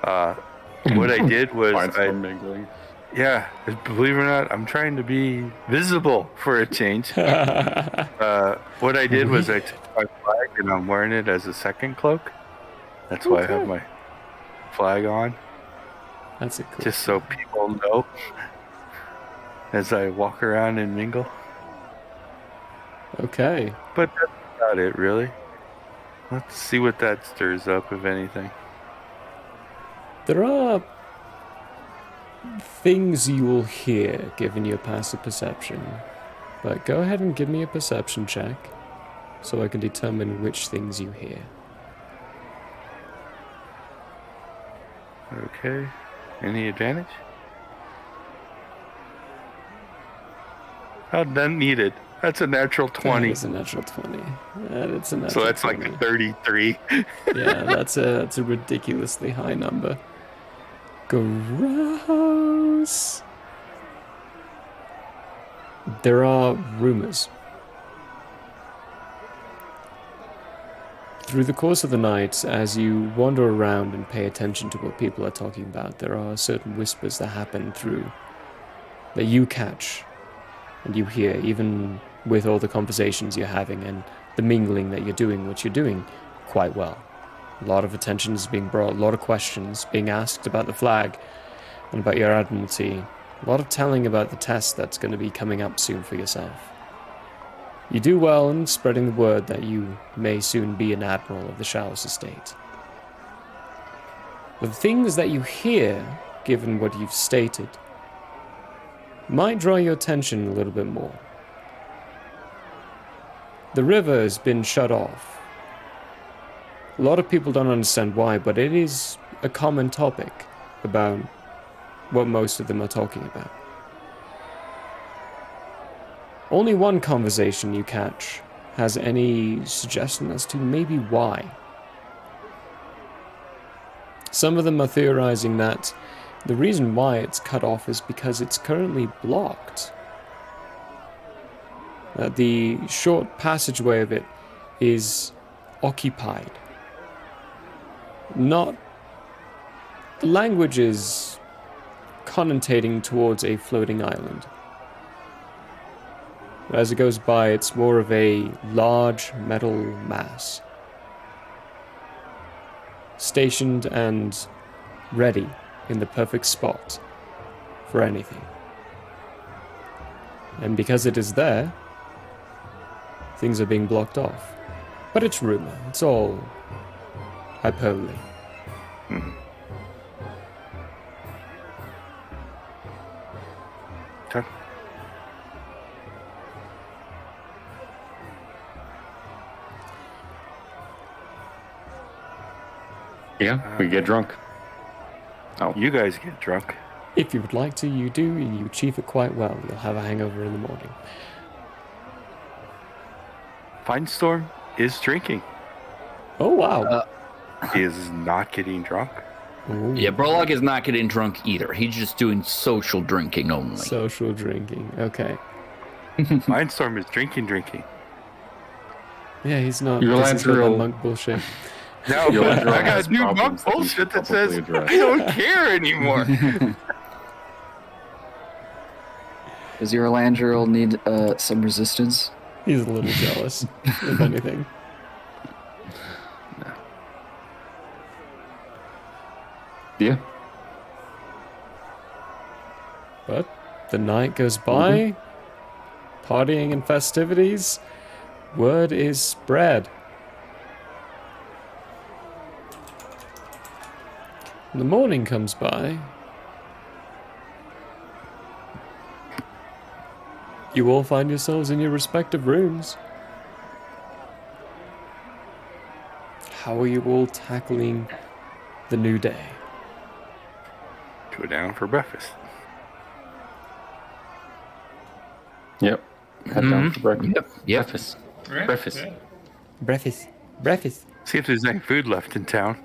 What I did was mingling. Yeah, believe it or not, I'm trying to be visible for a change. What I did was I took my flag and I'm wearing it as a second cloak. That's why I have my flag on. That's a cool. Just so people know as I walk around and mingle. Okay. But that's about it, really. Let's see what that stirs up, if anything. There are things you will hear given your passive perception, but go ahead and give me a perception check so I can determine which things you hear. Okay. Any advantage? Oh, none needed. That's a natural 20. That is a natural 20. It's a natural So that's 20. like a 33. Yeah, that's a ridiculously high number. Gross. There are rumors. Through the course of the night, as you wander around and pay attention to what people are talking about, there are certain whispers that happen through that you catch and you hear, even with all the conversations you're having and the mingling that you're doing, which you're doing quite well. A lot of attention is being brought, a lot of questions being asked about the flag and about your admiralty, a lot of telling about the test that's going to be coming up soon for yourself. You do well in spreading the word that you may soon be an admiral of the Showers estate. The things that you hear, given what you've stated, might draw your attention a little bit more. The river has been shut off. A lot of people don't understand why, but it is a common topic about what most of them are talking about. Only one conversation you catch has any suggestion as to maybe why. Some of them are theorizing that the reason why it's cut off is because it's currently blocked. That the short passageway of it is occupied. The language is connotating towards a floating island. As it goes by, it's more of a large metal mass, stationed and ready in the perfect spot for anything. And because it is there, things are being blocked off. But it's rumor. It's all hyperbole. Okay. Yeah, we get drunk. Oh, you guys get drunk. If you would like to, you do, and you achieve it quite well. You'll have a hangover in the morning. Finestorm is drinking. Oh, wow. He is not getting drunk. Ooh. Yeah, Brolog is not getting drunk either. He's just doing social drinking only. Social drinking, okay. Finestorm is drinking. Yeah, he's not. Your This is not that Landrill- monk bullshit. No, Your but Landrill I got has a new monk problems that you bullshit should that says probably address. I don't care anymore. Does your Elandril need some resistance? He's a little jealous, if anything. Yeah. But the night goes by, partying and festivities. Word is spread. The morning comes by. You all find yourselves in your respective rooms. How are you all tackling the new day? Go down for breakfast. Yep. Head down for breakfast. Yep. Breakfast. Right? Breakfast. Yeah. Breakfast. Breakfast. See if there's any food left in town.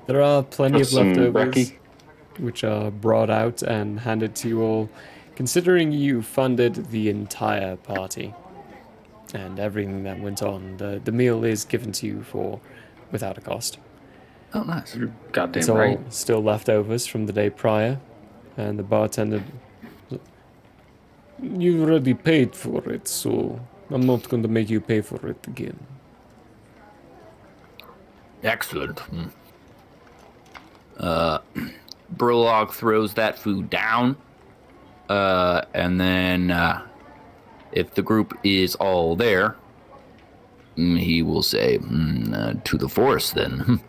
There are plenty of Some leftovers, brekkie. which are brought out and handed to you all, considering you funded the entire party and everything that went on. The meal is given to you for without a cost. Oh, nice. You're goddamn It's all right. still leftovers from the day prior, and the bartender. You already paid for it, so I'm not going to make you pay for it again. Excellent. Brolog throws that food down, and then if the group is all there, he will say, to the forest then.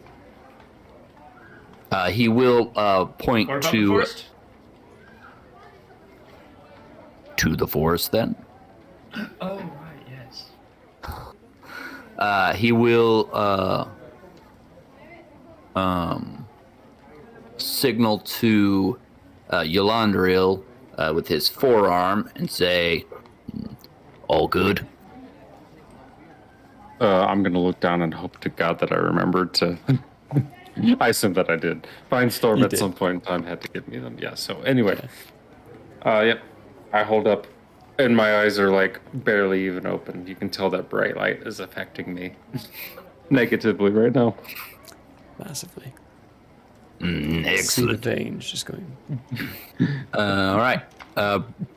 He will point What about to the forest? to the forest then. Oh, right, yes. He will signal to Yolandril with his forearm and say, all good. I'm gonna look down and hope to God that I remembered to. I assume that I did. Finestorm You at did. some point in time had to give me them. Yeah. So anyway, yep. I hold up, and my eyes are like barely even open. You can tell that bright light is affecting me negatively right now. Massively. See the Excellent. veins just going. All right.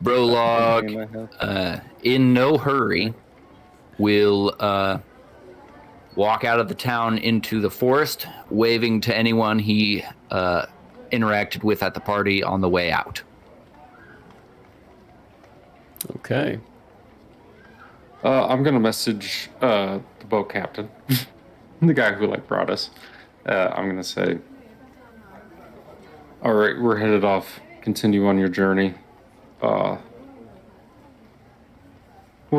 Brolog, in no hurry, will walk out of the town into the forest, waving to anyone he interacted with at the party on the way out. Okay. I'm gonna message the boat captain, the guy who brought us. I'm gonna say, all right, we're headed off. Continue on your journey. We'll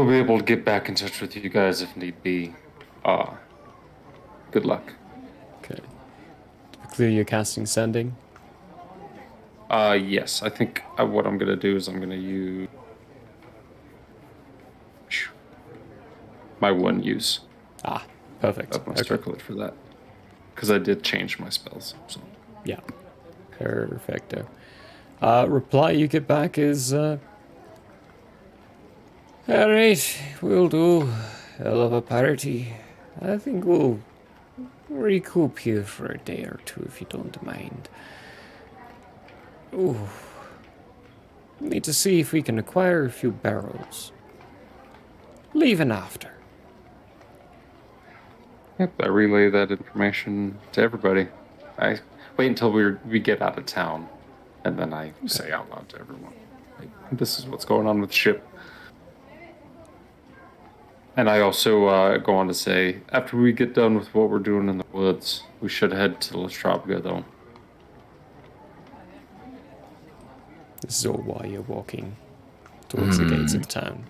be able to get back in touch with you guys if need be. Good luck. Okay. To be clear, you're casting sending. Yes, I think what I'm gonna do is I'm gonna use my one use Ah, perfect. of my Okay. circlet for that, because I did change my spells. So. Yeah. Perfecto. Reply you get back is, alright, we'll do hell of a party. I think we'll recoup here for a day or two if you don't mind. Ooh. Need to see if we can acquire a few barrels. Leaving after. Yep, I relay that information to everybody. I wait until we get out of town, and then I say out loud to everyone, this is what's going on with the ship. And I also go on to say, after we get done with what we're doing in the woods, we should head to Lestrabga, though. This is all while you're walking towards the gates of the town.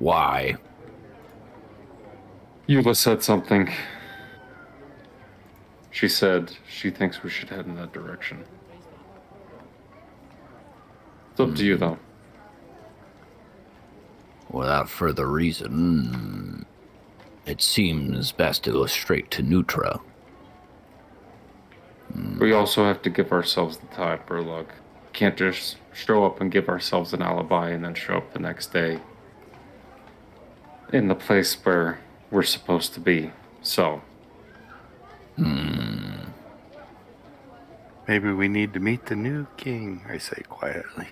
Why? Eula said something. She said she thinks we should head in that direction. It's up to you, though. Without further reason, it seems best to go straight to Nutra. We also have to give ourselves the time, Burlock. Can't just show up and give ourselves an alibi and then show up the next day in the place where we're supposed to be. So. Maybe we need to meet the new king, I say quietly.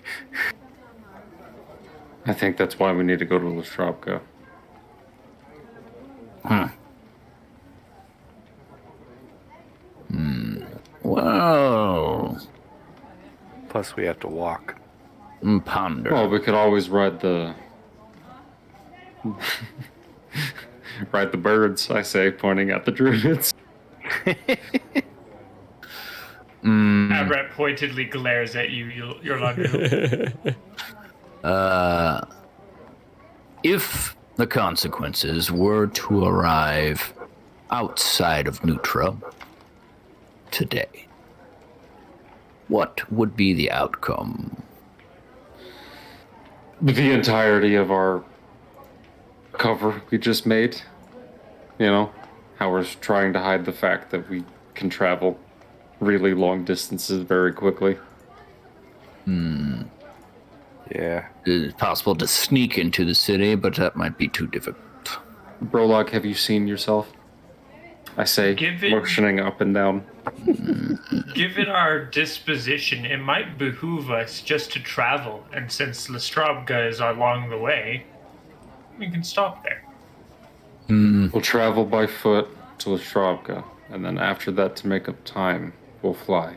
I think that's why we need to go to Lestropka. Well. Plus, we have to walk. Ponder. Well, we could always ride the... ride the birds, I say, pointing at the druids. Abrat pointedly glares at you, Yolanda. If the consequences were to arrive outside of Nutra today, what would be the outcome? The entirety of our cover we just made. You know, how we're trying to hide the fact that we can travel really long distances very quickly. Yeah. It's possible to sneak into the city, but that might be too difficult. Brolog, have you seen yourself? I say, motioning up and down. Given our disposition, it might behoove us just to travel, and since Lestrobga is along the way, we can stop there. We'll travel by foot to Lestrobga, and then after that, to make up time, we'll fly.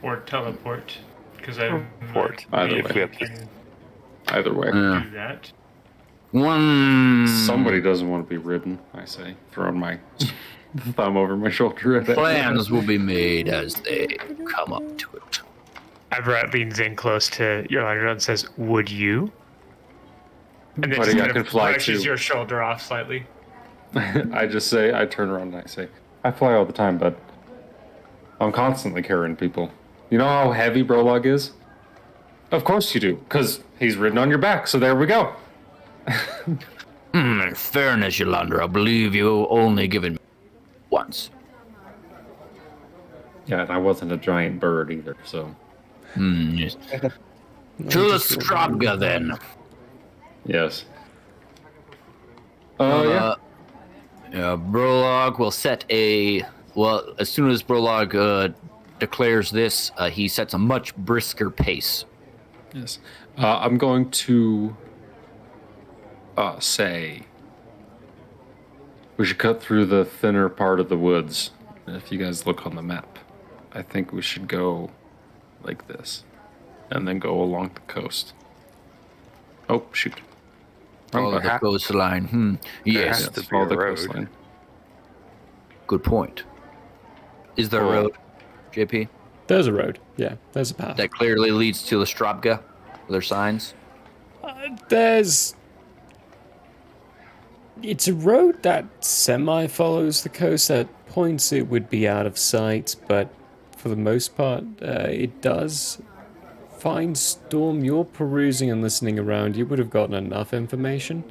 Or teleport, because I Either way. Either way. do that. Somebody doesn't want to be ridden, I say, throwing my thumb over my shoulder. At Plans will be made as they come up to it. Abrat leans in close to Yolanda and says, "Would you?" And then Buddy, just I kind can of fly brushes too. your shoulder off slightly. I just say, I turn around and I say, I fly all the time, but I'm constantly carrying people. You know how heavy Brolog is? Of course you do, because he's ridden on your back, so there we go. In fairness, Yolanda, I believe you only given me once. Yeah, and I wasn't a giant bird either, so. Yes. To the Strabga, then. Yes. Yeah, Brolog will set a... Well, as soon as Brolog declares this, he sets a much brisker pace. Yes. I'm going to say we should cut through the thinner part of the woods. If you guys look on the map, I think we should go like this and then go along the coast. Oh, shoot. Follow the coastline. Yes. Follow the coastline. Good point. Is there a road, JP? There's a road. Yeah, there's a path. That clearly leads to Lestrobga. Are there signs? It's a road that semi-follows the coast. At points it would be out of sight, but for the most part, it does. Fine, Storm, you're perusing and listening around. You would have gotten enough information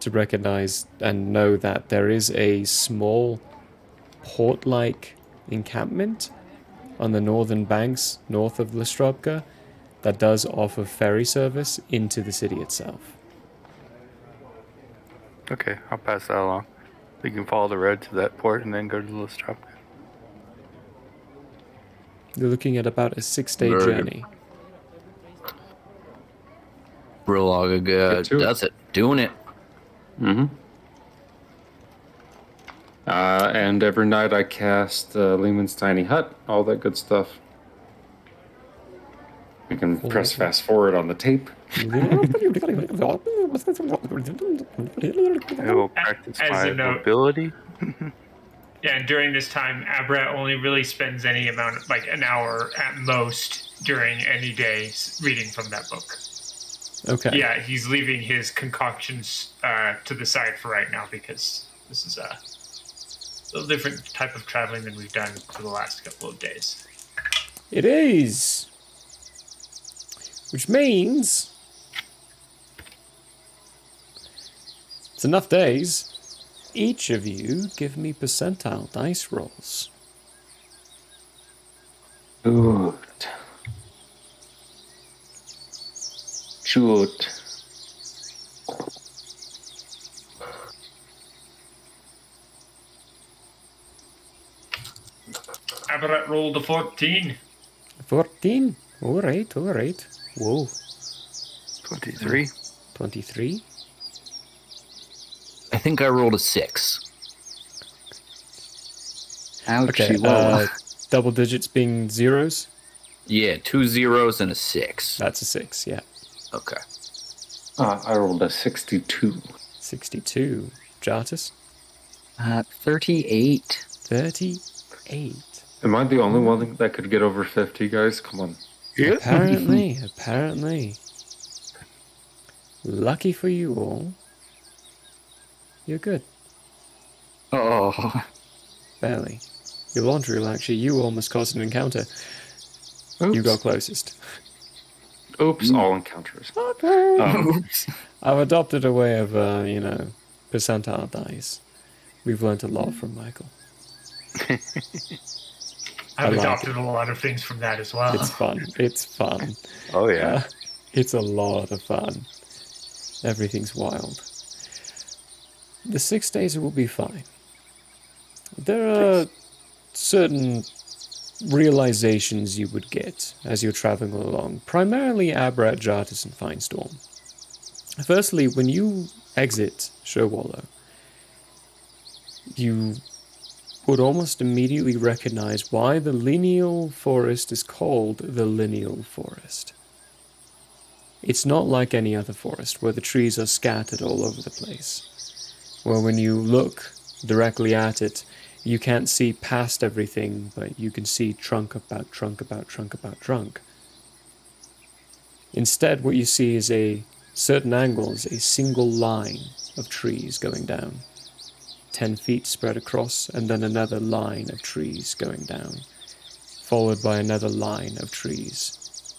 to recognize and know that there is a small port-like encampment on the northern banks north of Lestrobga that does offer ferry service into the city itself. Okay, I'll pass that along. We can follow the road to that port and then go to Lestrobga. You're looking at about a 6-day journey. Brolog does it. Doing it. And every night I cast Lehman's Tiny Hut, all that good stuff. We can press fast forward on the tape. I will practice As my a note- mobility. Yeah, and during this time, Abrat only really spends any amount, like an hour at most, during any day reading from that book. Okay. Yeah, he's leaving his concoctions to the side for right now because this is a little different type of traveling than we've done for the last couple of days. It is. Which means it's enough days. Each of you give me percentile dice rolls. Good. Shoot. Aberrat rolled a 14. 14. All right. Whoa. 23. 23. I think I rolled a 6. Ouch. Okay, double digits being zeros? Yeah, 2 zeros and a 6. That's a 6, yeah. Okay. I rolled a 62. 62. Jartis? 38. 38. Am I the only one that could get over 50, guys? Come on. Apparently. Lucky for you all. You're good. Oh. Barely. Your laundry will actually, you almost caused an encounter. Oops. You got closest. Oops, all encounters. I've adopted a way of, percentile dice. We've learned a lot from Michael. I've adopted a lot of things from that as well. It's fun. Oh, yeah. It's a lot of fun. Everything's wild. The 6 days will be fine. There are certain realizations you would get as you're traveling along, primarily Abrat, Jartis, and Finestorm. Firstly, when you exit Sherwallow, you would almost immediately recognize why the lineal forest is called the lineal forest. It's not like any other forest where the trees are scattered all over the place, where when you look directly at it, you can't see past everything, but you can see trunk about trunk about trunk about trunk. Instead, what you see is a certain angles, a single line of trees going down. 10 feet spread across, and then another line of trees going down, followed by another line of trees.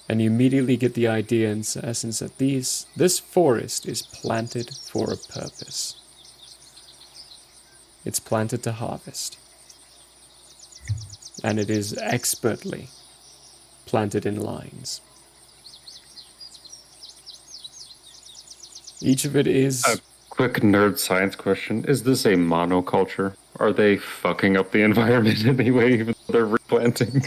And you immediately get the idea, in essence, that this forest is planted for a purpose. It's planted to harvest. And it is expertly planted in lines. Each of it is... A quick nerd science question. Is this a monoculture? Are they fucking up the environment anyway, even though they're replanting?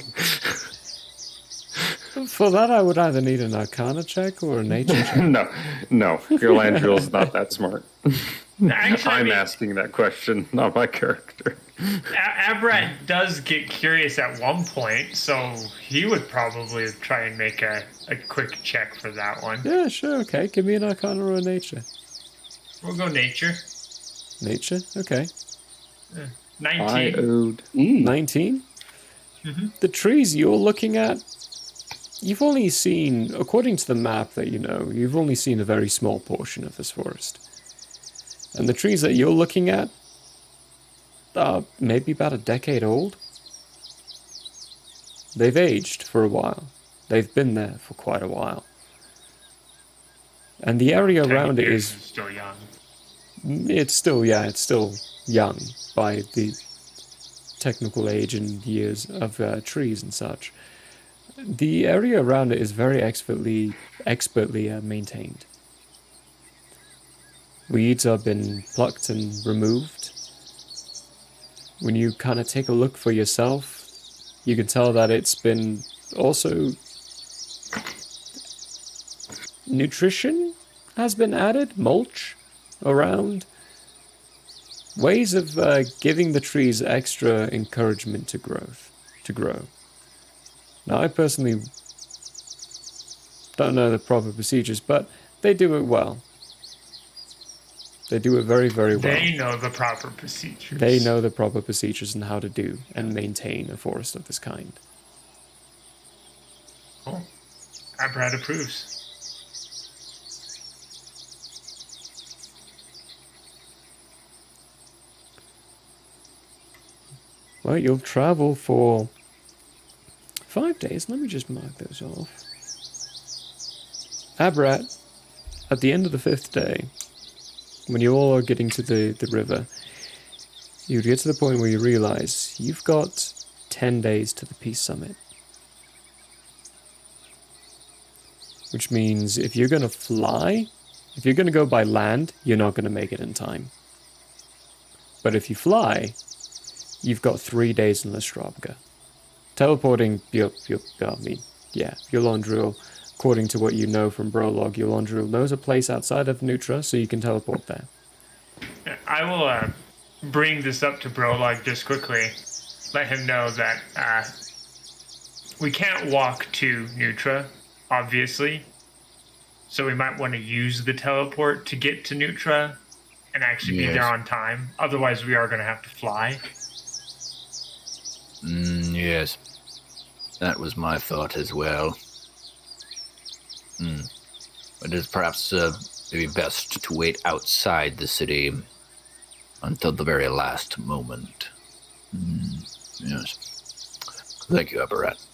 For that, I would either need an Arcana check or a Nature check. No. Galandriel's not that smart. Actually, I'm asking that question, not my character. Abrat does get curious at one point, so he would probably try and make a quick check for that one. Yeah, sure, okay. Give me an Arcana or a Nature. We'll go Nature. Nature? Okay. 19. 19? Mm-hmm. The trees you're looking at, you've only seen, according to the map that you know, you've only seen a very small portion of this forest. And the trees that you're looking at are maybe about a decade old. They've aged for a while. They've been there for quite a while. And the area around it is still young. It's still young by the technical age and years of trees and such. The area around it is very expertly maintained. Weeds have been plucked and removed. When you kind of take a look for yourself, you can tell that it's been also... nutrition has been added, mulch around. Ways of giving the trees extra encouragement to grow. Now, I personally don't know the proper procedures, but they do it well. They do it very, very well. They know the proper procedures. They know the proper procedures and how to do and maintain a forest of this kind. Cool. Abrat approves. Well, you'll travel for 5 days. Let me just mark those off. Abrat, at the end of the 5th day, when you all are getting to the river, you would get to the point where you realize you've got 10 days to the Peace Summit. Which means if you're going to fly, if you're going to go by land, you're not going to make it in time. But if you fly, you've got 3 days in Lestrobga. Teleporting, Yolandril, according to what you know from Brolog, Yolandril knows a place outside of Nutra, so you can teleport there. I will bring this up to Brolog just quickly. Let him know that we can't walk to Nutra, obviously. So we might want to use the teleport to get to Nutra and actually be there on time. Otherwise, we are going to have to fly. Yes. That was my thought as well. It is perhaps maybe best to wait outside the city until the very last moment. Yes. Thank you, Abarat.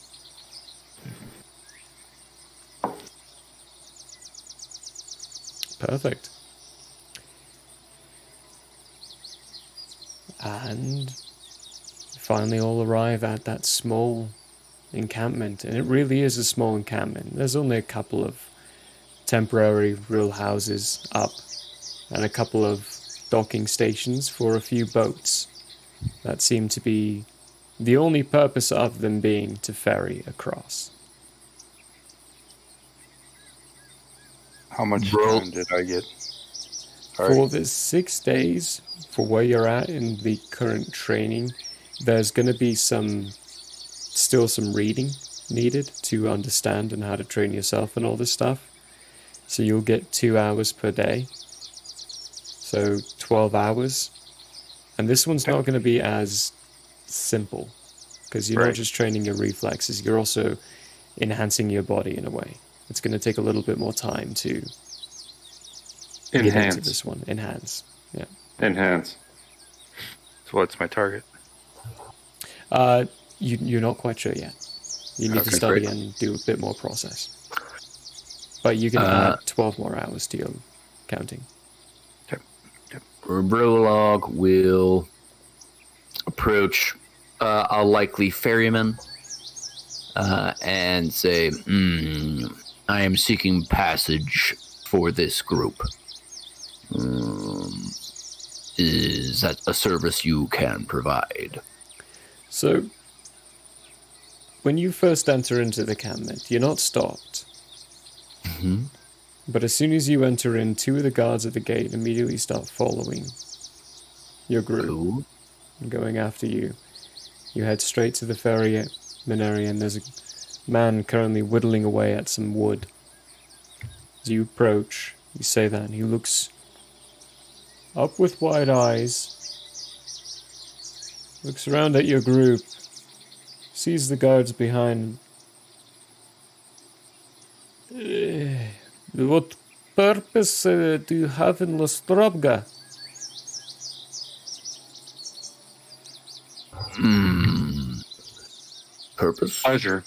Perfect. And finally all arrive at that small encampment, and it really is a small encampment. There's only a couple of temporary real houses up and a couple of docking stations for a few boats that seem to be the only purpose of them being to ferry across. How much time did I get? For the 6 days, for where you're at in the current training, there's going to be still some reading needed to understand and how to train yourself and all this stuff. So you'll get 2 hours per day. So 12 hours. And this one's not going to be as simple, because you're not just training your reflexes, you're also enhancing your body in a way. It's going to take a little bit more time to get into this one. Enhance. Yeah. Enhance. So what's my target? You're not quite sure yet. You need to study and do a bit more process. But you can add 12 more hours to your counting. Brolog will approach a likely ferryman and say, I am seeking passage for this group. Is that a service you can provide? So, when you first enter into the encampment, you're not stopped. But as soon as you enter in, 2 of the guards at the gate immediately start following your group and going after you. You head straight to the ferryman area, and there's a man currently whittling away at some wood. As you approach, you say that, and he looks up with wide eyes, looks around at your group, sees the guards behind him. What purpose do you have in Lestrobga? Purpose? Pleasure.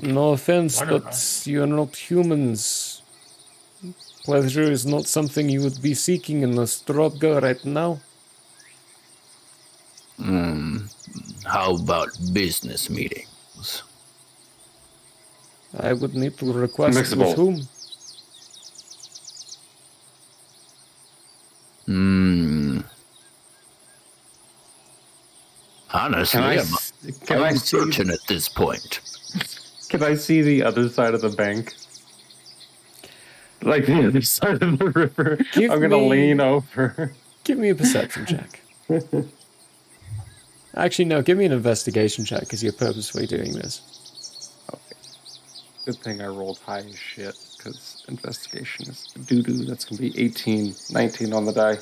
No offense, but you're not humans. Pleasure is not something you would be seeking in Lestrobga right now. How about business meetings? I would need to request with whom? Honestly, I'm uncertain at this point. Can I see the other side of the bank? Like the other side of the river? I'm going to lean over. Give me a perception check. Actually, no, give me an investigation check, because you're purposefully doing this. Okay. Good thing I rolled high as shit, because investigation is doo-doo. That's going to be 18, 19 on the die.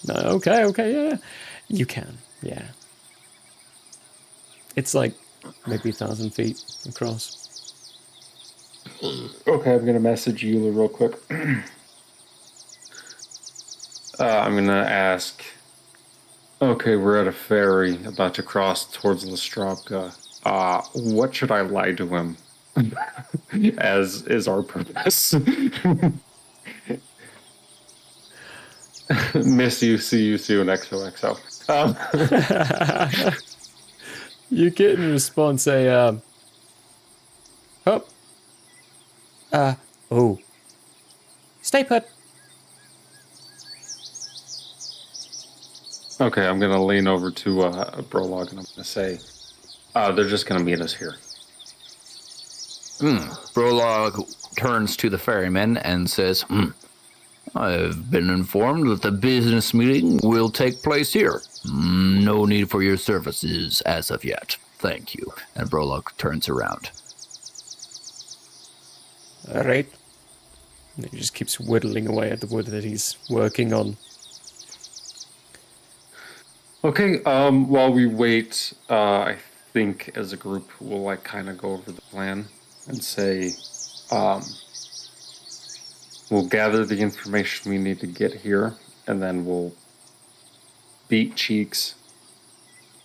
No, okay, yeah. You can, yeah. It's like maybe 1,000 feet across. Okay, I'm going to message Eula real quick. I'm gonna ask. Okay, we're at a ferry about to cross towards Lestravka. What should I lie to him? As is our purpose. Miss you, see you soon, XOXO. You get in response a, stay put. Okay, I'm gonna lean over to Brolog and I'm gonna say, they're just gonna meet us here. Brolog turns to the ferryman and says, I've been informed that the business meeting will take place here. No need for your services as of yet. Thank you. And Brolog turns around. All right. And he just keeps whittling away at the wood that he's working on. Okay, while we wait, I think as a group we'll like kind of go over the plan and say, we'll gather the information we need to get here, and then we'll beat Cheeks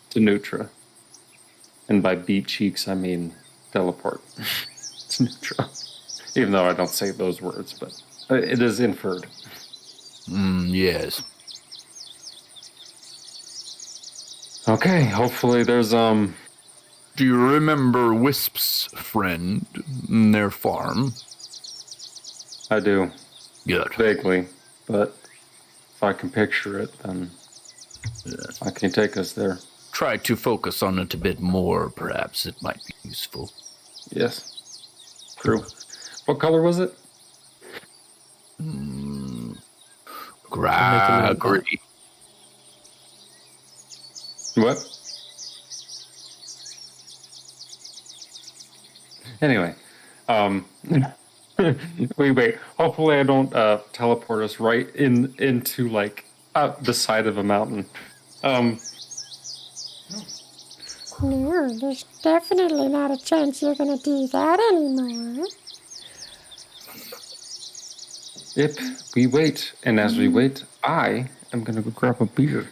to Nutra. And by beat Cheeks, I mean teleport to Nutra. Even though I don't say those words, but it is inferred. Yes. Okay, hopefully there's, Do you remember Wisp's friend, their farm? I do. Good. Vaguely, but if I can picture it, then I can take us there. Try to focus on it a bit more, perhaps it might be useful. Yes. True. What color was it? Gregory. What? Anyway, wait. Hopefully I don't teleport us right into like the side of a mountain. No, there's definitely not a chance you're gonna do that anymore. If we wait, and as we wait, I am gonna go grab a beer.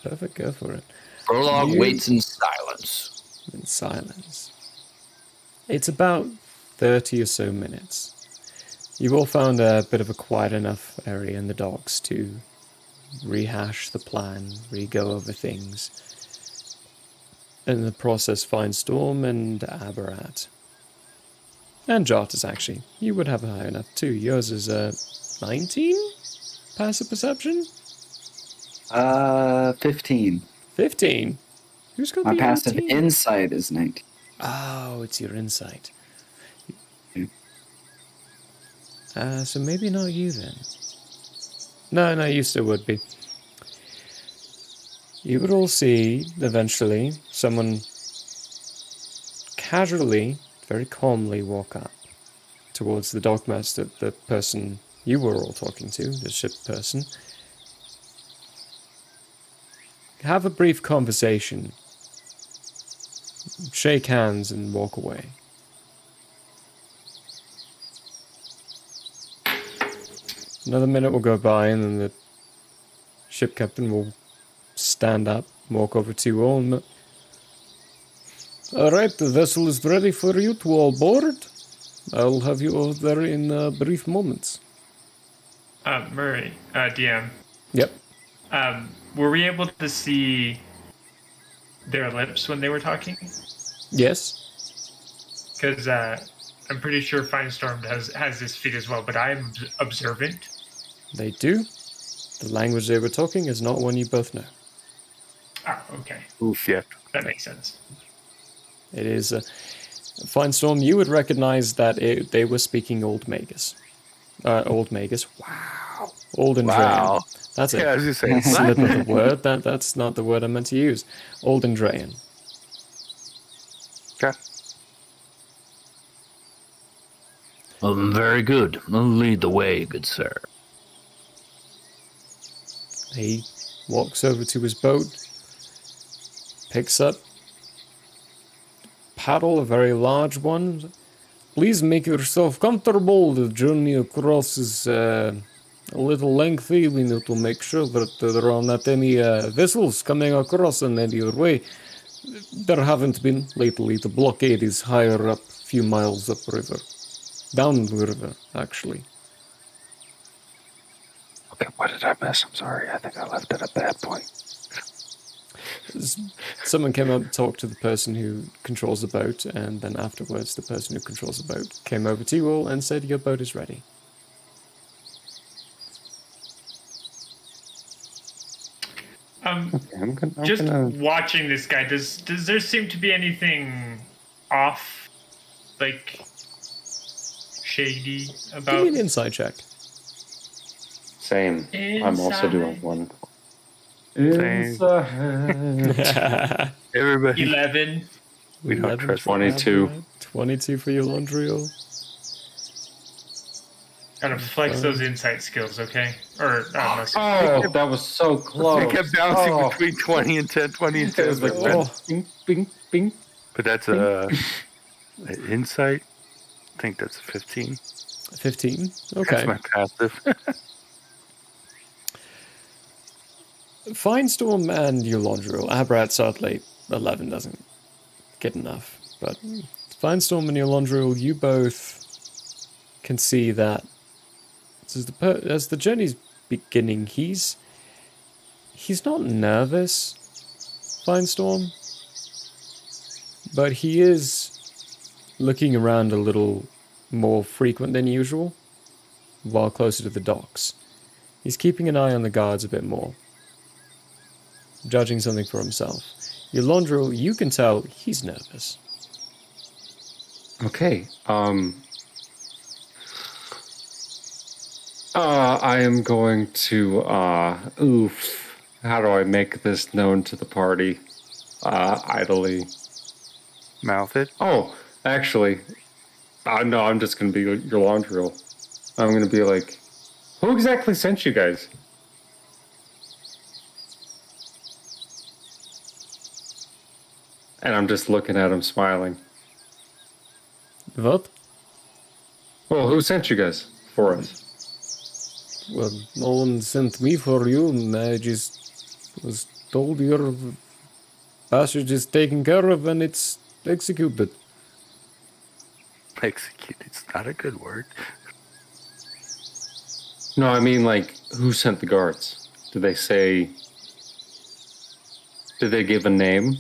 Perfect, go for it. Prologue waits in silence. In silence. It's about 30 or so minutes. You've all found a bit of a quiet enough area in the docks to rehash the plan, re-go over things. In the process, find Storm and Aberrat. And Jartus, actually. You would have a high enough, too. Yours is 19? Passive perception? 15. 15? Who's got My the passive 18? insight is 19. Oh, it's your insight. So maybe not you then. No, you still would be. You would all see, eventually, someone casually, very calmly walk up towards the dockmaster, the person you were all talking to, the ship person. Have a brief conversation. Shake hands and walk away. Another minute will go by and then the ship captain will stand up, walk over to you all and... Alright, the vessel is ready for you to all board. I'll have you over there in brief moments. Murray, DM. Yep. Were we able to see their lips when they were talking? Yes. Because I'm pretty sure Firestorm has this feat as well, but I'm observant. They do. The language they were talking is not one you both know. Oh, okay. Oof, yeah. That makes sense. It is... Firestorm, you would recognize that they were speaking Old Magus. Old Magus. Wow. Old Andrea. Wow. That's it. Yeah, I was just saying. Slip of the word. That's not the word I meant to use. Old Andrean. Okay. Very good. Lead the way, good sir. He walks over to his boat, picks up paddle, a very large one. Please make yourself comfortable. The journey across is a little lengthy. We need to make sure that there are not any vessels coming across in any way. There haven't been lately. The blockade is higher up, a few miles upriver. Down the river, actually. Okay, what did I miss? I'm sorry. I think I left at a bad point. Someone came up and talked to the person who controls the boat, and then afterwards the person who controls the boat came over to you all and said your boat is ready. Watching this guy, does there seem to be anything off, like shady about? Give me an insight check. Same. I'm also doing one. Inside. Everybody. 11. We don't trust 22. 22 for you, Landriel. Gotta flex those insight skills, okay? Or that was so close. It kept bouncing between 20 and 10, 20 and 10. It was like, bing, bing, bing. But that's an insight. I think that's a 15. 15? Okay. That's my passive. Finestorm and Eulandriel. Abrat sadly 11 doesn't get enough. But Finestorm and Eulandriel, you both can see that as the journey's beginning, he's not nervous, Finestorm, but he is looking around a little more frequent than usual while closer to the docks. He's keeping an eye on the guards a bit more, judging something for himself. Eulandriel, you can tell he's nervous. Okay. I am going to, how do I make this known to the party? Idly. Mouth it? Oh, actually, no, I'm just going to be your Eulandriel. I'm going to be like, who exactly sent you guys? And I'm just looking at him smiling. What? Well, who sent you guys for us? Well, no one sent me for you, and I just was told your passage is taken care of and it's executed. Executed's not a good word. No, I mean, like, who sent the guards? Did they say... Did they give a name?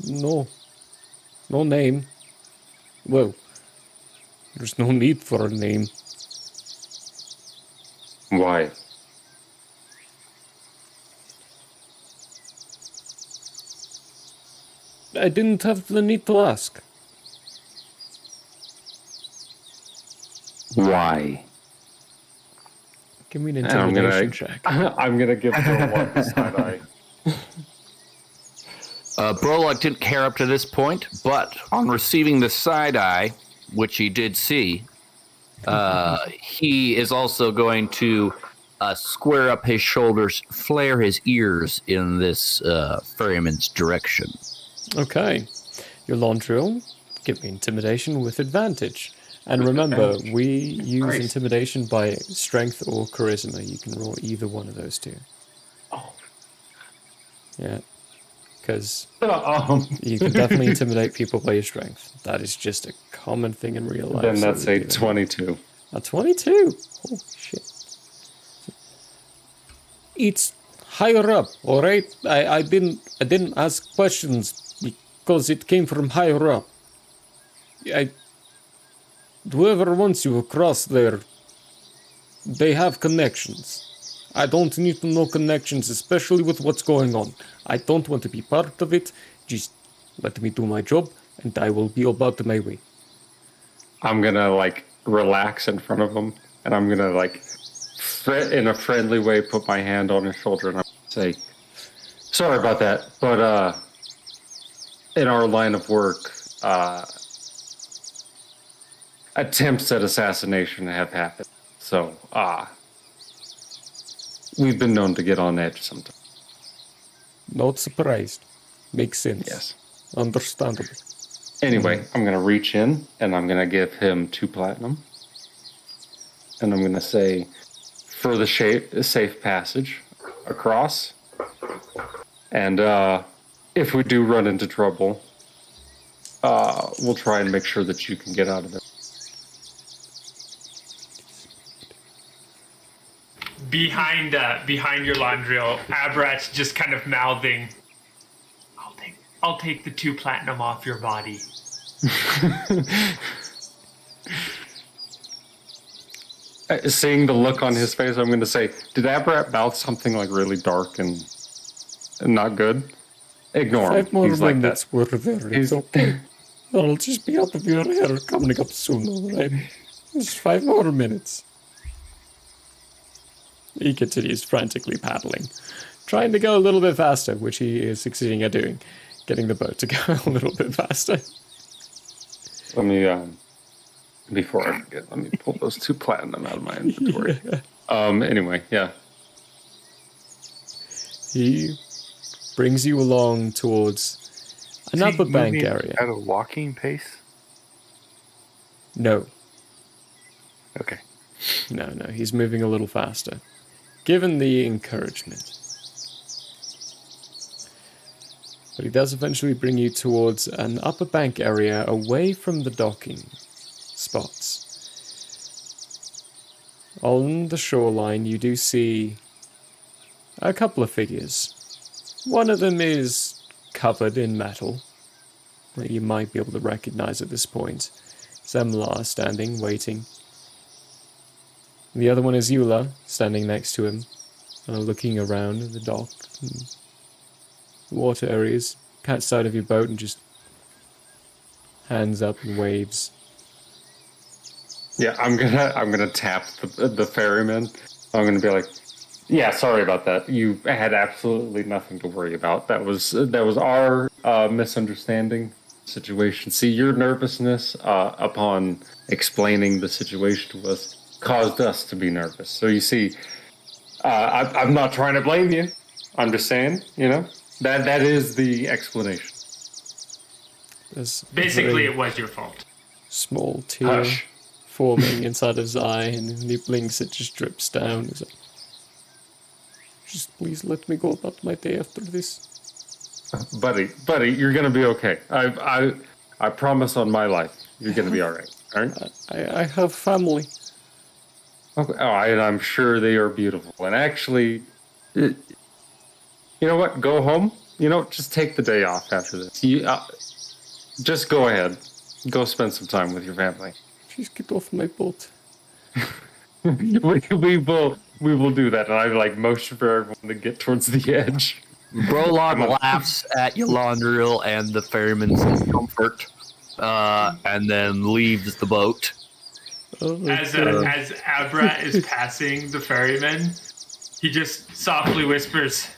No. No name. Well, there's no need for a name. Why? I didn't have the need to ask. Why? Give me an intimidation check. I'm gonna give Brolock a side eye. Brolock didn't care up to this point, but on receiving the side eye, which he did see, he is also going to square up his shoulders, flare his ears in this ferryman's direction. Okay. Eulandriel, give me intimidation with advantage. And remember, we use intimidation by strength or charisma. You can roll either one of those two. Oh. Yeah. Because you can definitely intimidate people by your strength. That is just a common thing in real life. Then that's a 22. A 22? Holy shit. It's higher up, alright? I didn't ask questions because it came from higher up. Whoever wants you across there, they have connections. I don't need to know connections, especially with what's going on. I don't want to be part of it. Just let me do my job, and I will be about my way. I'm gonna, like, relax in front of him, and I'm gonna, like, in a friendly way, put my hand on his shoulder, and I'm gonna say, sorry about that, but, in our line of work, attempts at assassination have happened. So, we've been known to get on edge sometimes. Not surprised. Makes sense. Yes. Understandable. Anyway, I'm going to reach in, and I'm going to give him 2 platinum. and I'm going to say, for the safe passage across. And if we do run into trouble, we'll try and make sure that you can get out of there. Behind your Landriel, Abrat's just kind of mouthing, I'll take the 2 platinum off your body. Seeing the look on his face, I'm going to say, did Abrat mouth something like really dark and not good? Ignore him. 5 more He's like minutes that. were there. It's okay. I'll just be out of your hair coming up soon, alright? Just 5 more minutes. He continues frantically paddling, trying to go a little bit faster, which he is succeeding at doing, getting the boat to go a little bit faster. Let me, before I forget, let me pull those 2 platinum out of my inventory. Anyway, yeah. He brings you along towards an upper bank area. At a walking pace? No. Okay. No, he's moving a little faster. Given the encouragement. But he does eventually bring you towards an upper bank area away from the docking spots. On the shoreline, you do see a couple of figures. One of them is covered in metal, that you might be able to recognize at this point. Zemlar standing, waiting. The other one is Eula, standing next to him, looking around at the dock and water areas, catch sight of your boat and just hands up and waves. Yeah, I'm gonna tap the ferryman. I'm gonna be like, yeah, sorry about that. You had absolutely nothing to worry about. That was our misunderstanding situation. See, your nervousness upon explaining the situation to us caused us to be nervous. So you see, I'm not trying to blame you. I'm just saying, that is the explanation. Basically, it was your fault. Small tear forming inside his eye, and when he blinks, it just drips down. He's like, just please let me go about my day after this. Buddy, you're gonna be okay. I promise on my life, you're gonna be all right. All right? I have family. Okay. Oh, and I'm sure they are beautiful. And actually, you know what? Go home. Just take the day off after this. Just go ahead. Go spend some time with your family. Please get off my boat. we will do that. And I motion for everyone to get towards the edge. Brolog laughs at Yolandril and the ferryman's discomfort, and then leaves the boat. As Abra is passing the ferryman, he just softly whispers,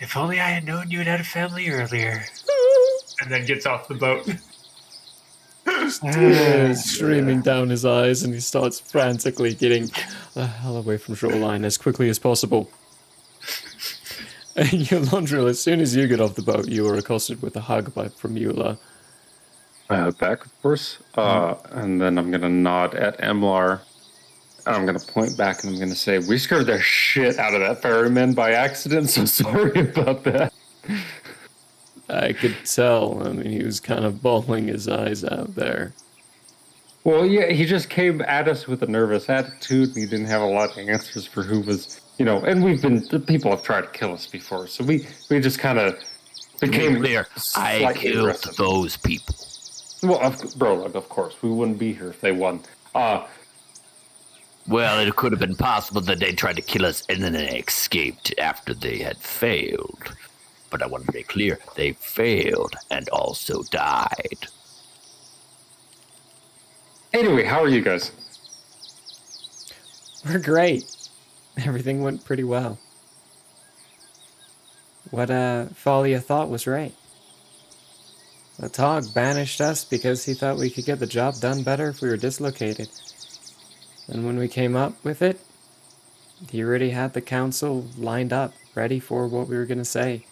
"If only I had known you had a family earlier." And then gets off the boat. Tears streaming down his eyes, and he starts frantically getting the hell away from shoreline as quickly as possible. And Yolandril, as soon as you get off the boat, you are accosted with a hug from Eula. Back, of course. And then I'm going to nod at Emlar. And I'm going to point back and I'm going to say, we scared the shit out of that ferryman by accident, so sorry about that. I could tell. I mean, he was kind of bawling his eyes out there. Well, yeah, he just came at us with a nervous attitude, and he didn't have a lot of answers for who was, and people have tried to kill us before, so we just kind of became clear. I killed aggressive. Those people. Well, of course, we wouldn't be here if they won. Well, it could have been possible that they tried to kill us and then they escaped after they had failed. But I want to be clear, they failed and also died. Anyway, how are you guys? We're great. Everything went pretty well. What Thalia thought was right. The Tog banished us because he thought we could get the job done better if we were dislocated. And when we came up with it, he already had the council lined up, ready for what we were going to say.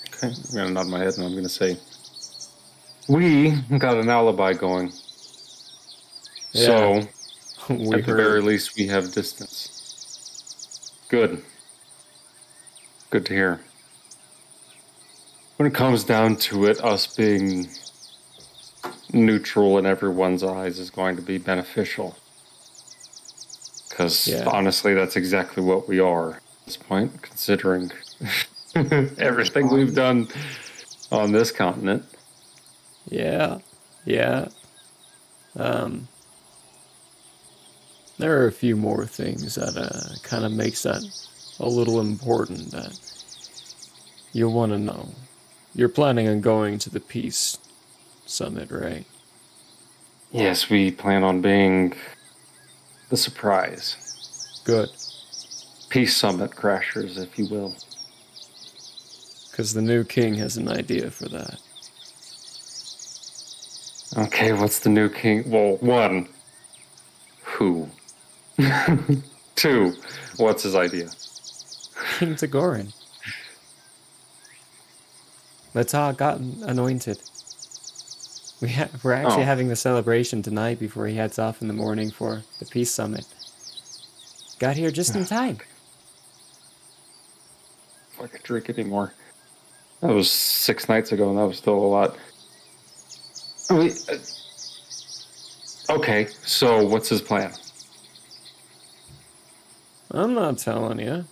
Okay, I'm going to nod my head and I'm going to say, we got an alibi going. So, We at the very heard. least, we have distance. Good. Good to hear. When it comes down to it, us being neutral in everyone's eyes is going to be beneficial. Because honestly, that's exactly what we are at this point, considering everything we've done on this continent. Yeah. There are a few more things that kind of makes that a little important that you'll want to know. You're planning on going to the Peace Summit, right? Yes, we plan on being the surprise. Good. Peace Summit crashers, if you will. Because the new king has an idea for that. Okay, what's the new king? Well, one, who? Two, what's his idea? King Tagorin. Letog got anointed. We're actually having the celebration tonight before he heads off in the morning for the Peace Summit. Got here just in time. If I could drink anymore. That was 6 nights ago, and that was still a lot. Okay, so what's his plan? I'm not telling you.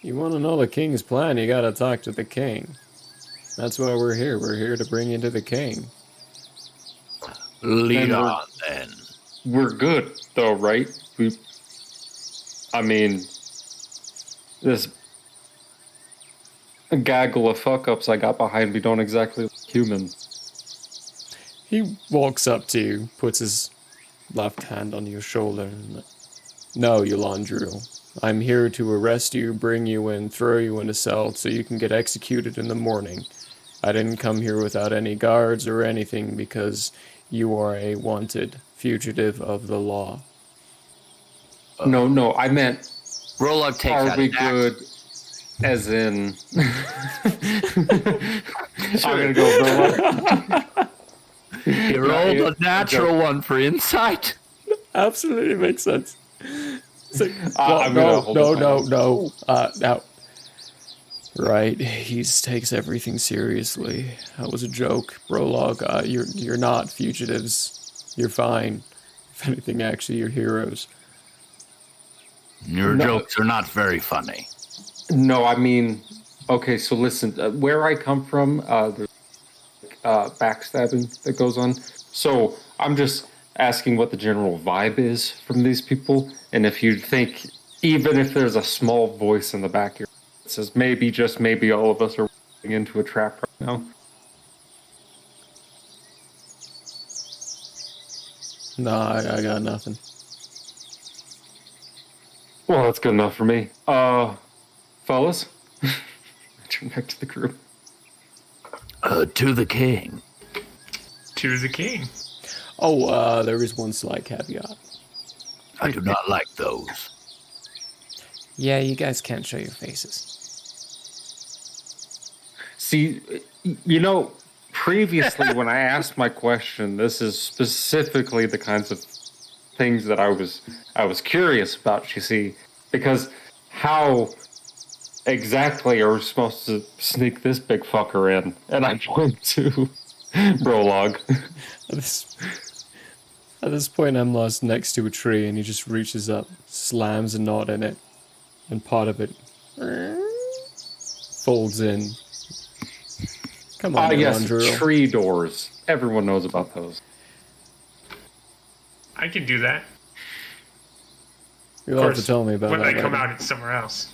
You want to know the king's plan, you gotta talk to the king. That's why we're here. We're here to bring you to the king. Lead on, then. We're good, though, right? I mean, this gaggle of fuck-ups I got behind me don't exactly look human. He walks up to you, puts his left hand on your shoulder, and... No, Yolandru. I'm here to arrest you, bring you in, throw you in a cell so you can get executed in the morning. I didn't come here without any guards or anything because you are a wanted fugitive of the law. No, I meant... Rollup takes Are out we an axe. good, as in... I'm gonna go Rollup. He rolled a natural one for insight. Absolutely makes sense. It's like, I'm no. Right, he takes everything seriously. That was a joke, Prologue. You're not fugitives. You're fine. If anything, actually, you're heroes. Your jokes are not very funny. No, I mean, okay, so listen, where I come from, there's backstabbing that goes on. So I'm just asking what the general vibe is from these people, and if you think, even if there's a small voice in the back of your head that says maybe, just maybe, all of us are walking into a trap right now. No, I got nothing. Well, that's good enough for me. Fellas, turn back to the crew. To the king. To the king. Oh, there is one slight caveat. I do not like those. Yeah, you guys can't show your faces. See, you know, previously when I asked my question, this is specifically the kinds of things that I was curious about, you see, because how exactly are we supposed to sneak this big fucker in? And I point to Prologue. At this point, I'm lost next to a tree, and he just reaches up, slams a knot in it, and part of it folds in. Come on, yes, Andrea. tree doors. Everyone knows about those. I can do that. You'll have to tell me about when that. When I come later. out, it's somewhere else.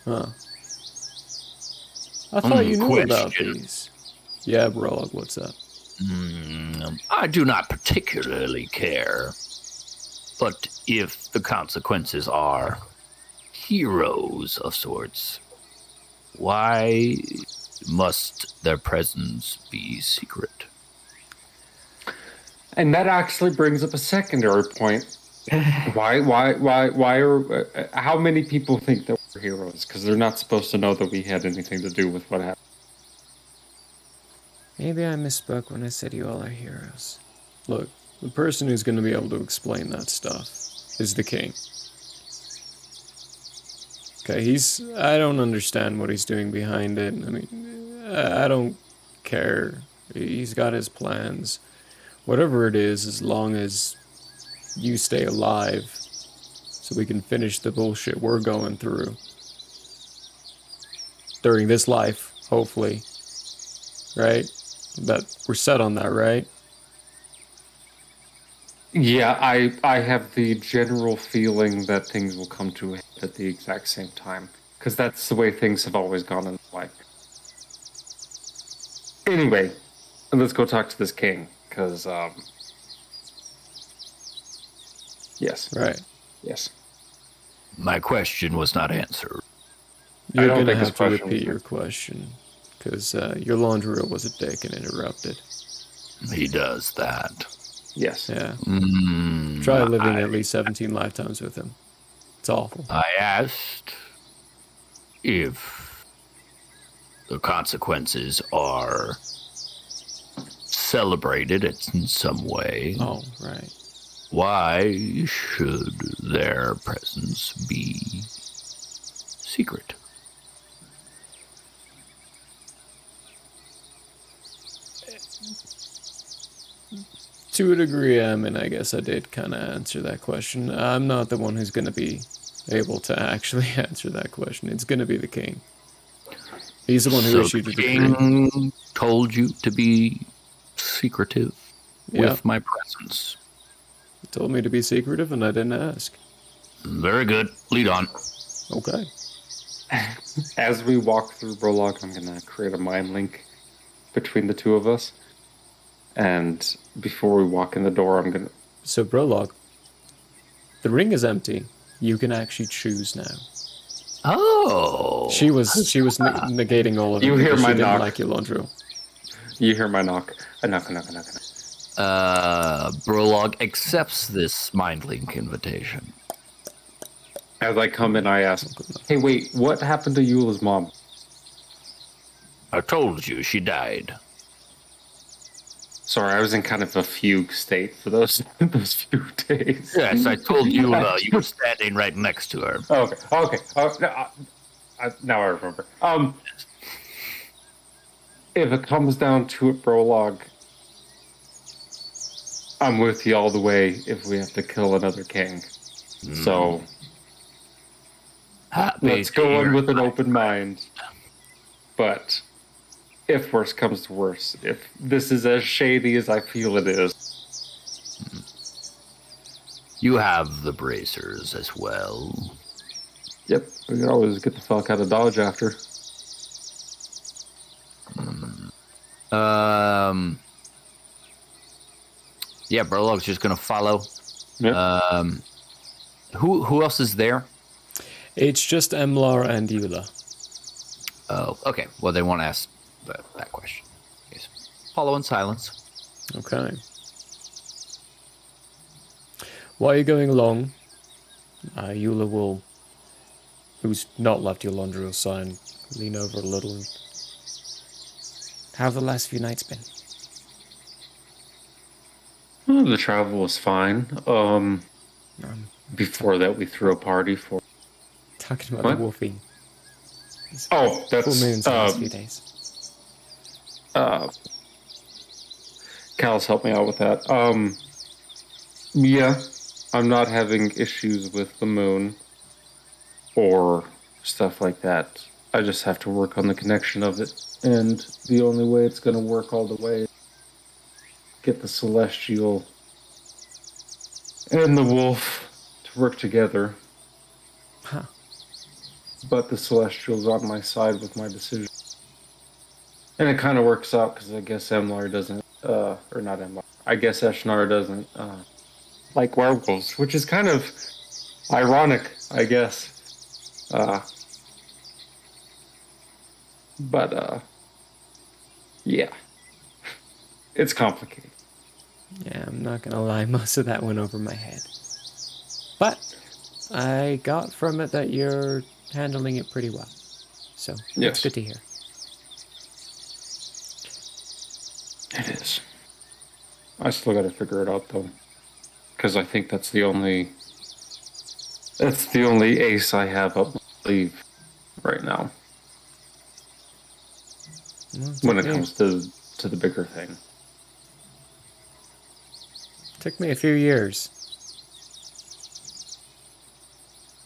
Huh. I thought you knew about these. Yeah, bro, what's up? I do not particularly care. But if the consequences are heroes of sorts, why must their presence be secret? And that actually brings up a secondary point. Why are, how many people think that we're heroes? Because they're not supposed to know that we had anything to do with what happened. Maybe I misspoke when I said you all are heroes. Look, the person who's going to be able to explain that stuff is the king. Okay, I don't understand what he's doing behind it. I mean, I don't care. He's got his plans. Whatever it is, as long as you stay alive, so we can finish the bullshit we're going through. During this life, hopefully. Right? That we're set on that, right? Yeah, I have the general feeling that things will come to a head at the exact same time. Because that's the way things have always gone in life. Anyway, let's go talk to this king. Because, yes. Right. Yes. My question was not answered. You're going to have to repeat your question. Because your laundry room was a dick and interrupted. He does that. Yes. Yeah. Try living at least 17 lifetimes with him. It's awful. I asked if the consequences are celebrated in some way. Oh, right. Why should their presence be secret? To a degree, I guess I did kind of answer that question. I'm not the one who's going to be able to actually answer that question. It's going to be the king. He's the one who issued the decree. The king told you to be secretive with my presence. He told me to be secretive, and I didn't ask. Very good. Lead on. Okay. As we walk through Prologue, I'm going to create a mind link between the two of us. And before we walk in the door, I'm going to... So, Prologue, the ring is empty. You can actually choose now. Oh. She was negating all of it. You hear my she didn't knock. like your laundry. You hear my knock. A knock. Prologue accepts this mind link invitation. As I come in, I ask, hey, wait, what happened to Eula's mom? I told you she died. Sorry, I was in kind of a fugue state for those few days. Yes, I told you you were standing right next to her. Okay. Oh, now I remember. If it comes down to it, Prologue, I'm with you all the way if we have to kill another king. So, let's go in with an open mind. But... if worse comes to worse, if this is as shady as I feel it is. You have the bracers as well. Yep, we can always get the fuck out of Dodge after. Yeah, Prologue's just gonna follow. Yep. Who else is there? It's just Emlar and Eula. Oh, okay. Well, they won't ask that question. Yes. Follow in silence. Okay. While you're going along, Eula will, who's not left your laundry will sign, lean over a little and... How have the last few nights been? Well, the travel was fine. Before that, we threw a party for... Talking about the wolfie. Oh, that's... Full moons the last few days. Cal's helped me out with that. Yeah, I'm not having issues with the moon or stuff like that. I just have to work on the connection of it. And the only way it's going to work all the way is get the Celestial and the Wolf to work together. Huh. But the Celestial's on my side with my decision. And it kind of works out because I guess Emlar doesn't, or not Emlar, I guess Eshnar doesn't like werewolves, which is kind of ironic, I guess. But yeah, it's complicated. Yeah, I'm not gonna lie, most of that went over my head. But I got from it that you're handling it pretty well. So, Yes. it's good to hear. I still got to figure it out though, because I think that's the only ace I have up my sleeve right now when it comes to the bigger thing. Took me a few years.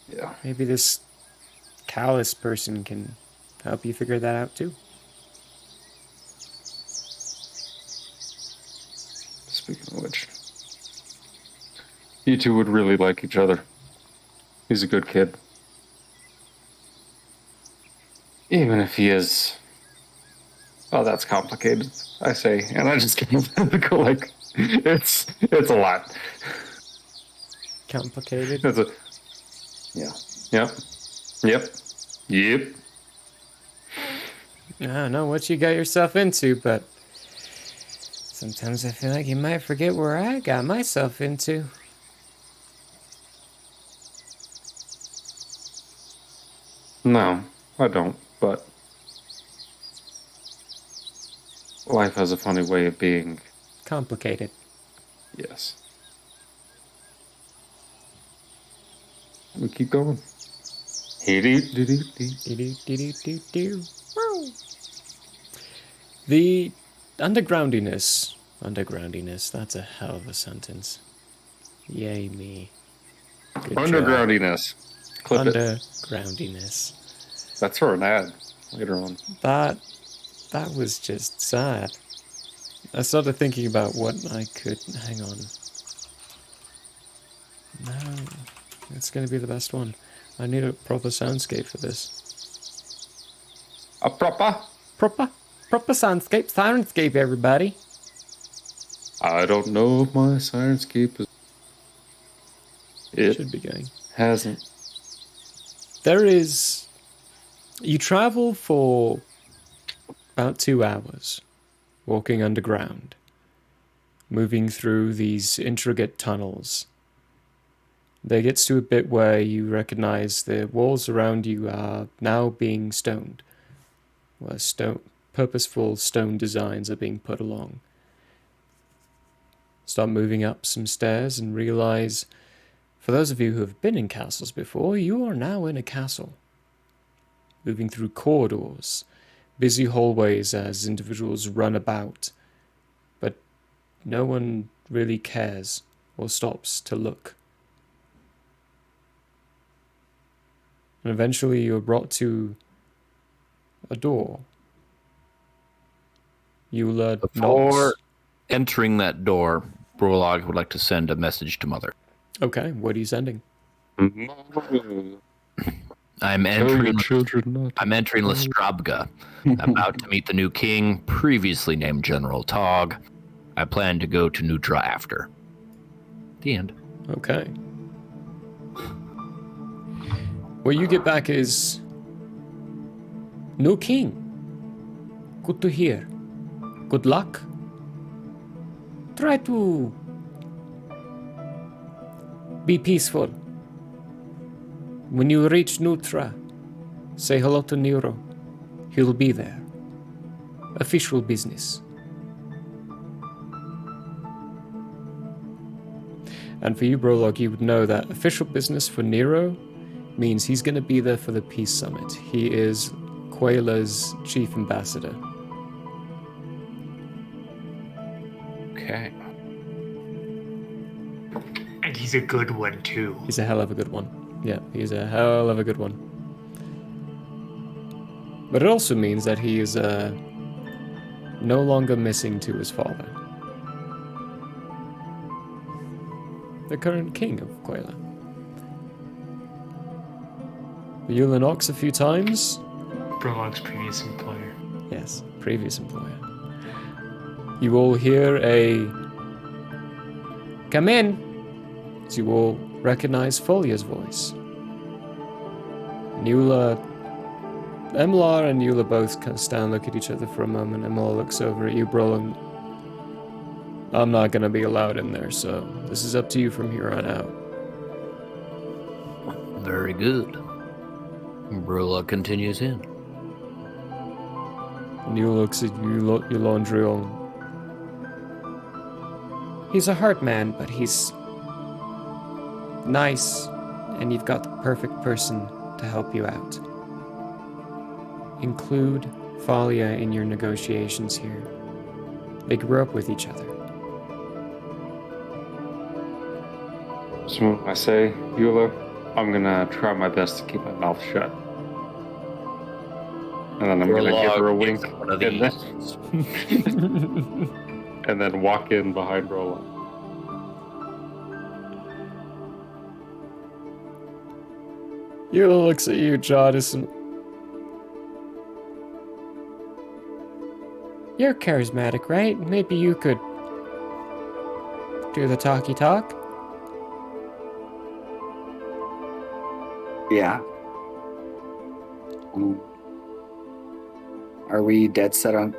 Yeah. Maybe this callous person can help you figure that out too. Speaking of which, you two would really like each other. He's a good kid. Even if he is... Oh, that's complicated, I say. And I just can't go like... It's a lot. Complicated? It's a... Yeah. Yep. I don't know what you got yourself into, but sometimes I feel like you might forget where I got myself into. No, I don't, but... Life has a funny way of being... Complicated. Yes. We keep going. The undergroundiness, that's a hell of a sentence. Yay me. Good Undergroundiness. Clip Undergroundiness. it. That's for an ad later on. That was just sad. I started thinking about what I could... Hang on. No, it's going to be the best one. I need a proper soundscape for this. A proper soundscape. Sirenscape, everybody. I don't know if my Sirenscape is... It should be going. Hasn't. There is... You travel for about 2 hours, walking underground, moving through these intricate tunnels. There gets to a bit where you recognize the walls around you are now being stoned, where purposeful stone designs are being put along. Start moving up some stairs and realize, for those of you who have been in castles before, you are now in a castle. Moving through corridors, busy hallways as individuals run about, but no one really cares or stops to look. And eventually you're brought to a door. Eula Before knocks. entering that door, Brolog would like to send a message to Mother. Okay, what are you sending? I'm entering Lestrabga, about to meet the new king, previously named General Tog. I plan to go to Nutra after. The end. Okay. What you get back is... No king. Good to hear. Good luck. Try to... be peaceful. When you reach Nutra, say hello to Nero. He'll be there. Official business. And for you, Brolog, you would know that official business for Nero means he's going to be there for the peace summit. He is Quayla's chief ambassador. Okay. And he's a good one, too. He's a hell of a good one. Yeah, he's a hell of a good one. But it also means that he is no longer missing to his father. The current king of Quayla. Eula knocks a few times. Brolog's previous employer. Yes, previous employer. You all hear a... Come in! As you all recognize Folia's voice. Emlar and Eula both kind of stand and look at each other for a moment. Emlar looks over at you, Brolog. I'm not going to be allowed in there, so this is up to you from here on out. Very good. Brolog continues in. And you looks at you, Eulondriel. He's a hard man, but he's nice, and you've got the perfect person to help you out. Include Thalia in your negotiations here. They grew up with each other. So when I say, Eula, I'm gonna try my best to keep my mouth shut. And then I'm gonna give her a wink, and then walk in behind Rolla. Eula looks at you, Jadis, and... You're charismatic, right? Maybe you could do the talky talk? Yeah. Are we dead set on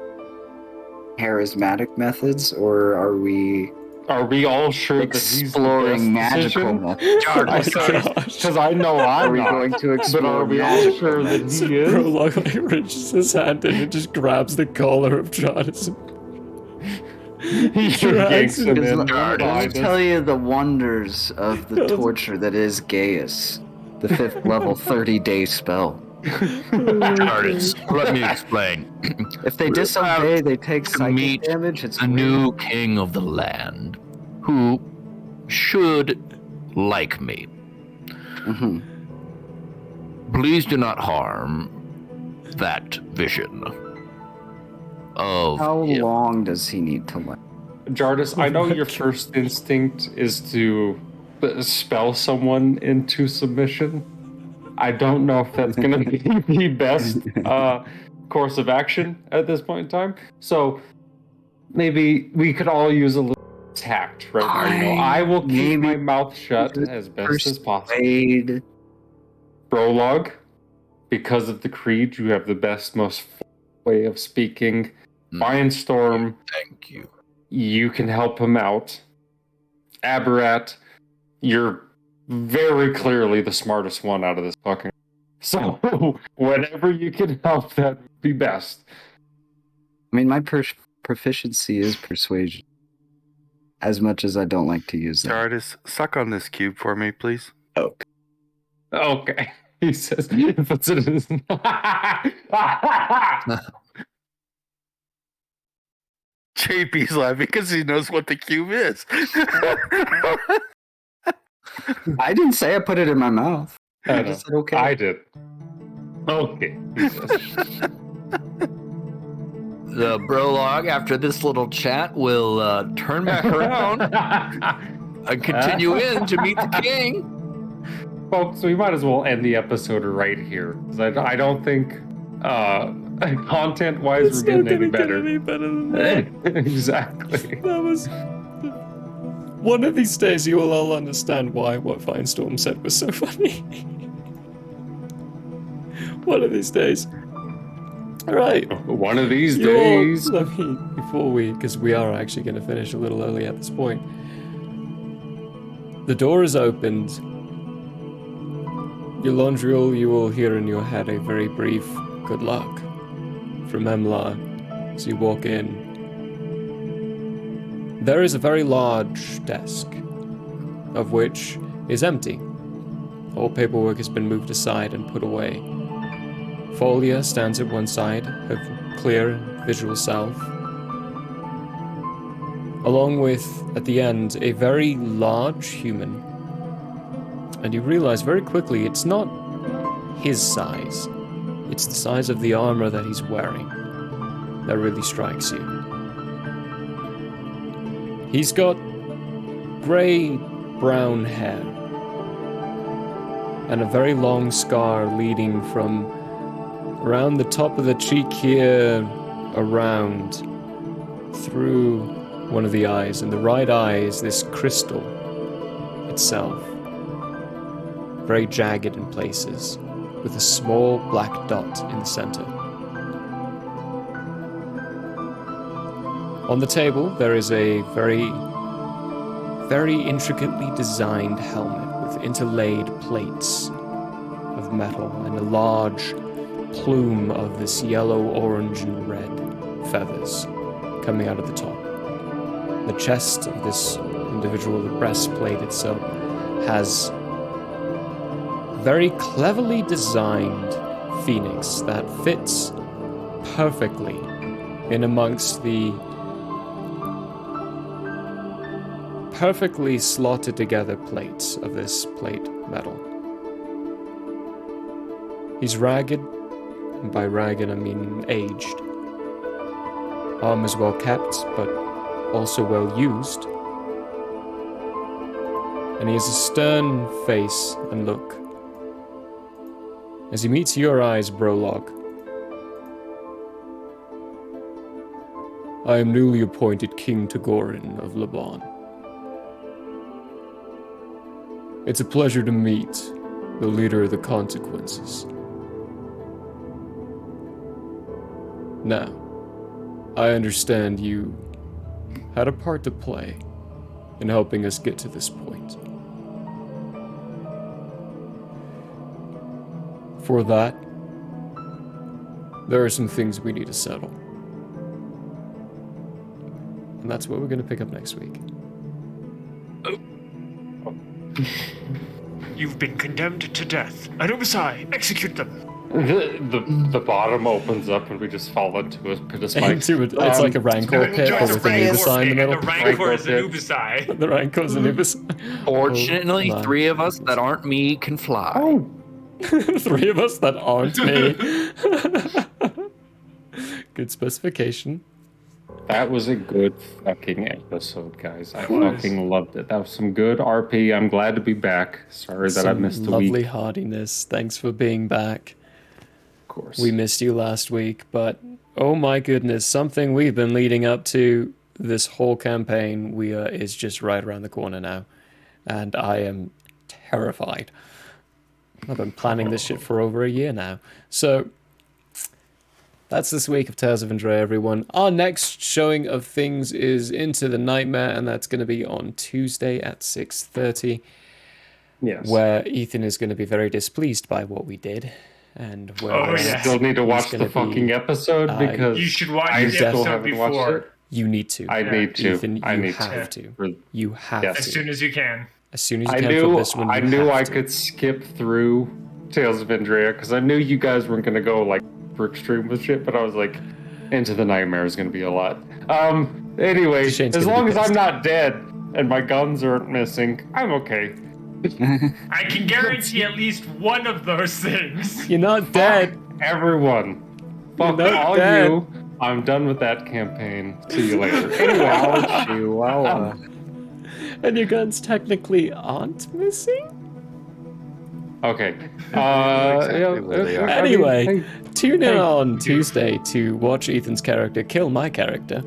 charismatic methods, or are we all sure that he's exploring magical methods? Because I know I'm Are we not. going to But explore are we all magical sure that methods? he is? Prologue like reaches his hand in and just grabs the collar of Jadis. He yanks him in. Let me tell you the wonders of the torture that is Gaius, the 5th level 30-day spell. Artists, let me explain. If they disobey, they take psychic meet damage. It's the new king of the land, who should like me. Mm-hmm. Please do not harm that vision of How him. long does he need to learn? Jardis, I know your first instinct is to spell someone into submission. I don't know if that's going to be the best course of action at this point in time. So maybe we could all use a little tact right now. You know, I will keep my mouth shut as best as possible. Prologue, because of the creed, you have the best, most way of speaking. Firestorm, thank you. You can help him out. Aberrat, you're very clearly the smartest one out of this fucking. So, whatever you can help, that would be best. I mean, my proficiency is persuasion. As much as I don't like to use that. Jardis, suck on this cube for me, please. Okay. Okay. He says, he puts it in his. JP's laughing because he knows what the cube is. I didn't say I put it in my mouth. I just said okay. I did. Okay. The prologue, after this little chat, will turn back around and continue in to meet the king. Folks, we might as well end the episode right here. 'Cause I don't think content-wise we're getting any better. Get any better than that. Exactly. That was... One of these days you will all understand why what Firestorm said was so funny. One of these days. Alright. One of these days. Before because we are actually going to finish a little early at this point. The door is opened. Eulondriel, you will hear in your head a very brief good luck from Emlar as you walk in. There is a very large desk, of which is empty. All paperwork has been moved aside and put away. Folia stands at one side, her clear and visual self. Along with, at the end, a very large human. And you realize very quickly it's not his size. It's the size of the armor that he's wearing that really strikes you. He's got grey-brown hair and a very long scar leading from around the top of the cheek here, around through one of the eyes. And the right eye is this crystal itself, very jagged in places, with a small black dot in the center. On the table, there is a very, very intricately designed helmet with interlaid plates of metal and a large plume of this yellow, orange, and red feathers coming out of the top. The chest of this individual, the breastplate itself, has very cleverly designed phoenix that fits perfectly in amongst the perfectly slotted together plates of this plate metal. He's ragged, and by ragged I mean aged. Armor's well kept, but also well used. And he has a stern face and look. As he meets your eyes, Brolog, I am newly appointed King Tagorin of Laban. It's a pleasure to meet the leader of the consequences. Now, I understand you had a part to play in helping us get to this point. For that, there are some things we need to settle. And that's what we're going to pick up next week. You've been condemned to death. Anubisai, execute them. The bottom opens up and we just fall into a pit of spikes. It's like a Rancor pit, but with Anubisai in the middle. The Rancor is Anubisai. The Rancor is Anubisai. Fortunately, Oh, three of us that aren't me can fly. Oh. 3 of us that aren't me. Good specification. That was a good fucking episode, guys. I fucking loved it. That was some good RP. I'm glad to be back. Sorry that I missed a week. Lovely hardiness. Thanks for being back. Of course. We missed you last week, but oh my goodness, something we've been leading up to this whole campaign is just right around the corner now. And I am terrified. I've been planning this shit for over a year now. So, that's this week of Tales of Andrea, everyone. Our next showing of things is Into the Nightmare, and that's going to be on Tuesday at 6:30. Yes. Where Ethan is going to be very displeased by what we did. And where I still need to watch the fucking episode because you should watch I the still episode haven't before. watched it. You need to. I need to. Ethan, I you need have to. to. You have Yes. to. As soon as you can. As soon as you can for this one, I knew I could skip through Tales of Andrea because I knew you guys weren't going to go like for extreme with shit, but I was like, Into the Nightmare is going to be a lot. Anyway, as long as I'm not dead and my guns aren't missing, I'm okay. I can guarantee at least one of those things. You're not dead. Everyone. Fuck all dead. you. I'm done with that campaign. See you later. Anyway, I'll let you. And your guns technically aren't missing? Okay. Anyway, tune in on Tuesday to watch Ethan's character kill my character.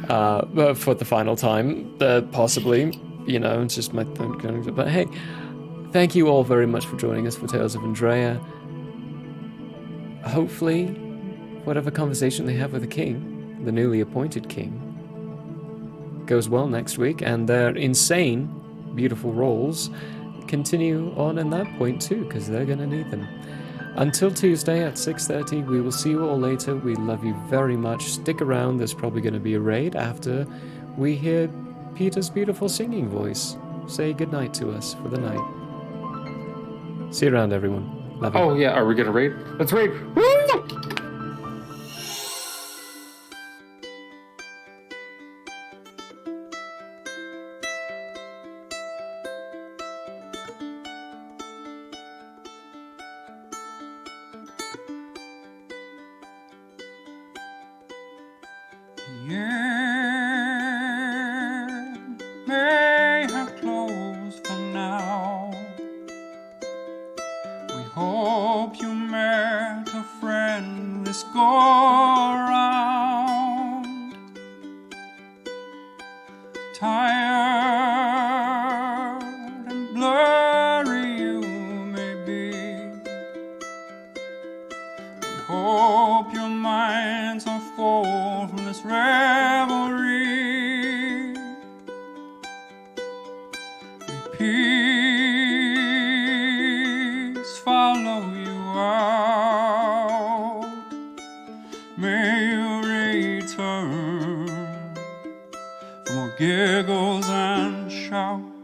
For the final time, possibly. You know, it's just my third character. But hey, thank you all very much for joining us for Tales of Andrea. Hopefully, whatever conversation they have with the king, the newly appointed king, goes well next week, and their insane, beautiful roles continue on in that point too, because they're going to need them. Until Tuesday at 6:30, we will see you all later. We love you very much. Stick around. There's probably going to be a raid after we hear Peter's beautiful singing voice say goodnight to us for the night. See you around, everyone. Love you. Oh, yeah. Are we going to raid? Let's raid. Woo! May have closed for now. We hope you met a friend this go around. Tired and blurry you may be. We hope your minds are full from this revelry. Peace follow you out. May you return from giggles and shouts.